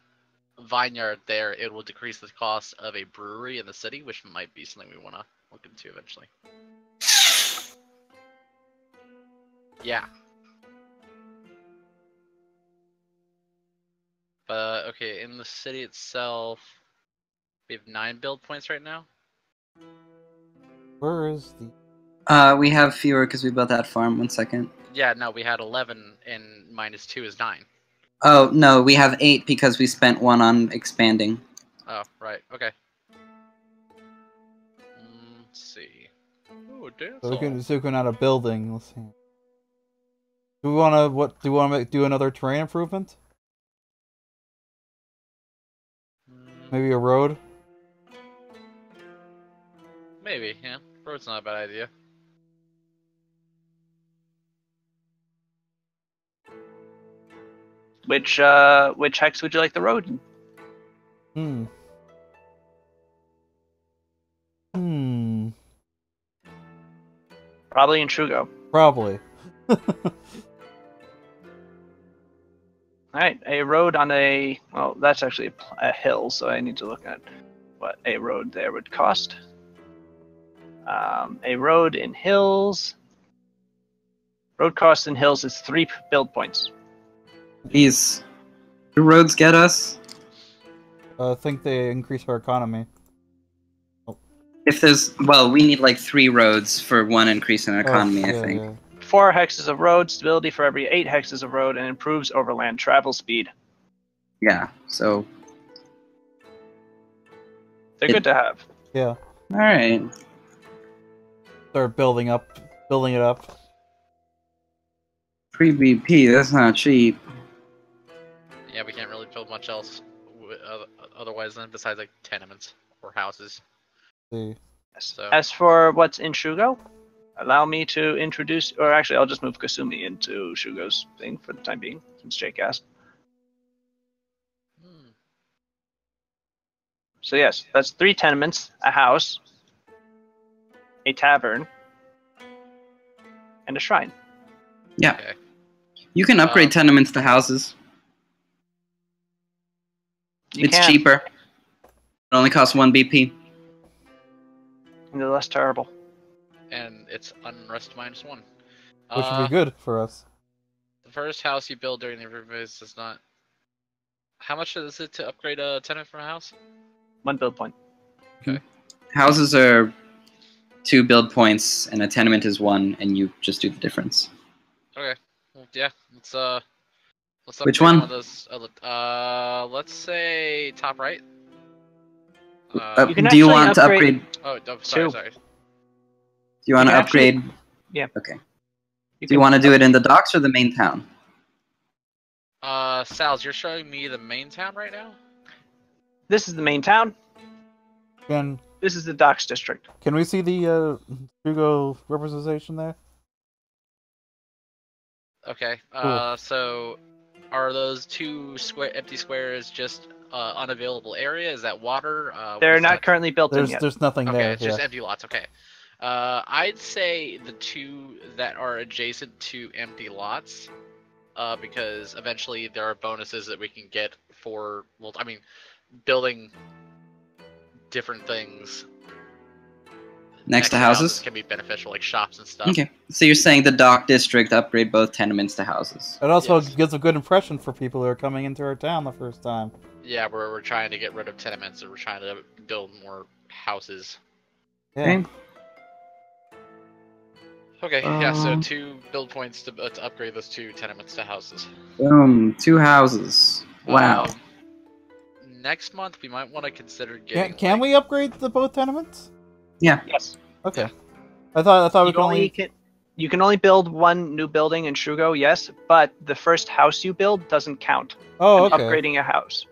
vineyard there, it will decrease the cost of a brewery in the city, which might be something we want to look into eventually. Yeah. But okay, in the city itself, we have 9 build points right now. Where is the... We have fewer because we built that farm. 1 second. Yeah, no, we had 11, and -2 is 9. Oh, no, we have 8 because we spent 1 on expanding. Oh, right, okay. Let's see. Ooh, dance So we hall. can add a building. Let's see. Do we want to do another terrain improvement? Maybe a road? Maybe, yeah. Road's not a bad idea. Which hex would you like the road in? Probably in Shugo. Probably. Alright, a road on a... Well, that's actually a hill, so I need to look at what a road there would cost. A road in hills... Road cost in hills is 3 build points. These... Do roads get us? I think they increase our economy. If there's... Well, we need like 3 roads for 1 increase in economy, I think. Yeah. 4 hexes of road, stability for every 8 hexes of road, and improves overland travel speed. Yeah, so... They're good to have. Yeah. Alright. Start building it up. Free BP, that's not cheap. Yeah, we can't really build much else otherwise than besides like tenements or houses. See. So. As for what's in Shugo, allow me to introduce, or actually I'll just move Kasumi into Shugo's thing for the time being, since Jake asked. So yes, that's 3 tenements, a house, a tavern, and a shrine. Yeah. Okay. You can upgrade tenements to houses. It's cheaper. It only costs 1 BP. And they're less terrible. And it's unrest -1. Which would be good for us. The first house you build during the improvements does not... How much is it to upgrade a tenant from a house? 1 build point. Okay. Houses are 2 build points, and a tenement is 1, and you just do the difference. Okay. Well, yeah, let's Let's Which upgrade one? of those. Let's say top right. You can do you actually want to upgrade? Oh, sorry, two. sorry. Do you want to can actually- upgrade? Yeah. Okay. You Do you can want to do up- it in the docks or the main town? Sal's, you're showing me the main town right now? This is the main town. Can This is the docks district. we see the Hugo representation there? Okay. Cool. So are those two empty squares just unavailable area? Is that water? They're not currently built in yet. There's nothing Okay, there. it's just empty lots. Okay. I'd say the two that are adjacent to empty lots, because eventually there are bonuses that we can get for, well, I mean, building different things Next to houses? can be beneficial, like shops and stuff. Okay. So you're saying the dock district upgrade both tenements to houses? It also Yes. gives a good impression for people who are coming into our town the first time. Yeah, we're trying to get rid of tenements and we're trying to build more houses. Yeah. Okay, yeah, so Um, 2 build points to upgrade those 2 tenements to houses. Boom. 2 houses. Wow. Next month, we might want to consider Can getting. can we upgrade the both tenements? Yes. Okay. I thought we You could only. you can only build one new building in Shugo, yes, but the first house you build doesn't count. Oh, And okay. Upgrading a house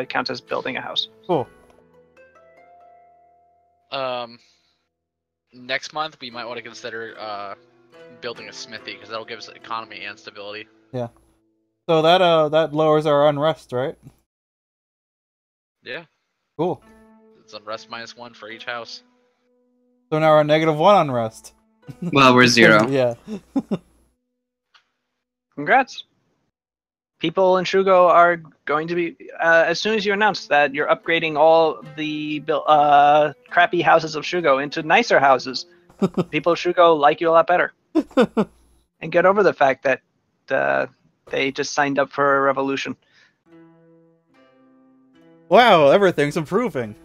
counts as building a house. Cool. Next month, we might want to consider building a smithy because that'll give us economy and stability. So that lowers our unrest, right? Yeah, Cool. it's unrest -1 for each house. So now we're -1 unrest. Well, we're 0. Yeah. Congrats. People in Shugo are going to be, as soon as you announce that you're upgrading all the crappy houses of Shugo into nicer houses, people of Shugo like you a lot better. And get over the fact that they just signed up for a revolution. Wow, everything's improving.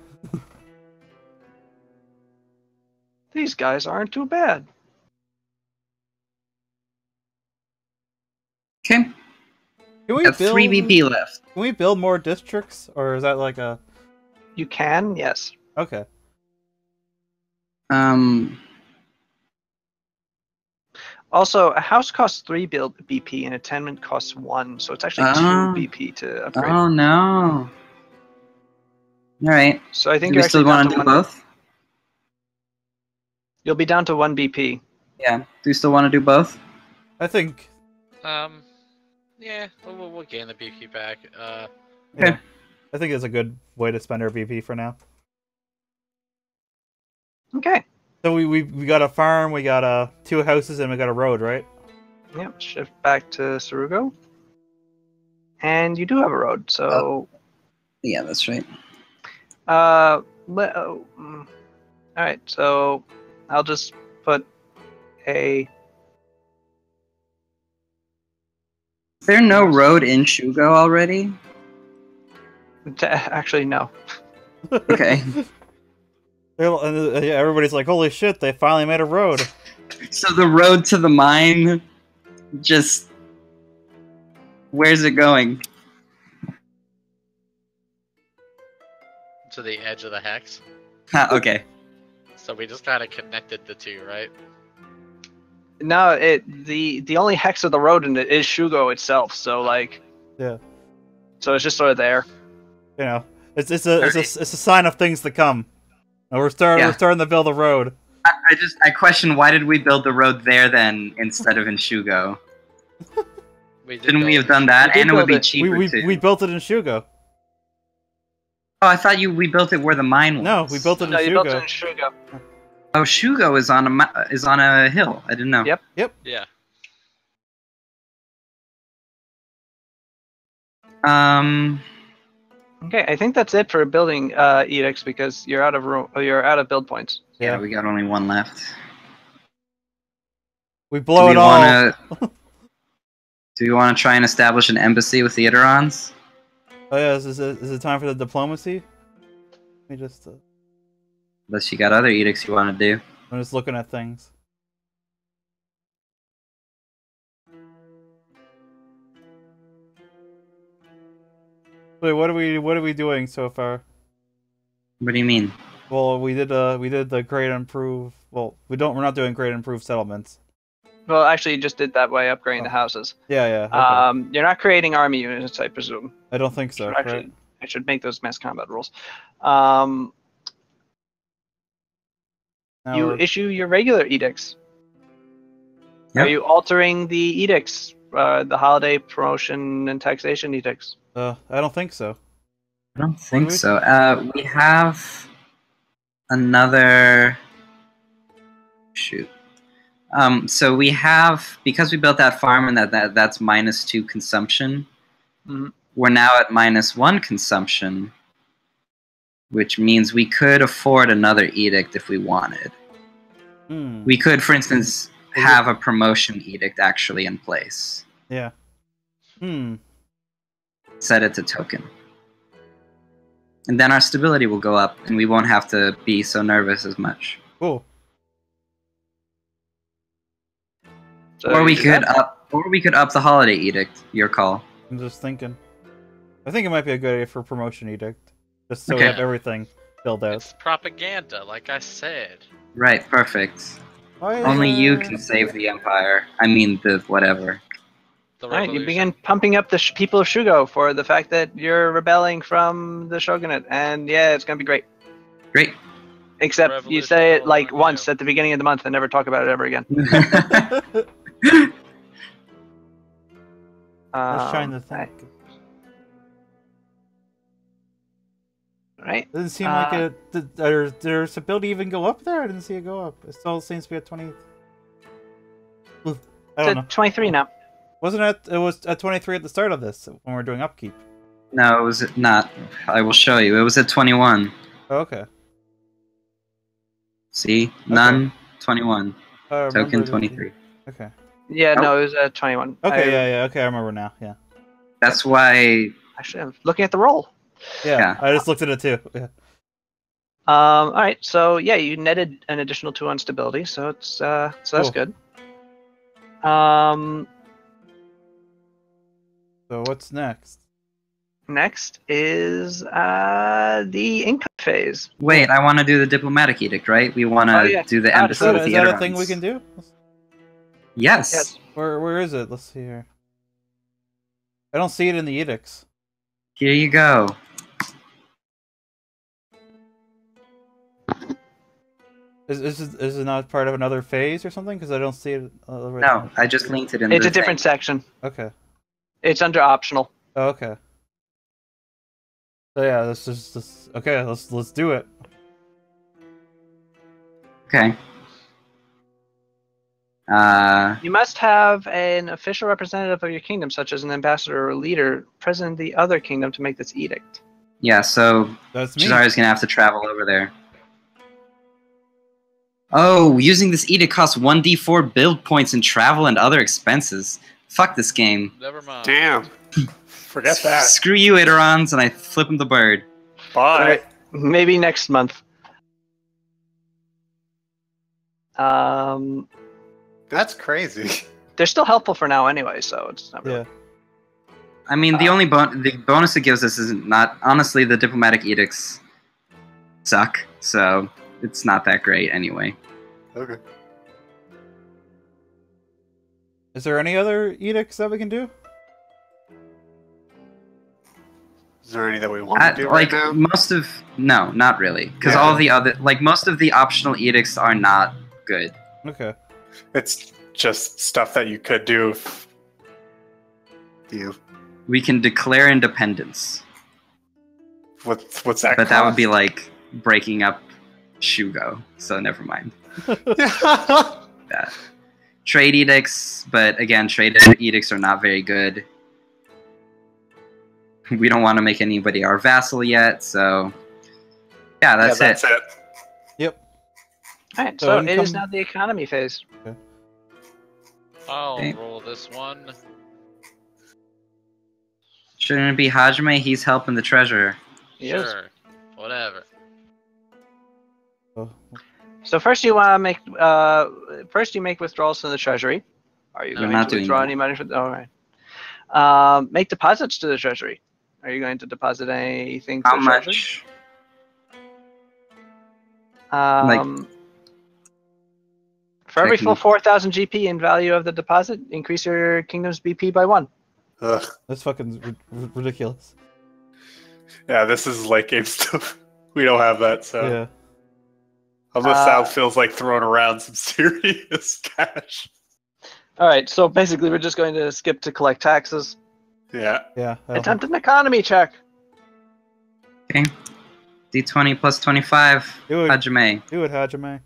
These guys aren't too bad. Okay. Can We we have build? 3 BP left. Can we build more districts, or is that like a? You can, yes. Okay. Also, a house costs 3 BP and a tenement costs 1, so it's actually 2 Oh. BP to upgrade. Oh no. Alright. So I think Do you're we still actually down want to to do 1. both? You'll be down to 1 BP. Yeah. Do we still want to do both? I think. Yeah, we'll gain the BP back. Yeah. I think it's a good way to spend our BP for now. Okay. So we got a farm, we got 2 houses, and we got a road, right? Yep, shift back to Sarugo. And you do have a road, so... Yeah, that's right. Alright, so I'll just put a... Is there no road in Shugo already? Actually, no. Okay. Yeah, everybody's like, holy shit, they finally made a road. So the road to the mine, just... Where's it going? To the edge of the hex. Okay. So we just kind of connected the 2, right? No, the only hex of the road in it is Shugo itself, so like... Yeah. So it's just sort of there. You know, it's a sign of things to come. And we're starting to build a road. I question, why did we build the road there then instead of in Shugo? Shouldn't we have done that? We And did it would be build it. cheaper too. We built it in Shugo. Oh, I thought we built it where the mine was. No, we built it in No, you built it in Shugo. Shugo. Oh, Shugo is on a hill. I didn't know. Yep. Yeah. Okay, I think that's it for building edicts because you're out of room. You're out of build points. Yeah, we got only 1 left. We blow it all. Do we want to try and establish an embassy with the Iderons? Oh yeah, is it time for the diplomacy? Let me just. Unless you got other edicts you want to do. I'm just looking at things. Wait, what are we doing so far? What do you mean? Well, we did the great improve. Well, we're not doing great improve settlements. Well, actually, you just did that by upgrading Oh. the houses. Yeah. Okay. You're not creating army units, I presume. I don't think so. Actually, Right? I should make those mass combat rules. You issue your regular edicts. Yep. Are you altering the edicts, the holiday promotion and taxation edicts? I don't think so. I don't think we? so. We have another. Shoot. So we have, because we built that farm and that's -2 consumption. Mm-hmm. We're now at -1 consumption, which means we could afford another edict if we wanted. Hmm. We could, for instance, have a promotion edict actually in place. Yeah. Set it to token. And then our stability will go up, and we won't have to be so nervous as much. Cool. So Or we you could have- up the holiday edict. Your call. I'm just thinking. I think it might be a good idea for promotion edict, just so we Okay. have everything filled out. It's propaganda, like I said. Right, perfect. Why is Only you there- can save the empire. I mean, the whatever. The All right, you revolution. begin pumping up the people of Shugo for the fact that you're rebelling from the shogunate, and yeah, it's gonna be great. Great. Except you Revolution say it all like over once you. at the beginning of the month and never talk about it ever again. Let's try to think. Right. Right. Doesn't seem like it. Did their stability even go up there? I didn't see it go up. It still seems to be at 20. I It's don't know. at 23 now. Wasn't it? It was at 23 at the start of this when we were doing upkeep. No, it was not. I will show you. It was at 21. Oh, okay. See? None. 21. I remember Token the- 23. Okay. Yeah, Oh. no, it was at 21. Okay. Yeah. Okay, I remember now. Yeah. That's why. Actually, I'm looking at the roll. Yeah. Yeah. I just looked at it too. Yeah. All right, so yeah, you netted an additional 2 on stability, so it's so that's Cool. good. Um, So what's next? next is the income phase. Wait, I want to do the diplomatic edict, right? We want to Oh, yeah. do the Ah, embassy Is with the that a thing we Eterons. can do? Yes. Yes. Where is it? Let's see here. I don't see it in the edicts. Here you go. Is it not part of another phase or something? Because I don't see it. Right No, now. I just linked it in It's the a different thing. section. Okay. It's under optional. Oh, okay. So yeah, okay. Let's do it. Okay. You must have an official representative of your kingdom, such as an ambassador or leader, present in the other kingdom to make this edict. Yeah, so That's me. Cesari's gonna have to travel over there. Oh, using this edict costs 1d4 build points and travel and other expenses. Fuck this game. Never mind. Damn. Forget that. Screw you, Eterons, and I flip him the bird. Bye. Alright, maybe next month. That's crazy. They're still helpful for now anyway, so it's not really. Yeah. I mean, the only the bonus it gives us is not... Honestly, the diplomatic edicts suck, so it's not that great anyway. Okay. Is there any other edicts that we can do? Is there any that we want to do Like, right now? most of... No, not really. Because Yeah. all the other... Like, most of the optional edicts are not good. Okay. It's just stuff that you could do if you... We can declare independence. What's that But that would be cost? like breaking up Shugo, so never mind Yeah. that. Trade edicts, but again, trade edicts are not very good. We don't want to make anybody our vassal yet, so yeah, that's it. Yep. Alright, So so it is income- now the economy phase. I'll Okay. roll this one. Shouldn't it be Hajime? He's helping the treasurer. Yes. Sure. Whatever. Oh, So first you want to make first you make withdrawals from the treasury. Are you No, going not to doing withdraw that. any money from? All right. Make deposits to the treasury. Are you going to deposit anything? How to treasure? much? For every full Checking. 4,000 GP in value of the deposit, increase your kingdom's BP by 1. Ugh. That's fucking ridiculous. Yeah, this is late game stuff. We don't have that, so. Yeah. Unless Sal feels like throwing around some serious cash. Alright, so basically we're just going to skip to collect taxes. Yeah. Yeah. Attempt an economy check. Okay. D20 plus 25. Do it. Hajime. Do it, Hajime.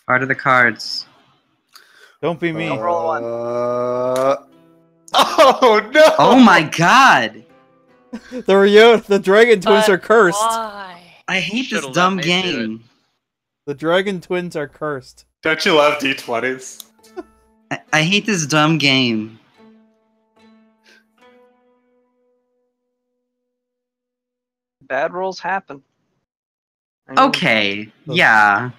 Part of the cards. Don't be me. Don't roll a 1. Oh no! Oh my god! The dragon twins are cursed. Why? I hate Should've this let dumb me do game. The dragon twins are cursed. Don't you love D20s? I hate this dumb game. Bad rolls happen. I mean, Okay, yeah.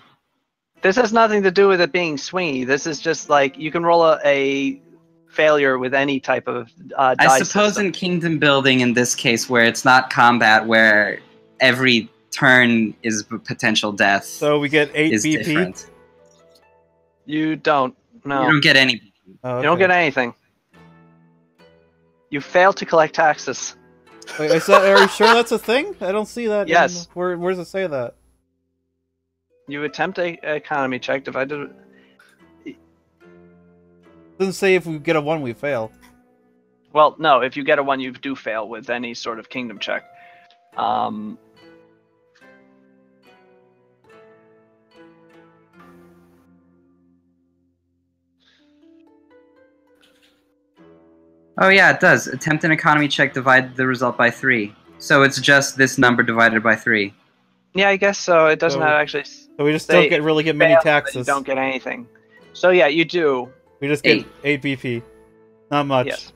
This has nothing to do with it being swingy. This is just like you can roll a failure with any type of I die suppose system. in kingdom building, in this case, where it's not combat, where every turn is a potential death, So we get 8 is BP. different. You don't. No. You don't get any. Oh, You don't okay. get anything. You fail to collect taxes. Wait, are you sure that's a thing? I don't see that. Yes. Where does it say that? You attempt a economy check divided. It doesn't say if we get a 1 we fail. Well, no. If you get a 1, you do fail with any sort of kingdom check. Oh yeah, it does. Attempt an economy check, divide the result by 3. So it's just this number divided by 3. Yeah, I guess so. It doesn't So- have actually. So we just Say don't really get many fail, but You taxes. don't get anything. So yeah, you do. We just get 8 BP. Not much. Yes.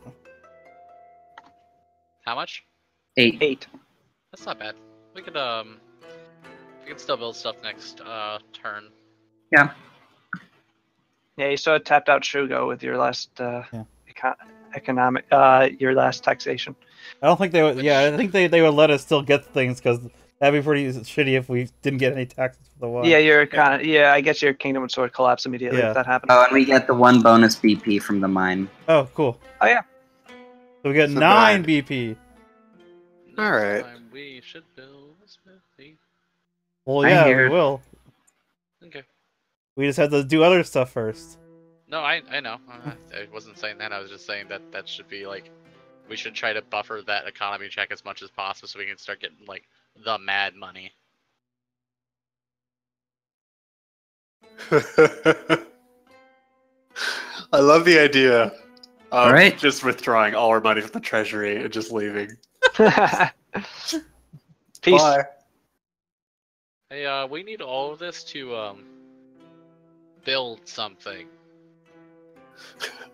How much? 8. 8. That's not bad. We could still build stuff next turn. Yeah. Yeah, you sort of tapped out Shugo with your last economic, your last taxation. I don't think they would. Yeah, I think they would let us still get things because that'd be pretty shitty if we didn't get any taxes for the one. Yeah, you're kind of. Yeah, I guess your kingdom would sort of collapse immediately Yeah. if that happened. Oh, and we get the 1 bonus BP from the mine. Oh, cool. Oh yeah. So we get So 9 nine. BP. All right. Next time we should build a smithy. Well, I yeah, hear we it. will. Okay. We just have to do other stuff first. No, I know. I wasn't saying that. I was just saying that should be like, we should try to buffer that economy check as much as possible so we can start getting like the mad money. I love the idea of Alright. just withdrawing all our money from the treasury and just leaving. Peace. Bye. Hey, we need all of this to build something.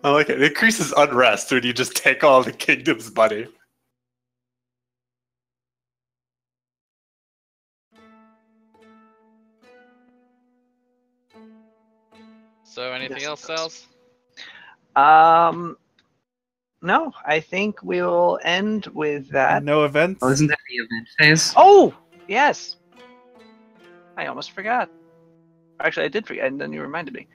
I like it. It increases unrest when you just take all the kingdom's money. So anything Yes, else, it does. Sals? No, I think we'll end with that. No events. Oh, isn't that the event phase? Oh, yes. I almost forgot. Actually, I did forget, and then you reminded me.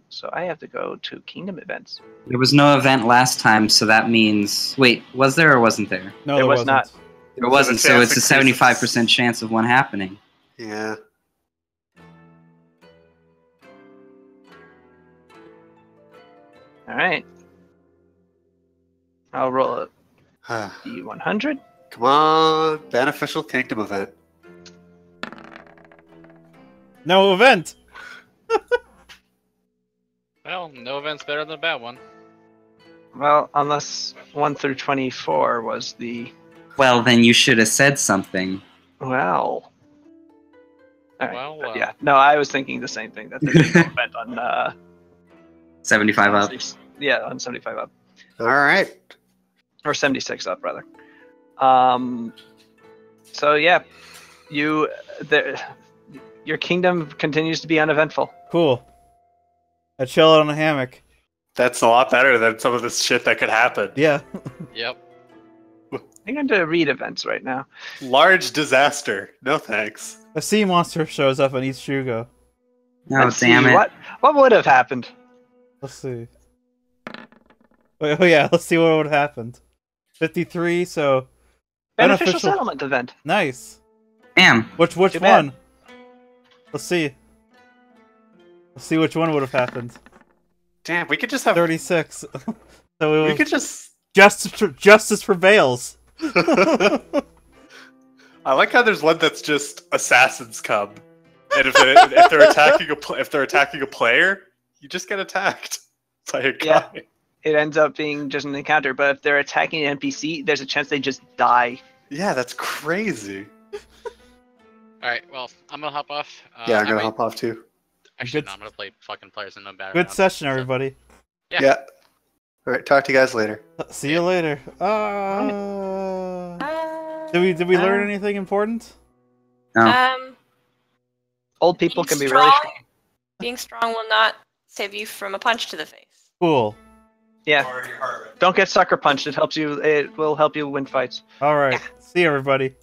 So I have to go to Kingdom events. There was no event last time, so that means... Wait, was there or wasn't there? No, There there was wasn't. not. There wasn't, so chance it's a increases. 75% chance of one happening. Yeah. All right. I'll roll a Come D100. on, beneficial kingdom event. No event. Well, no event's better than a bad one. Well, unless 1 through 24 was the Well, then you should have said something. well. All right. Well, Yeah. No, I was thinking the same thing. That there's no event on 75 up. yeah, on 75 up. All right. Or 76 up rather. So yeah, your kingdom continues to be uneventful. Cool. I chill out on a hammock. That's a lot better than some of this shit that could happen. Yeah. Yep. I'm going to read events right now. Large disaster. No thanks. A sea monster shows up and eats Shugo. No, Let's damn see, it. What would have happened? Let's see. Oh yeah, let's see what would have happened. 53, so... Beneficial Unofficial- settlement event. Nice. Damn. Which Too bad. one? Let's see. Let's see which one would have happened. Damn, we could just have. 36. So We could just. justice prevails. I like how there's one that's just assassins come, and if they're attacking a player, you just get attacked by a guy. Yeah. It ends up being just an encounter, but if they're attacking an NPC, there's a chance they just die. Yeah, that's crazy. All right. Well, I'm gonna hop off. Yeah, I'm gonna hop off too. Actually, Good- no. I'm gonna play fucking players in no battle. Good session, everybody. Yeah. All right, talk to you guys later. See you later. Did we learn anything important? No. Old people Being can be really strong. Being strong will not save you from a punch to the face. Cool. Yeah. Don't get sucker punched. It will help you win fights. All right. See you, everybody.